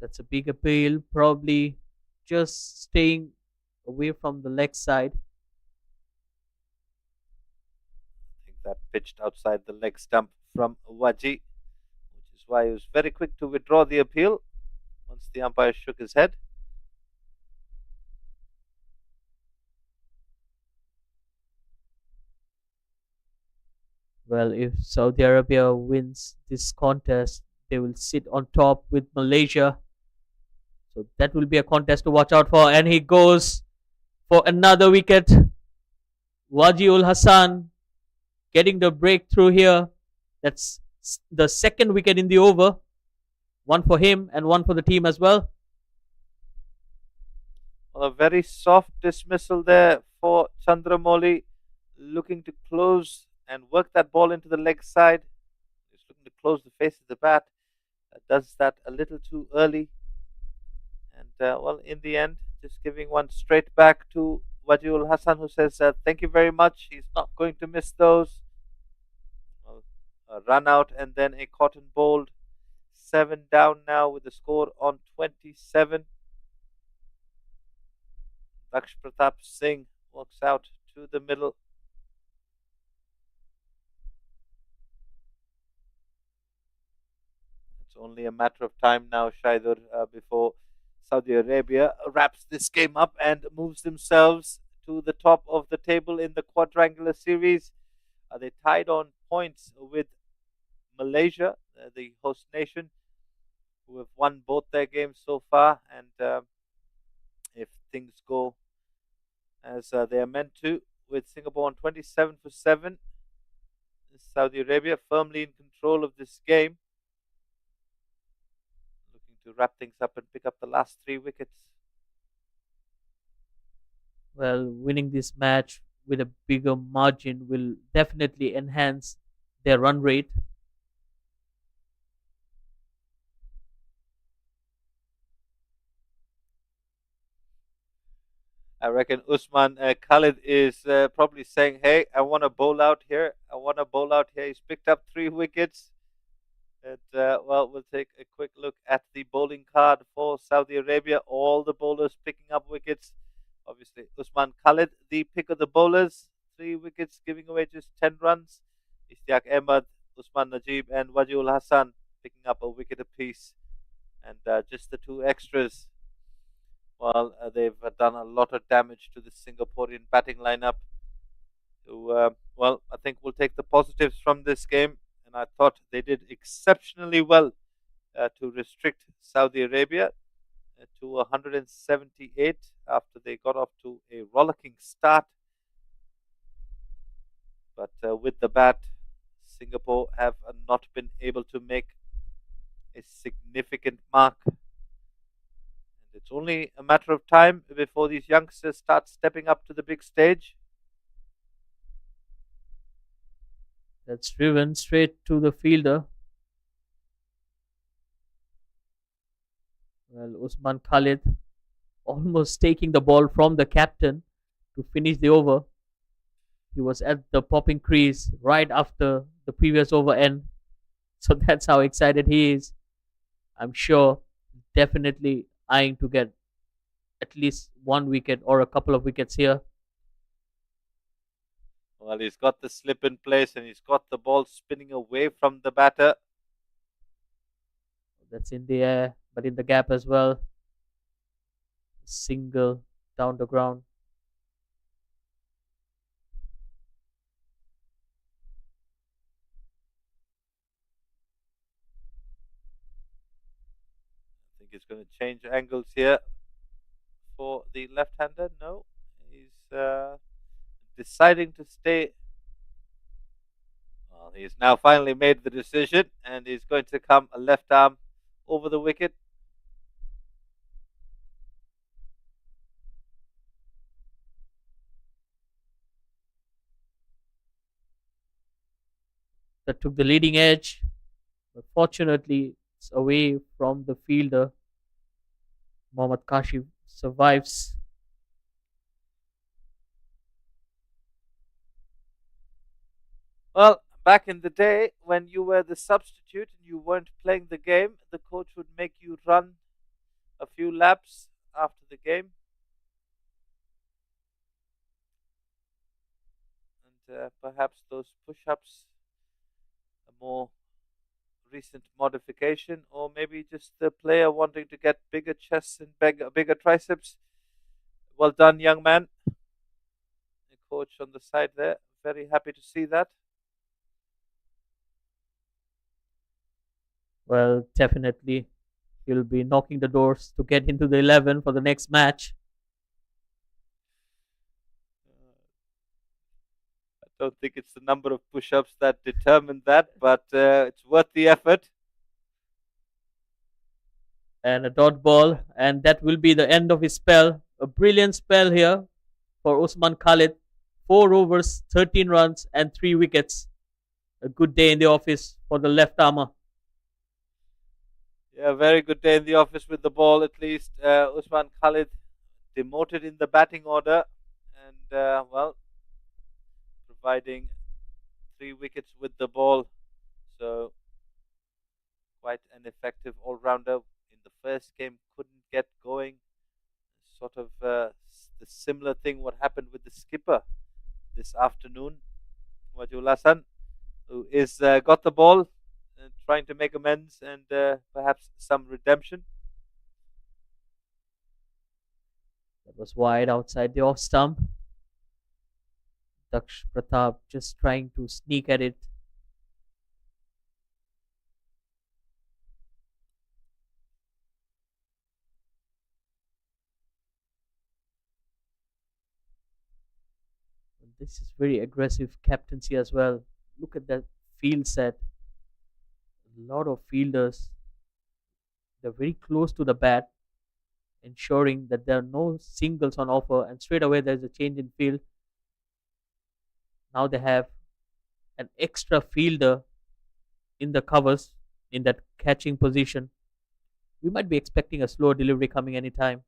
That's a big appeal. Probably just staying away from the leg side. I think that pitched outside the leg stump from Waji, which is why he was very quick to withdraw the appeal once the umpire shook his head. Well, if Saudi Arabia wins this contest, they will sit on top with Malaysia. So that will be a contest to watch out for. And he goes for another wicket. Wajiul Hassan getting the breakthrough here. That's the second wicket in the over. One for him and one for the team as well. Well, a very soft dismissal there for Chandramoli, looking to close and work that ball into the leg side. He's looking to close the face of the bat. Does that a little too early. And well, in the end, just giving one straight back to Wajiul Hassan, who says, thank you very much. He's not going to miss those. a run out and then a cotton bowled. 7 down now with the score on 27. Daksh Pratap Singh works out to the middle. It's only a matter of time now, Shaidur, before Saudi Arabia wraps this game up and moves themselves to the top of the table in the quadrangular series. They tied on points with Malaysia, the host nation, who have won both their games so far. And if things go as they are meant to, with Singapore on 27 for 7, Saudi Arabia firmly in control of this game, looking to wrap things up and pick up the last 3 wickets. Well, winning this match with a bigger margin will definitely enhance their run rate. I reckon Usman Khalid is probably saying, "Hey, I want to bowl out here. I want to bowl out here." He's picked up 3 wickets. And well, we'll take a quick look at the bowling card for Saudi Arabia. All the bowlers picking up wickets. Obviously, Usman Khalid, the pick of the bowlers, 3 wickets, giving away just 10 runs. Ishtiaq Ahmed, Usman Najib, and Wajiul Hassan picking up a wicket apiece. And just the 2 extras, well, they've done a lot of damage to the Singaporean batting lineup. So, well, I think we'll take the positives from this game. And I thought they did exceptionally well to restrict Saudi Arabia to 178 after they got off to a rollicking start. But with the bat, Singapore have not been able to make a significant mark. And it's only a matter of time before these youngsters start stepping up to the big stage. That's driven straight to the fielder. Well, Usman Khalid almost taking the ball from the captain to finish the over. He was at the popping crease right after the previous over end. So that's how excited he is. I'm sure definitely eyeing to get at least 1 wicket or a couple of wickets here. Well, he's got the slip in place and he's got the ball spinning away from the batter. That's in the air, but in the gap as well. Single down the ground. I think he's going to change angles here for the left-hander. No, he's deciding to stay. Well, he's now finally made the decision and he's going to come a left arm over the wicket. That took the leading edge, but fortunately it's away from the fielder. Mohammad Kashif survives. Well, back in the day when you were the substitute and you weren't playing the game, the coach would make you run a few laps after the game. And perhaps those push ups, a more recent modification, or maybe just the player wanting to get bigger chests and bigger triceps. Well done, young man. The coach on the side there, very happy to see that. Well, definitely he'll be knocking the doors to get into the 11 for the next match. I don't think it's the number of push-ups that determined that, but it's worth the effort. And a dot ball, and that will be the end of his spell. A brilliant spell here for Usman Khalid. 4 overs, 13 runs, and 3 wickets. A good day in the office for the left armer. Yeah, very good day in the office with the ball, at least. Usman Khalid demoted in the batting order, and well, providing 3 wickets with the ball. So quite an effective all-rounder in the first game. Couldn't get going. Sort of the similar thing what happened with the skipper this afternoon, Wajul Hassan, who is got the ball, trying to make amends and perhaps some redemption. That was wide outside the off stump. Daksh Pratap just trying to sneak at it. This is very aggressive captaincy as well. Look at that field set. A lot of fielders. They're very close to the bat, ensuring that there are no singles on offer. And straight away, there's a change in field. Now they have an extra fielder in the covers in that catching position. We might be expecting a slow delivery coming anytime.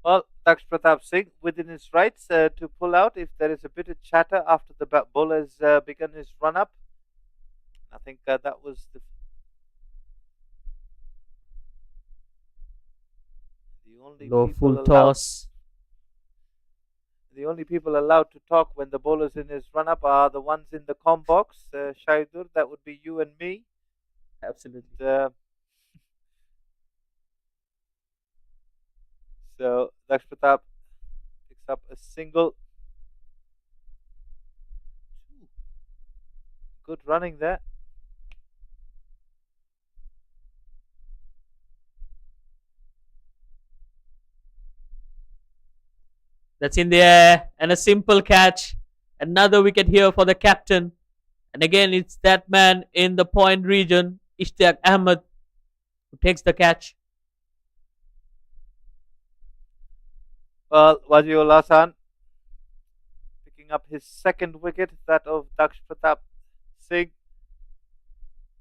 Well, Daksh Pratap Singh within his rights to pull out if there is a bit of chatter after the bowler has begun his run up. I think that was the only Low people full allowed. toss. The only people allowed to talk when the bowler's in his run up are the ones in the com box. Shaidur, that would be you and me. Absolutely. So Daksh Pratap picks up a single. Good running there. That's in the air and a simple catch. Another wicket here for the captain. And again, it's that man in the point region, Ishtiaq Ahmed, who takes the catch. Well, Wajiul Hassan picking up his second wicket, that of Daksh Pratap Singh.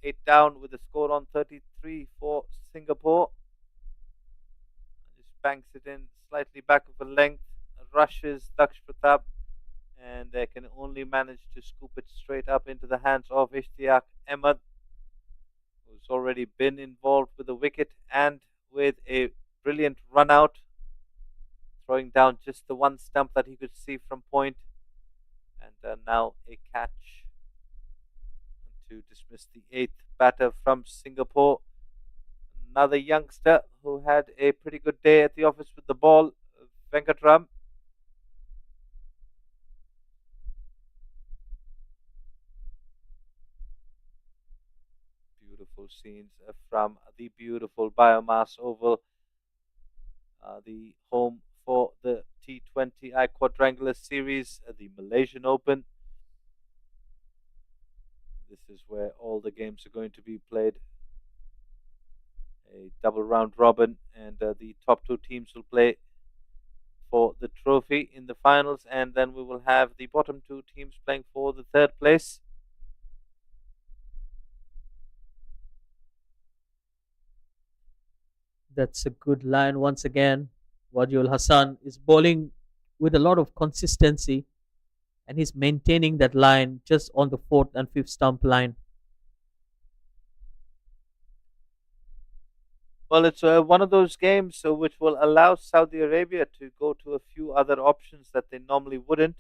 8 down with a score on 33 for Singapore. Just banks it in slightly back of the length, rushes Daksh Pratap, and they can only manage to scoop it straight up into the hands of Ishtiaq Ahmed, who's already been involved with a wicket and with a brilliant run out, throwing down just the one stump that he could see from point, and now a catch to dismiss the eighth batter from Singapore. Another youngster who had a pretty good day at the office with the ball, Venkatram. Beautiful scenes from the beautiful Biomass Oval, the home for the T20i Quadrangular Series, the Malaysian Open. This is where all the games are going to be played. A double round robin, and the top two teams will play for the trophy in the finals, and then we will have the bottom two teams playing for the third place. That's a good line once again. Wadiul Hassan is bowling with a lot of consistency, and he's maintaining that line just on the fourth and fifth stump line. Well, it's one of those games which will allow Saudi Arabia to go to a few other options that they normally wouldn't,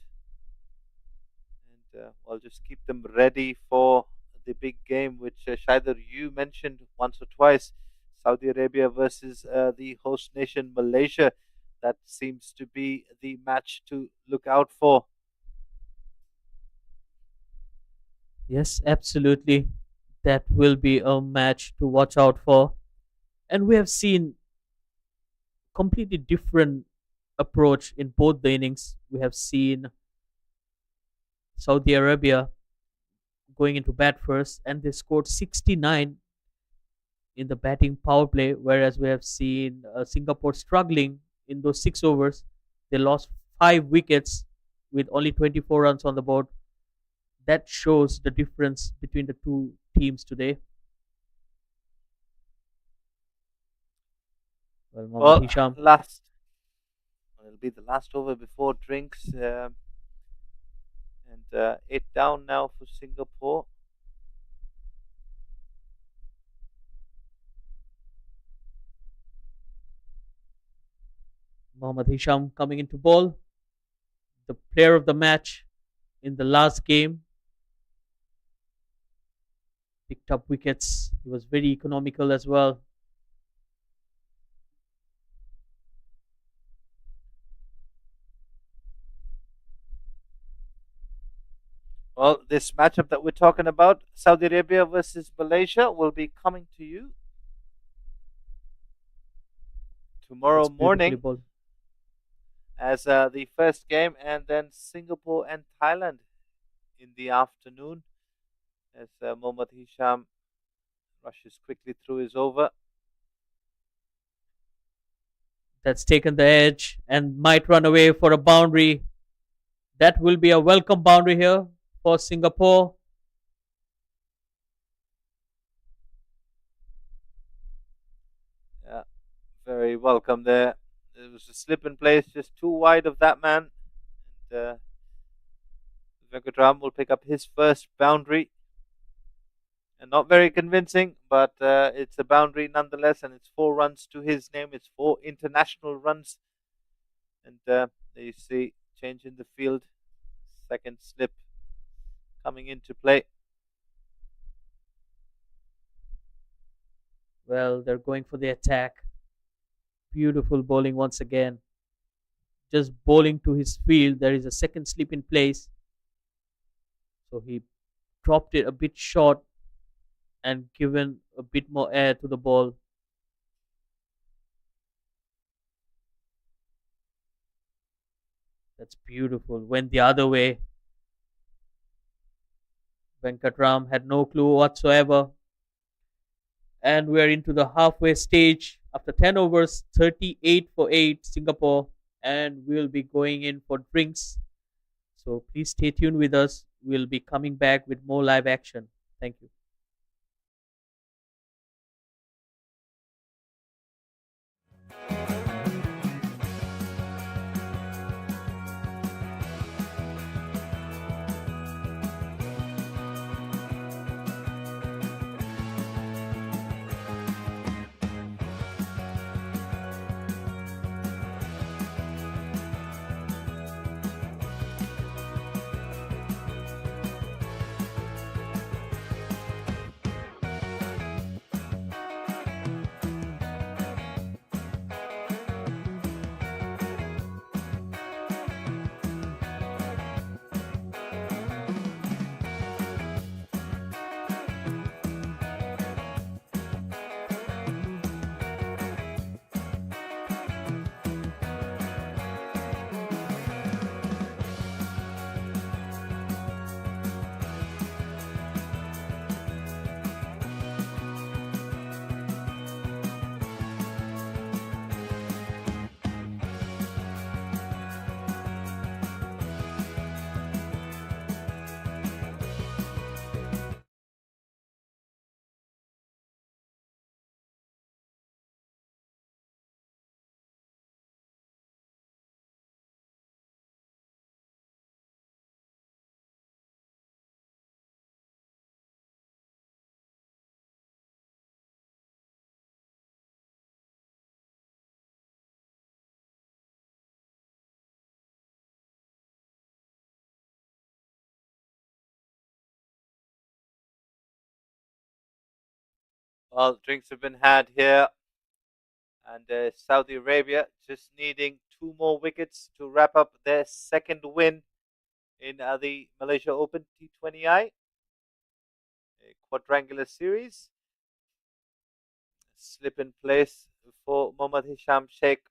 and I'll just keep them ready for the big game, which Shaider, you mentioned once or twice. Saudi Arabia versus the host nation Malaysia. That seems to be the match to look out for. Yes, absolutely. That will be a match to watch out for. And we have seen completely different approach in both the innings. We have seen Saudi Arabia going into bat first, and they scored 69 in the batting power play, whereas we have seen Singapore struggling in those 6 overs. They lost 5 wickets with only 24 runs on the board. That shows the difference between the two teams today. Well, Mohammad Well, Hisham. last be the last over before drinks. And 8 down now for Singapore. Mohammad Hisham coming into ball, the player of the match in the last game. Picked up wickets. He was very economical as well. Well, this matchup that we're talking about, Saudi Arabia versus Malaysia, will be coming to you tomorrow That's beautifully morning bowled. as the first game, and then Singapore and Thailand in the afternoon as Mohammad Hisham rushes quickly through his over. That's taken the edge and might run away for a boundary. That will be a welcome boundary here for Singapore. Yeah, very welcome there. It was a slip in place, just too wide of that man. And Venkatram will pick up his first boundary. And not very convincing, but it's a boundary nonetheless, and it's 4 runs to his name. It's 4 international runs. And there you see, change in the field, second slip coming into play. Well, they're going for the attack. Beautiful bowling once again. Just bowling to his field. There is a second slip in place. So he dropped it a bit short and given a bit more air to the ball. That's beautiful. Went the other way. Venkatram had no clue whatsoever. And we're into the halfway stage after 10 overs, 38 for 8 Singapore, and we'll be going in for drinks. So please stay tuned with us. We'll be coming back with more live action. Thank you. Well, drinks have been had here, and Saudi Arabia just needing 2 more wickets to wrap up their second win in the Malaysia Open T20i, a quadrangular series. Slip in place for Mohammad Hisham Sheikh.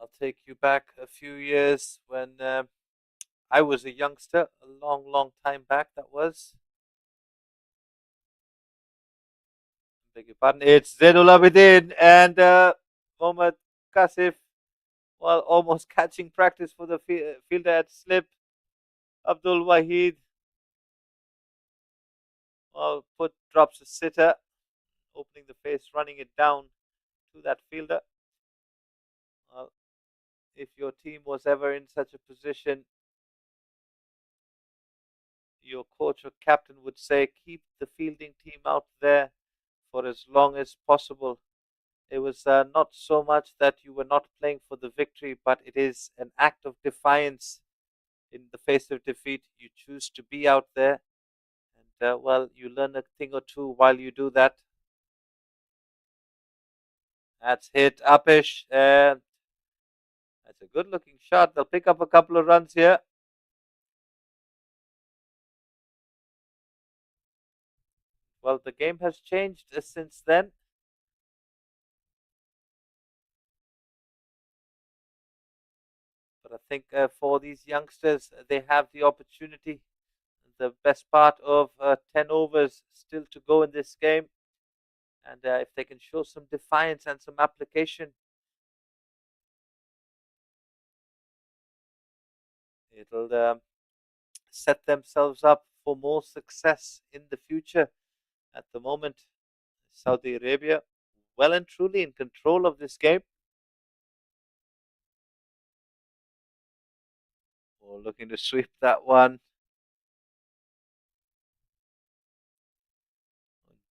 I'll take you back a few years when I was a youngster, a long, long time back that was. Beg your pardon. It's Zainul Abidin and Mohammad Kasif, while almost catching practice for the fielder at slip. Abdul Wahid, well, drops a sitter. opening the face, running it down to that fielder. Well, if your team was ever in such a position, your coach or captain would say, keep the fielding team out there for as long as possible. It was not so much that you were not playing for the victory, but it is an act of defiance in the face of defeat. You choose to be out there, and well, you learn a thing or two while you do that. That's hit upish, and that's a good looking shot. They'll pick up a couple of runs here. Well, the game has changed since then. But I think for these youngsters, they have the opportunity. The best part of 10 overs still to go in this game. And if they can show some defiance and some application, it'll set themselves up for more success in the future. At the moment, Saudi Arabia well and truly in control of this game. Oh, looking to sweep that one.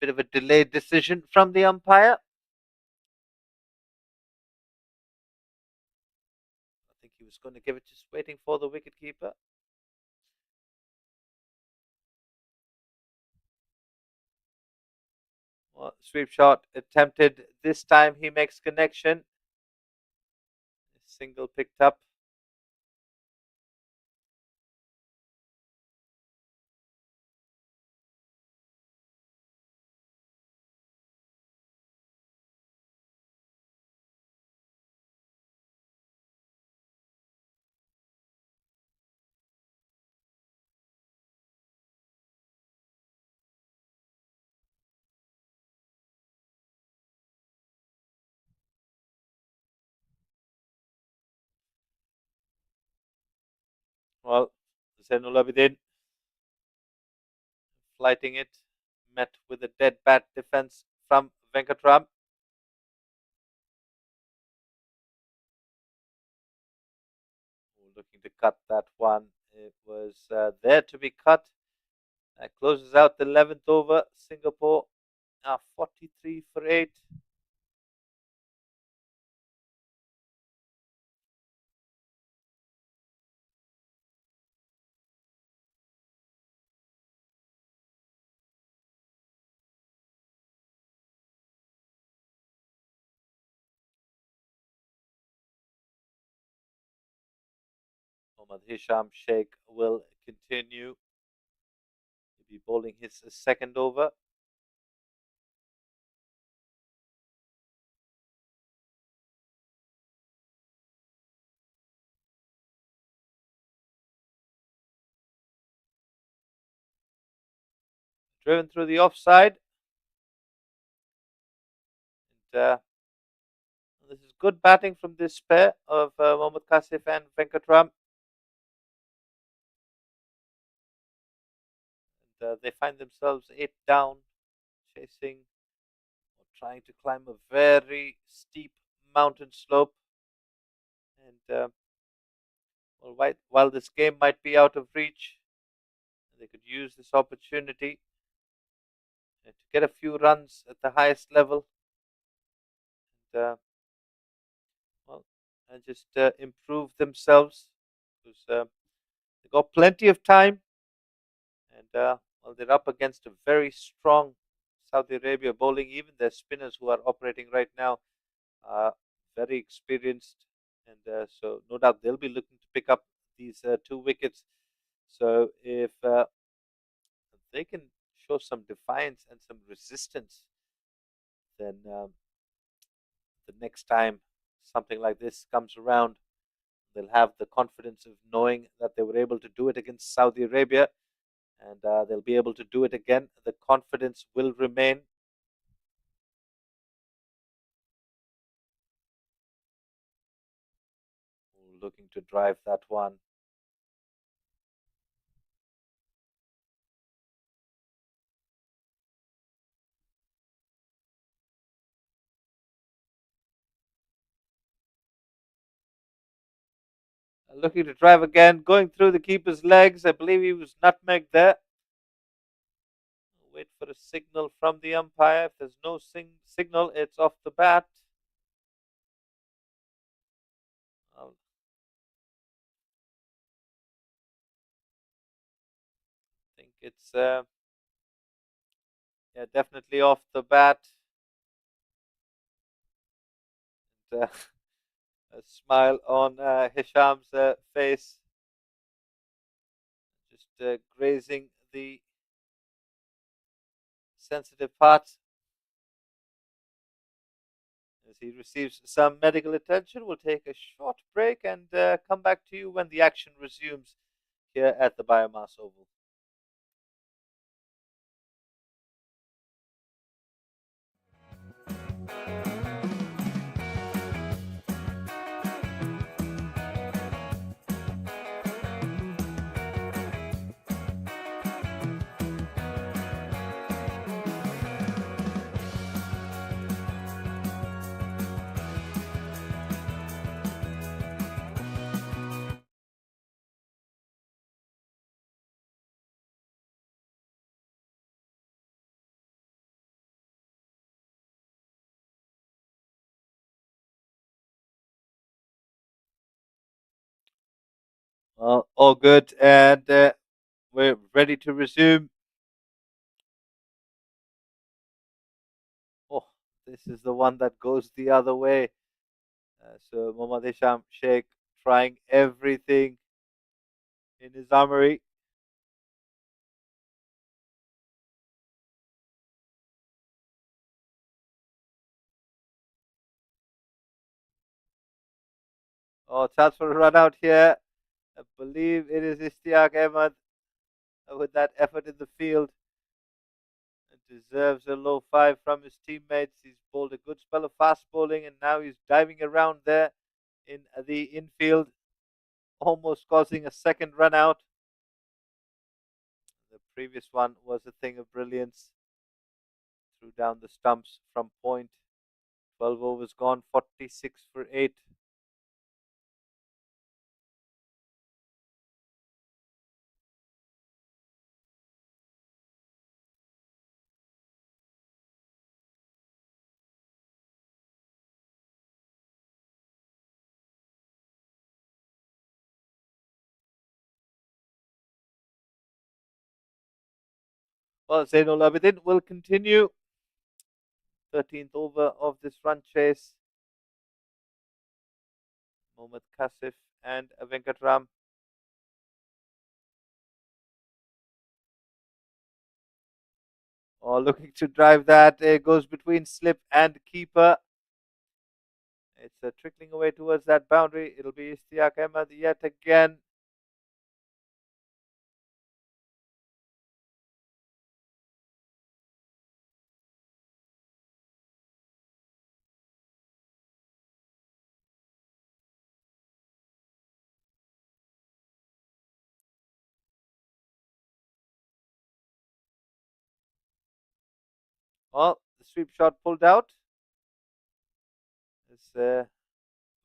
Bit of a delayed decision from the umpire. I think he was going to give it, just waiting for the wicketkeeper. Well, sweep shot attempted. This time he makes connection. Single picked up. Well, Zainul Abidin flighting it, met with a dead bat defense from Venkatram. Looking to cut that one. It was there to be cut. That closes out the 11th over. Singapore 43 for 8. Mohammad Hisham Sheikh will continue. He'll be bowling his second over. Driven through the offside. And, this is good batting from this pair of Mohammad Kasif and Venkatram. And they find themselves 8 down, chasing or trying to climb a very steep mountain slope. And well, while this game might be out of reach, they could use this opportunity to get a few runs at the highest level. And, well, and just improve themselves, because they got plenty of time. And well, they're up against a very strong Saudi Arabia bowling. Even their spinners who are operating right now are very experienced, and so no doubt they'll be looking to pick up these 2 wickets. So if they can show some defiance and some resistance, then the next time something like this comes around, they'll have the confidence of knowing that they were able to do it against Saudi Arabia, and they'll be able to do it again. The confidence will remain. Looking to drive that one. Looking to drive again, going through the keeper's legs. I believe he was nutmegged there. Wait for a signal from the umpire. If there's no signal, it's off the bat. I think it's yeah, definitely off the bat. And, a smile on Hisham's face, just grazing the sensitive parts as he receives some medical attention. We'll take a short break and come back to you when the action resumes here at the Biomass Oval. Well, all good, and we're ready to resume. Oh, this is the one that goes the other way. So Mohammad Hisham Sheikh trying everything in his armory. Oh, chance for a run out here. I believe it is Ishtiaq Ahmed with that effort in the field. Deserves a low five from his teammates. He's bowled a good spell of fast bowling and now he's diving around there in the infield, almost causing a second run out. The previous one was a thing of brilliance. Threw down the stumps from point. 12 overs gone, 46 for 8. Well, Zainul Abidin will continue. 13th over of this run chase. Mohammad Kasif and Venkatram. Oh, looking to drive that. It goes between slip and keeper. It's trickling away towards that boundary. It'll be Ishtiaq Ahmed yet again. Well, the sweep shot pulled out. As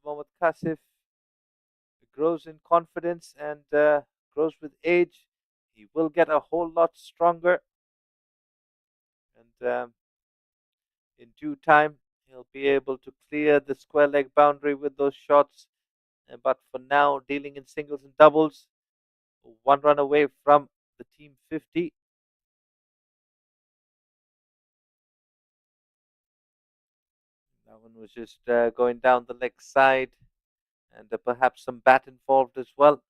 Mohammad Kasif grows in confidence and grows with age, he will get a whole lot stronger. And in due time, he'll be able to clear the square leg boundary with those shots. But for now, dealing in singles and doubles, one run away from the team 50. That one was just going down the leg side and perhaps some bat involved as well.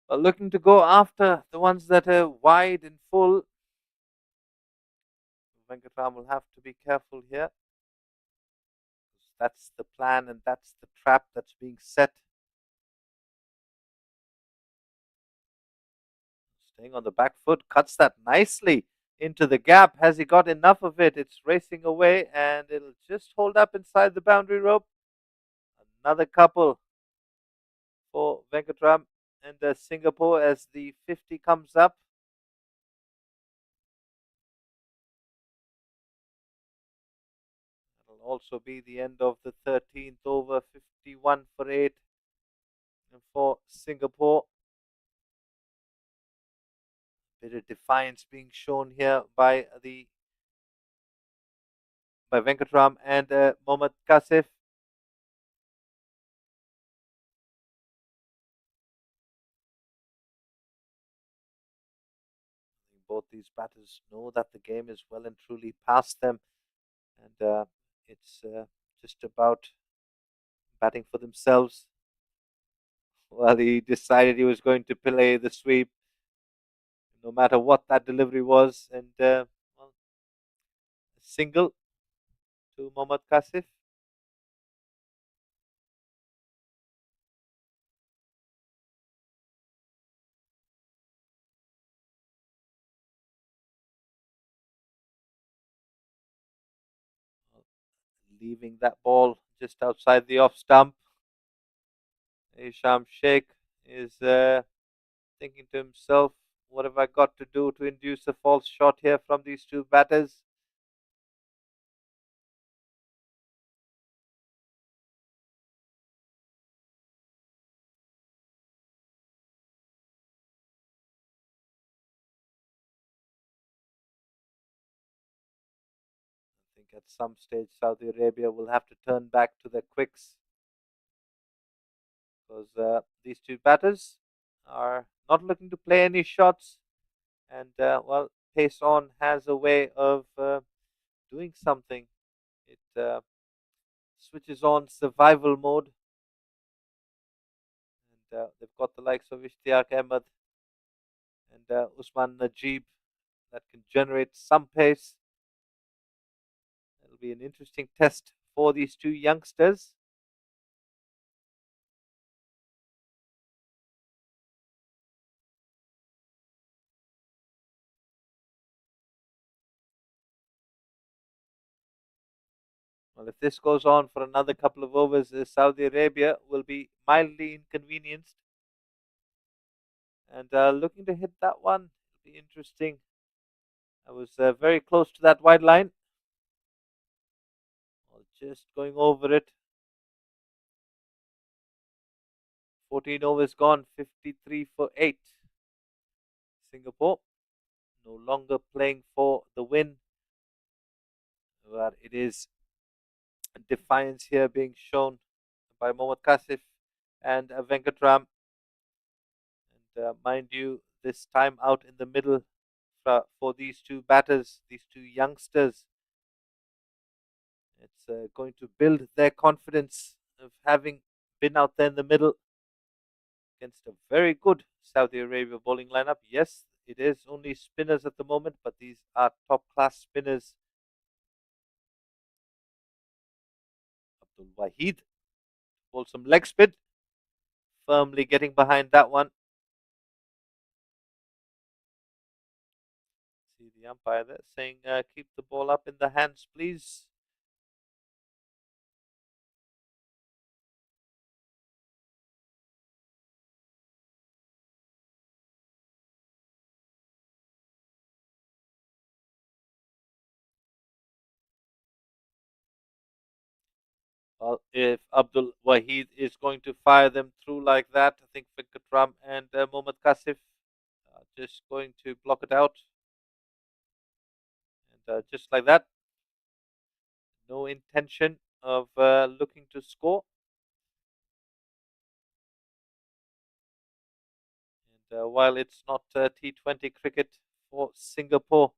But looking to go after the ones that are wide and full. Venkatram will have to be careful here. That's the plan and that's the trap that's being set. Staying on the back foot, cuts that nicely into the gap. Has he got enough of it? It's racing away and it'll just hold up inside the boundary rope. Another couple. for Venkatram and Singapore as the 50 comes up. It'll also be the end of the 13th over, 51 for 8 for Singapore. Bit of defiance being shown here by Venkatram and Mohammad Kasif. Both these batters know that the game is well and truly past them, and it's just about batting for themselves. Well, he decided he was going to play the sweep, no matter what that delivery was, and well, a single to Mohammad Kasif. Leaving that ball just outside the off stump. Isham Sheikh is thinking to himself, what have I got to do to induce a false shot here from these two batters? I think at some stage Saudi Arabia will have to turn back to their quicks, because these two batters are not looking to play any shots, and well, pace on has a way of doing something. It switches on survival mode, and they've got the likes of Ishtiaq Ahmed and Usman Najib that can generate some pace. It'll be an interesting test for these two youngsters. Well, if this goes on for another couple of overs, Saudi Arabia will be mildly inconvenienced. And looking to hit that one, it'll be interesting. I was very close to that wide line. Just going over it. 14 overs gone, 53 for 8. Singapore no longer playing for the win, but it is defiance here being shown by Mohammad Kasif and Venkatram. And mind you, this time out in the middle for these two batters, these two youngsters, it's going to build their confidence of having been out there in the middle against a very good Saudi Arabia bowling lineup. Yes, it is only spinners at the moment, but these are top class spinners. Abdul Wahid bowled some leg spin, firmly getting behind that one. See the umpire there saying, keep the ball up in the hands, please. Well, if Abdul Wahid is going to fire them through like that, I think Venkatram and Mohammad Kasif are just going to block it out. And just like that, no intention of looking to score. And while it's not T20 cricket for Singapore,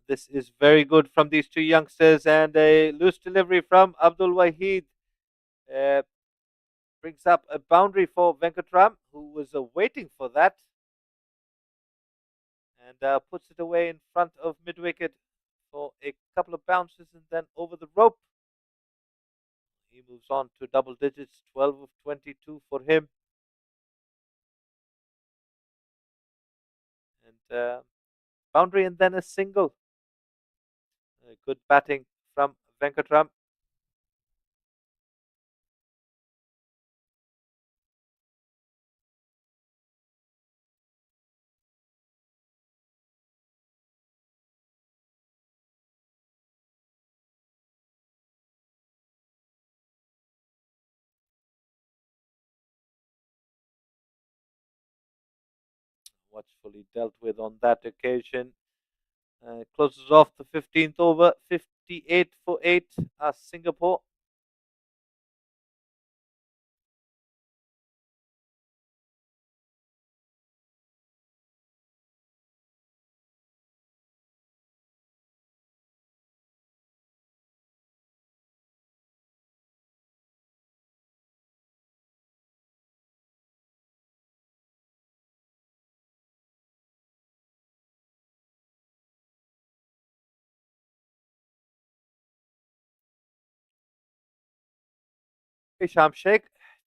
this is very good from these two youngsters, and a loose delivery from Abdul Wahid uh, brings up a boundary for Venkatram, who was waiting for that, and puts it away in front of mid wicket for a couple of bounces and then over the rope. He moves on to double digits, 12 of 22 for him. And boundary and then a single. Good batting from Venkatram. watchfully dealt with on that occasion. Closes off the 15th over, 58 for 8 as Singapore. Hisham Sheikh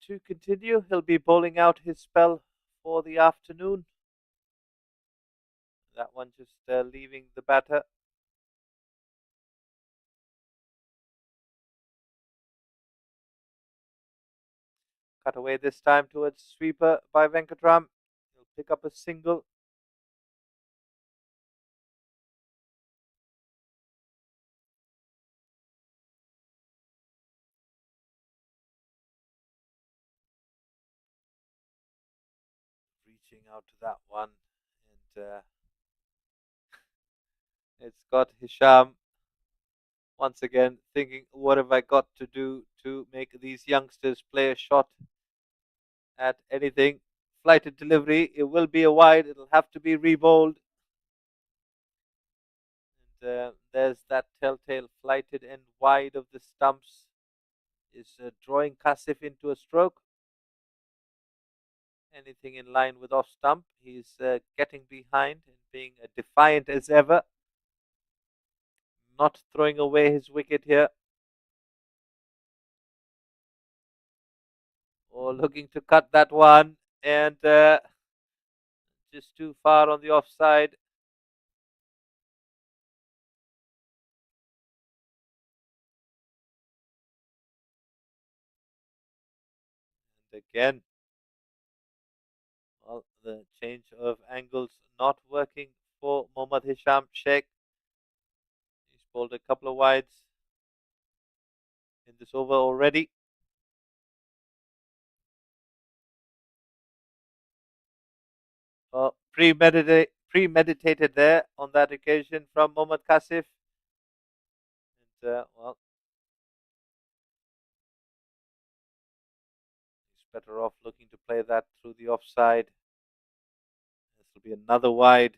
to continue. He'll be bowling out his spell for the afternoon. That one just leaving the batter. Cut away this time towards sweeper by Venkatram. He'll pick up a single. Reaching out to that one. And it's got Hisham once again thinking, what have I got to do to make these youngsters play a shot at anything? Flighted delivery. It will be a wide. It'll have to be rebowled. And there's that telltale flighted end wide of the stumps. Is drawing Kasif into a stroke. Anything in line with off stump. He's getting behind and being defiant as ever. Not throwing away his wicket here. Or looking to cut that one. And just too far on the offside. And again, well, the change of angles not working for Mohammad Hisham Sheikh. He's bowled a couple of wides in this over already. Premeditated there on that occasion from Mohammad Kasif. And, well, he's better off looking to play that through the offside. This will be another wide.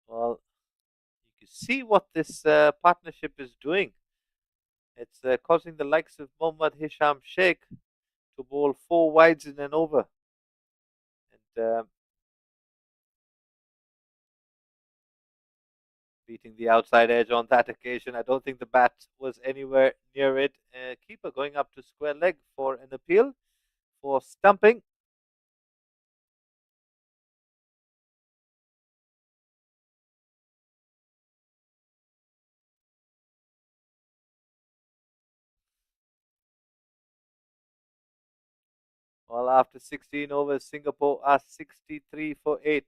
Well, you can see what this partnership is doing. It's causing the likes of Mohammad Hisham Sheikh to bowl 4 wides in an over. And beating the outside edge on that occasion. I don't think the bat was anywhere near it. Keeper going up to square leg for an appeal for stumping. Well, after 16 overs, Singapore are 63 for 8.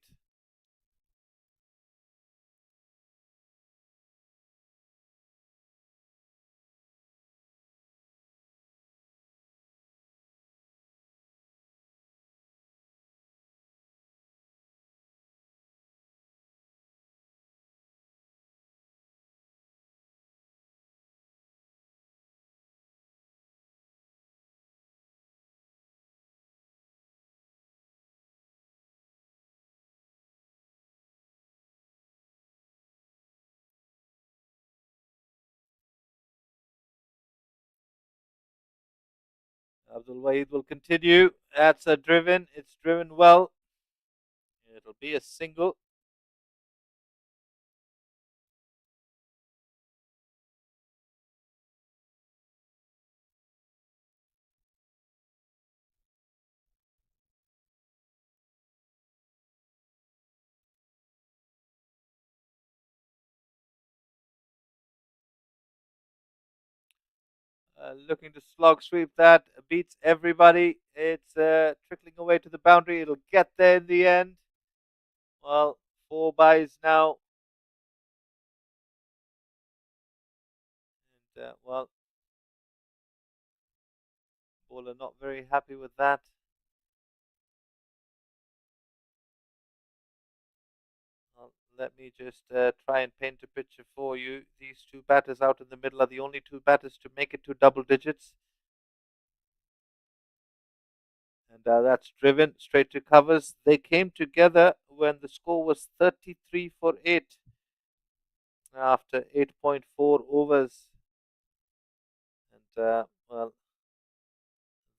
Abdul Wahid will continue. That's a driven. It's driven well. It'll be a single. Looking to slog sweep that. Beats everybody. It's trickling away to the boundary. It'll get there in the end. Well, 4 byes now. And, well, bowler not very happy with that. Let me just try and paint a picture for you. These two batters out in the middle are the only two batters to make it to double digits. And that's driven straight to covers. They came together when the score was 33 for 8 after 8.4 overs. And well,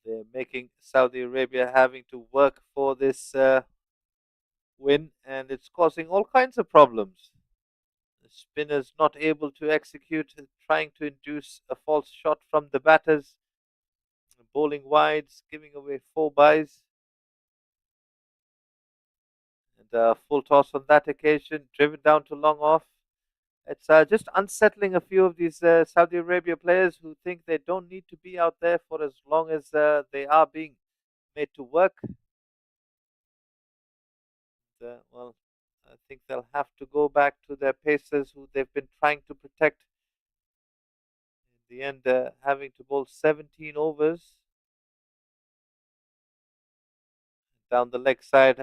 they're making Saudi Arabia having to work for this win, and it's causing all kinds of problems. The spinners not able to execute, trying to induce a false shot from the batters, bowling wides, giving away four byes, and a full toss on that occasion, driven down to long off. It's just unsettling a few of these Saudi Arabia players who think they don't need to be out there for as long as they are being made to work. Well, I think they'll have to go back to their pacers who they've been trying to protect. In the end, having to bowl 17 overs down the leg side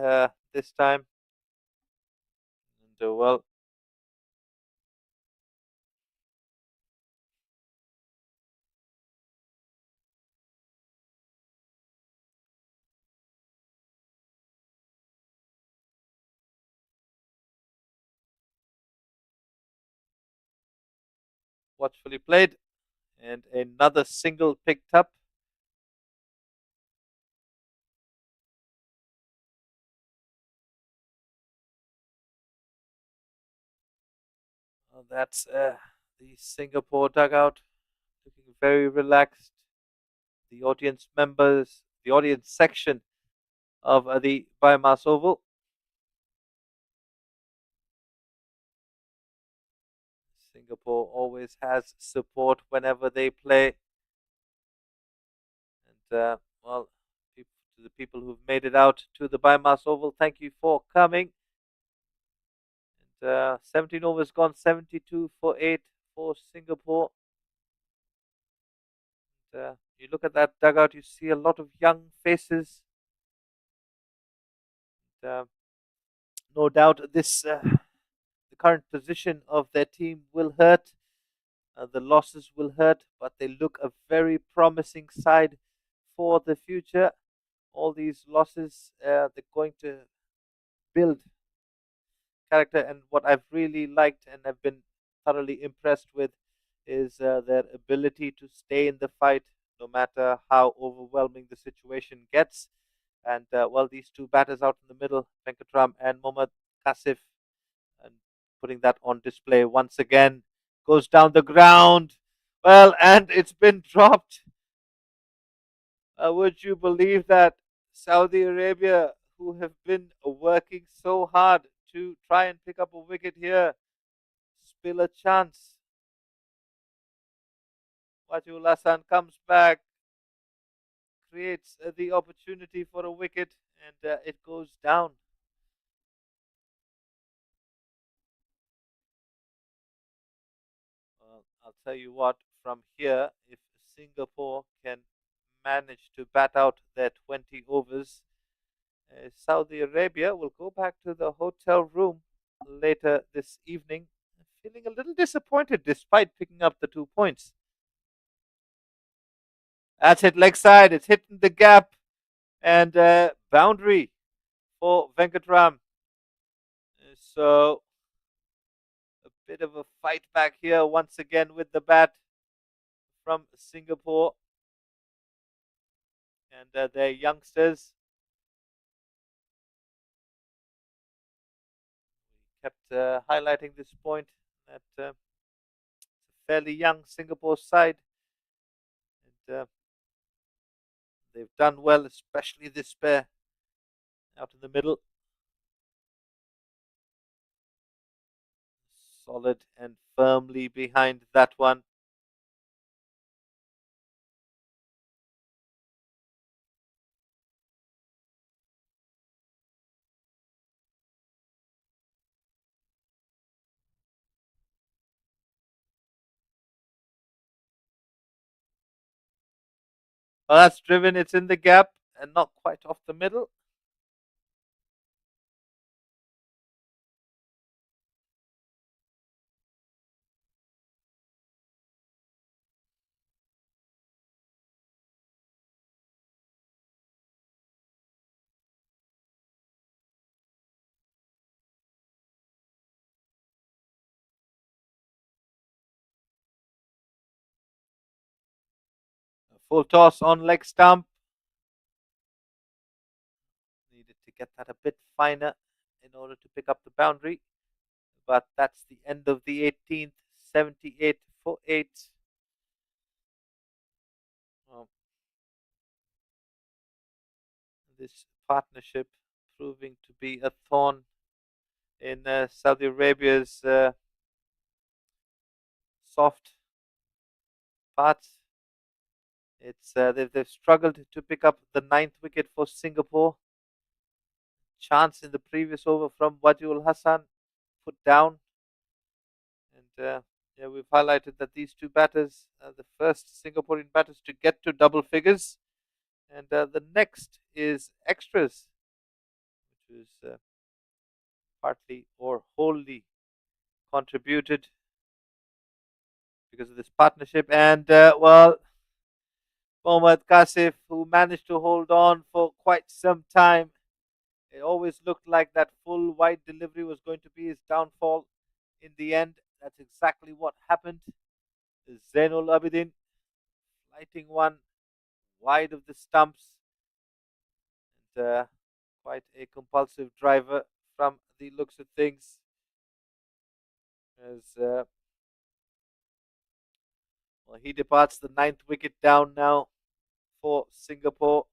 this time. And well, watchfully played, and another single picked up. That's the Singapore dugout, looking very relaxed. The audience members, the audience section of the BAYUEMAS Oval. Singapore always has support whenever they play. And well, to the people who've made it out to the BAYUEMAS Oval, thank you for coming. And 17 overs gone, 72 for 8 for Singapore. And, you look at that dugout, you see a lot of young faces. And, no doubt the current position of their team will hurt. The losses will hurt, but they look a very promising side for the future. All these losses, they're going to build character. And what I've really liked and have been thoroughly impressed with is their ability to stay in the fight no matter how overwhelming the situation gets. And well, these two batters out in the middle, Venkatram and Mohammad Kasif, and putting that on display once again, goes down the ground. Well, and it's been dropped. Would you believe that Saudi Arabia, who have been working so hard to try and pick up a wicket here, spill a chance? Wajul Hassan comes back, creates the opportunity for a wicket, and it goes down. Well, I'll tell you what, from here, if Singapore can manage to bat out their 20 overs, Saudi Arabia will go back to the hotel room later this evening, feeling a little disappointed despite picking up the 2 points. That's hit leg side, it's hitting the gap, and boundary for Venkatram. So a bit of a fight back here once again with the bat from Singapore and their youngsters. Kept highlighting this point that it's a fairly young Singapore side, and they've done well, especially this pair out in the middle. Solid and firmly behind that one. Well, that's driven. It's in the gap and not quite off the middle. Full toss on leg stump. Needed to get that a bit finer in order to pick up the boundary. But that's the end of the 18th. 78 for 8. Um, this partnership proving to be a thorn in Saudi Arabia's soft parts. They've struggled to pick up the ninth wicket for Singapore. Chance in the previous over from Wajul Hassan put down, and yeah, we've highlighted that these two batters are the first Singaporean batters to get to double figures, and the next is extras, which is partly or wholly contributed because of this partnership. And well, Mohammad Kasif, who managed to hold on for quite some time. It always looked like that full wide delivery was going to be his downfall. In the end, that's exactly what happened. Zainul Abidin lighting one wide of the stumps, and quite a compulsive driver from the looks of things. As well, he departs the ninth wicket down now for Singapore.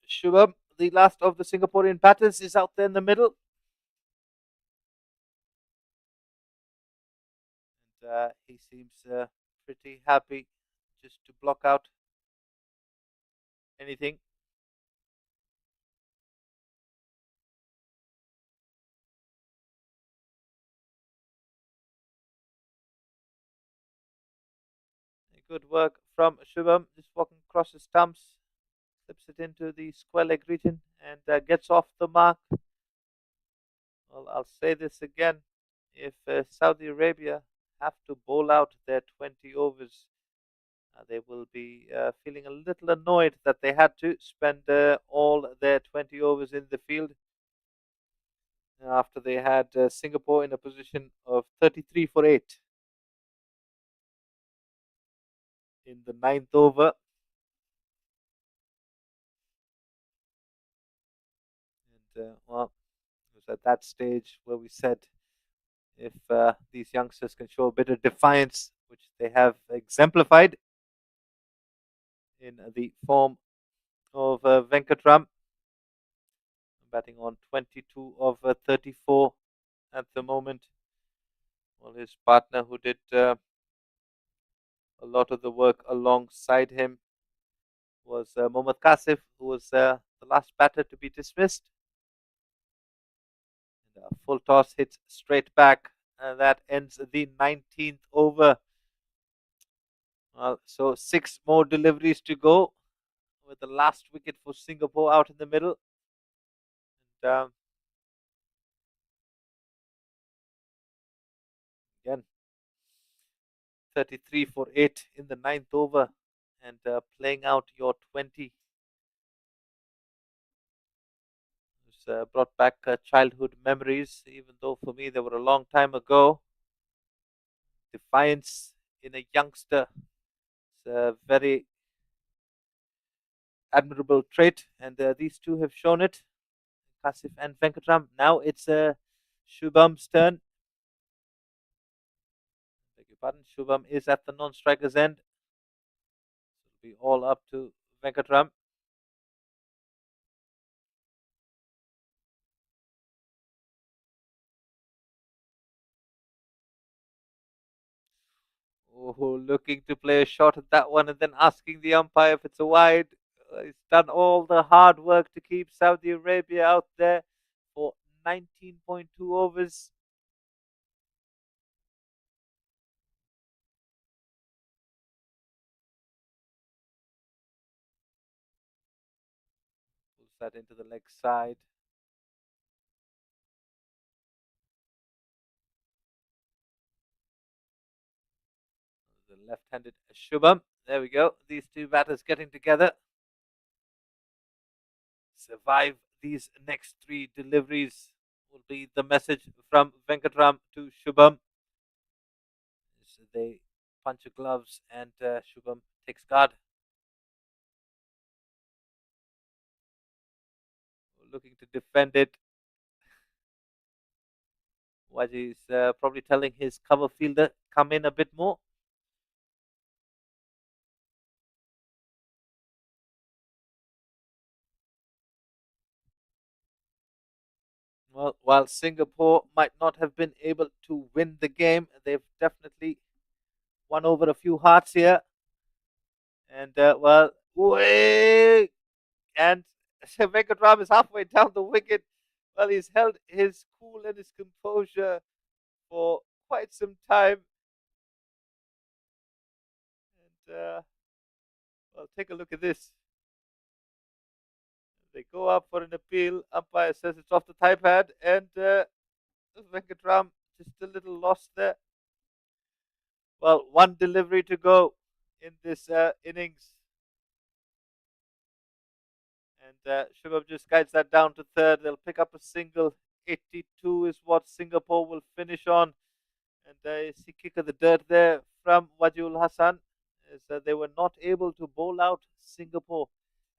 Shubham, the last of the Singaporean batters, is out there in the middle. And he seems pretty happy just to block out anything. Good work from Shubham, just walking across the stumps, slips it into the square leg region, and gets off the mark. Well, I'll say this again. If Saudi Arabia have to bowl out their 20 overs, they will be feeling a little annoyed that they had to spend all their 20 overs in the field after they had Singapore in a position of 33 for 8 in the ninth over. And well, it was at that stage where we said if these youngsters can show a bit of defiance, which they have exemplified in the form of Venkatram, batting on 22 of 34 at the moment. Well, his partner, who did a lot of the work alongside him, was Mohammad Kasif, who was the last batter to be dismissed. And a full toss hits straight back. That ends the 19th over. So 6 more deliveries to go, with the last wicket for Singapore out in the middle. And again, 33 for 8 in the ninth over, and playing out your 20. It's brought back childhood memories, even though for me they were a long time ago. Defiance in a youngster. It's a very admirable trait, and these two have shown it. Kasif and Venkatram. Now it's Shubham's turn. Beg your pardon. Shubham is at the non-striker's end. It'll be all up to Venkatram. Oh, looking to play a shot at that one and then asking the umpire if it's a wide. He's done all the hard work to keep Saudi Arabia out there for 19.2 overs. that into the leg side. The left-handed Shubham. There we go. These two batters getting together. Survive these next three deliveries will be the message from Venkatram to Shubham. So they punch the gloves and Shubham takes guard. Looking to defend it. Waji's probably telling his cover fielder, come in a bit more. Well, while Singapore might not have been able to win the game, they've definitely won over a few hearts here. And, well, way and Venkatram is halfway down the wicket. Well, he's held his cool and his composure for quite some time. And, well, take a look at this. They go up for an appeal. Umpire says it's off the thigh pad, and Venkatram just a little lost there. Well, one delivery to go in this innings. And Shubham just guides that down to third. They'll pick up a single. 82 is what Singapore will finish on. And you see kick of the dirt there from Wajul Hassan. Is they were not able to bowl out Singapore.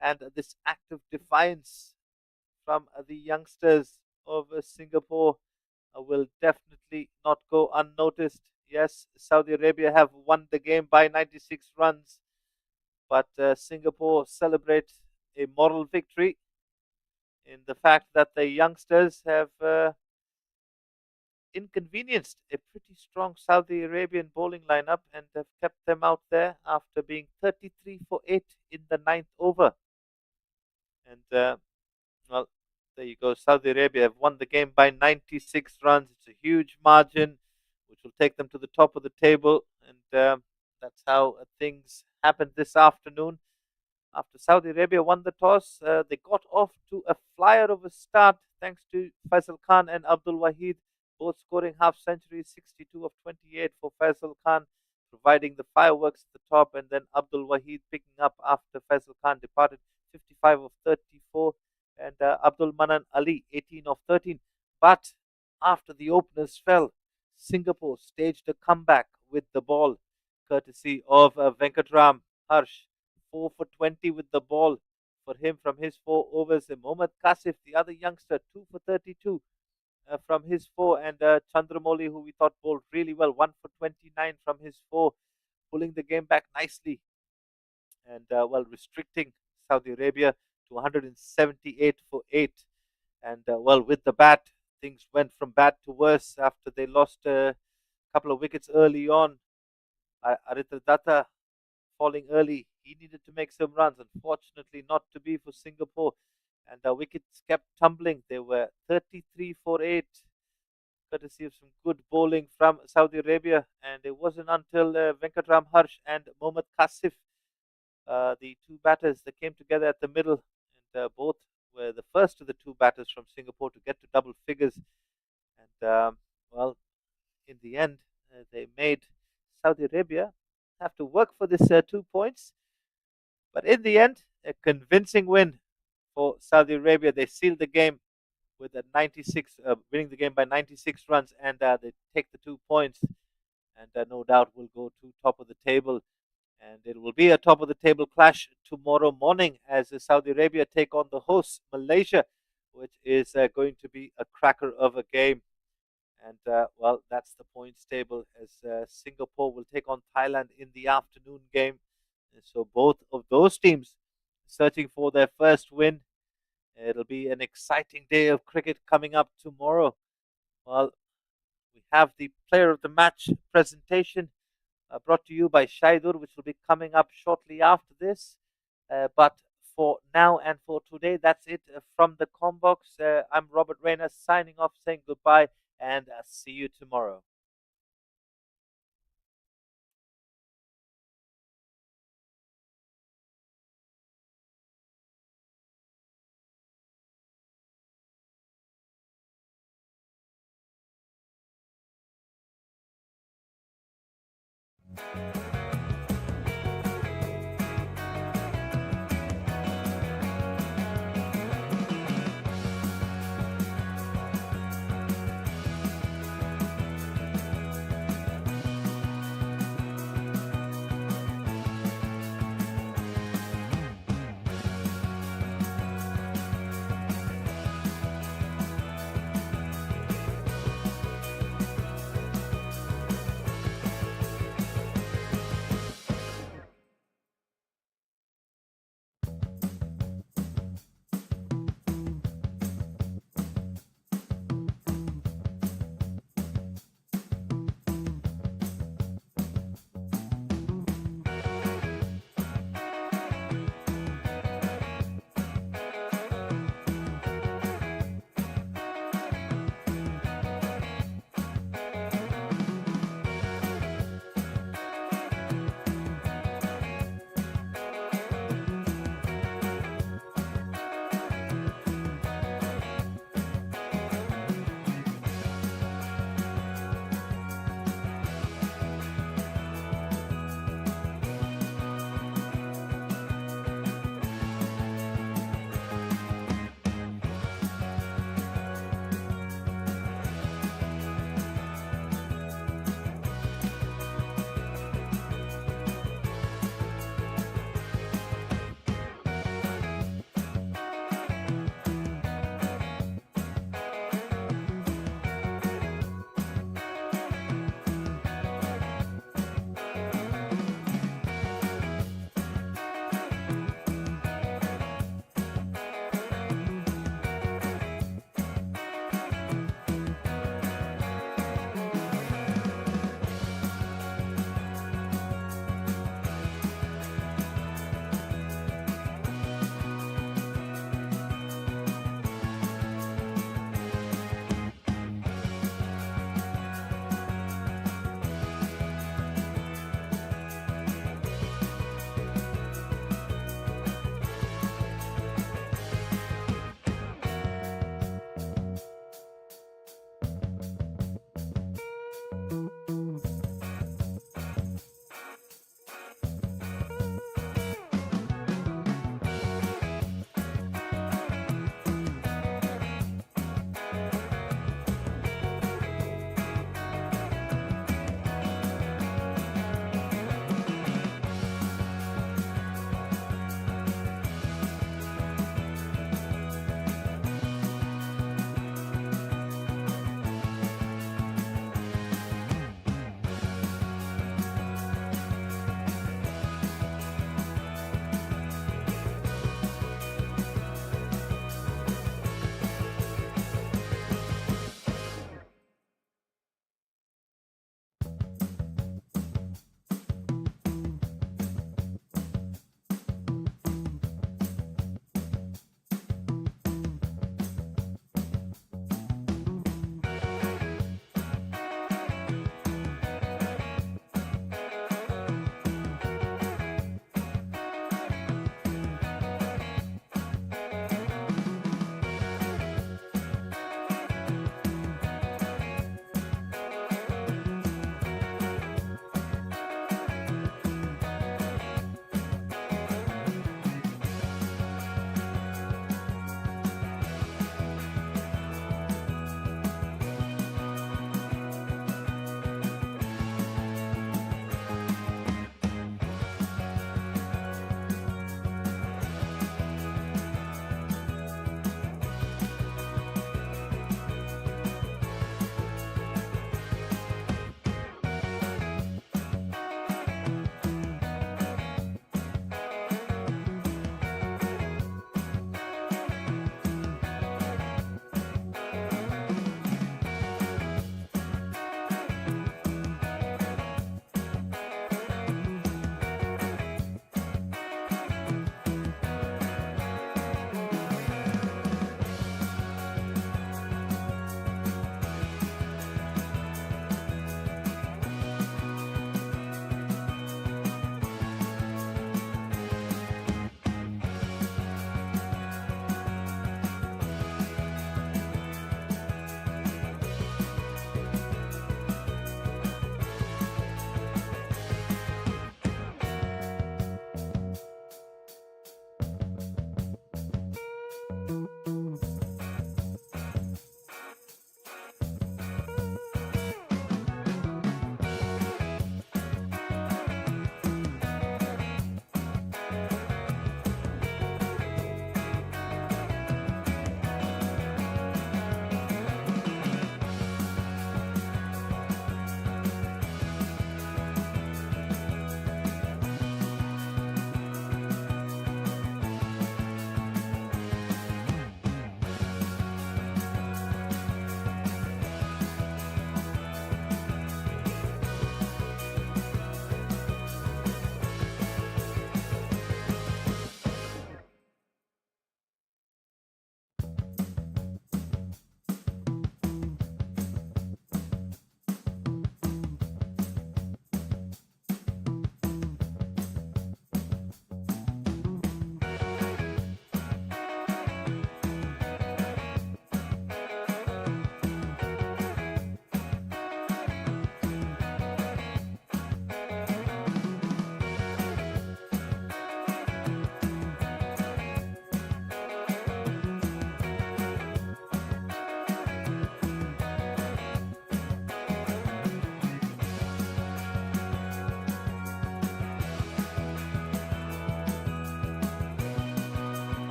And this act of defiance from the youngsters of Singapore will definitely not go unnoticed. Yes, Saudi Arabia have won the game by 96 runs, but Singapore celebrates a moral victory in the fact that the youngsters have inconvenienced a pretty strong Saudi Arabian bowling lineup and have kept them out there after being 33 for 8 in the ninth over. And well, there you go. Saudi Arabia have won the game by 96 runs. It's a huge margin, which will take them to the top of the table. And that's how things happened this afternoon. After Saudi Arabia won the toss, they got off to a flyer of a start thanks to Faisal Khan and Abdul Wahid, both scoring half centuries, 62 of 28 for Faisal Khan, providing the fireworks at the top, and then Abdul Wahid picking up after Faisal Khan departed, 55 of 34, and Abdul Manan Ali, 18 of 13. But after the openers fell, Singapore staged a comeback with the ball, courtesy of Venkatram Harsh, 4 for 20 with the ball for him from his 4 overs. And Mohammad Kasif, the other youngster, 2 for 32 from his 4. And Chandramoli, who we thought bowled really well, 1 for 29 from his 4, pulling the game back nicely and well, restricting Saudi Arabia to 178 for 8. And well, with the bat, things went from bad to worse after they lost a couple of wickets early on. Aritra Datta falling early. He needed to make some runs. Unfortunately, not to be for Singapore. And the wickets kept tumbling. They were 33 for 8, courtesy of some good bowling from Saudi Arabia. And it wasn't until Venkatram Harsh and Mohammad Kasif, the two batters that came together at the middle, and both were the first of the two batters from Singapore to get to double figures. And well, in the end, they made Saudi Arabia have to work for this 2 points. But in the end, a convincing win for Saudi Arabia. They sealed the game with a 96, winning the game by 96 runs, and they take the 2 points, and no doubt will go to top of the table. And it will be a top of the table clash tomorrow morning as Saudi Arabia take on the hosts, Malaysia, which is going to be a cracker of a game. And well, that's the points table as Singapore will take on Thailand in the afternoon game. And so both of those teams searching for their first win. It'll be an exciting day of cricket coming up tomorrow. Well, we have the player of the match presentation brought to you by Shaidur, which will be coming up shortly after this. But for now and for today, that's it from the Combox. I'm Robert Rayner signing off, saying goodbye, and see you tomorrow.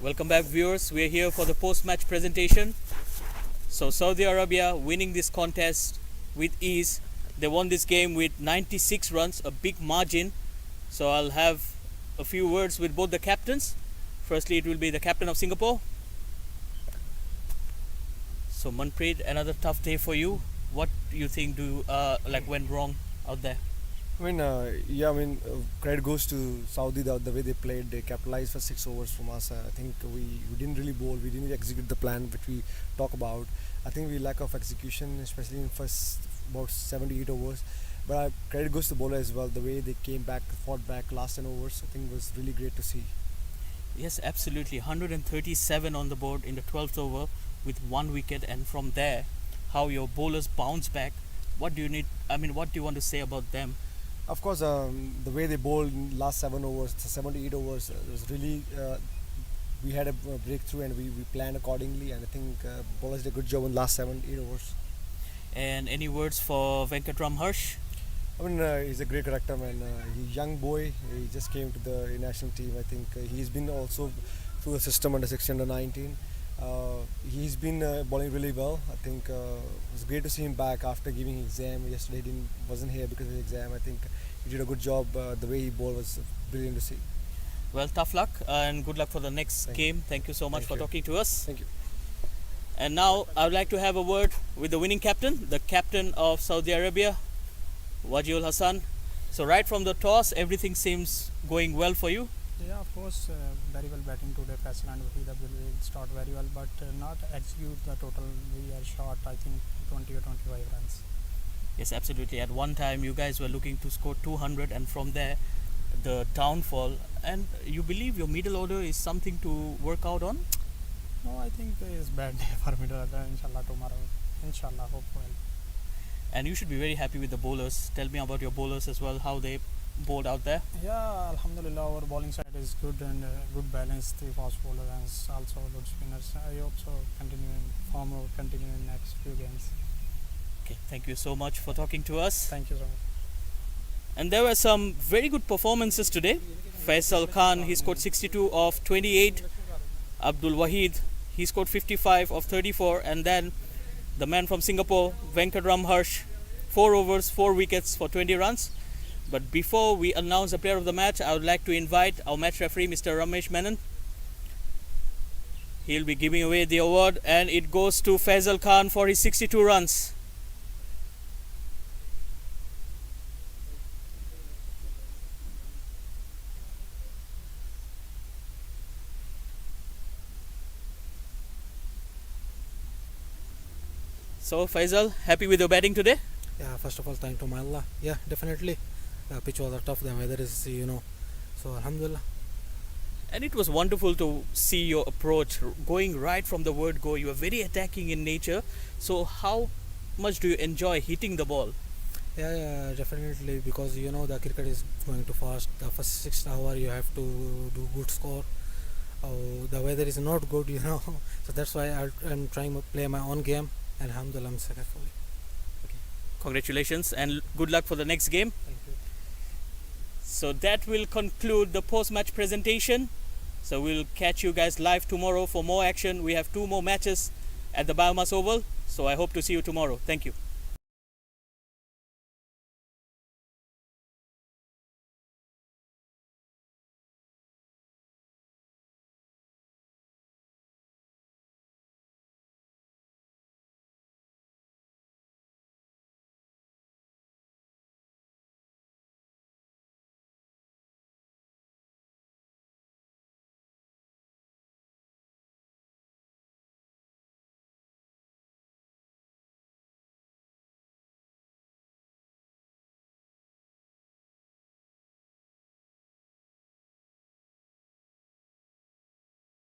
Welcome back, viewers. We're here for the post-match presentation. So Saudi Arabia winning this contest with ease. They won this game with 96 runs, a big margin. So I'll have a few words with both the captains. Firstly, it will be the captain of Singapore. So Manpreet, another tough day for you. What do you think went wrong out there? Credit goes to Saudi, the way they played. They capitalized for 6 overs from us. I think we didn't really bowl. We didn't execute the plan which we talk about. I think we lack of execution, especially in first about 78 overs. But credit goes to the bowler as well. The way they came back, fought back last 10 overs, I think was really great to see. Yes, absolutely. 137 on the board in the 12th over with 1 wicket, and from there, how your bowlers bounce back. What do you want to say about them? Of course, the way they bowled in last 7 overs, 78 overs, was really. We had a breakthrough and we planned accordingly, and I think bowlers did a good job in last 7-8 overs. And any words for Venkatram Harsh? He's a great character, man. He's a young boy. He just came to the national team. I think he's been also through the system under 16, under 19. He's been bowling really well. I think it was great to see him back after giving exam. Yesterday he wasn't here because of the exam. I think he did a good job. The way he bowled was brilliant to see. Well, tough luck and good luck for the next game. Thank you so much for talking to us. Thank you. And now I would like to have a word with the winning captain, the captain of Saudi Arabia, Wajihul Hassan. So right from the toss, everything seems going well for you. Yeah, of course, very well batting today. Faisal and Wahid will start very well, but not execute the total. We are short, I think, 20 or 25 runs. Yes, absolutely. At one time, you guys were looking to score 200, and from there, the downfall. And you believe your middle order is something to work out on? No, I think it's bad day for middle order. Inshallah, tomorrow. Inshallah, hope well. And you should be very happy with the bowlers. Tell me about your bowlers as well, how they bowled out there. Yeah, Alhamdulillah, our bowling side is good and good balance. 3 fast bowlers and also good spinners. I hope so. Form will continue in next few games. Okay, thank you so much for talking to us. Thank you so much. And there were some very good performances today. Faisal Khan, he scored 62 of 28. Abdul Wahid, he scored 55 of 34. And then the man from Singapore, Venkatram Harsh, 4 overs, 4 wickets for 20 runs. But before we announce the player of the match, I would like to invite our match referee, Mr. Ramesh Menon. He'll be giving away the award, and it goes to Faisal Khan for his 62 runs. So Faisal, happy with your batting today? Yeah, first of all, thank to my Allah. Yeah, definitely. Pitch was tough, the weather is, so Alhamdulillah. And it was wonderful to see your approach going right from the word go. You are very attacking in nature. So how much do you enjoy hitting the ball? Yeah, definitely, because the cricket is going too fast. The first 6 hours you have to do good score. The weather is not good, so that's why I'm trying to play my own game, and Alhamdulillah, I'm successful. Congratulations and good luck for the next game. Thank you. So that will conclude the post-match presentation. So we'll catch you guys live tomorrow for more action. We have 2 more matches at the BAYUEMAS Oval. So I hope to see you tomorrow. Thank you.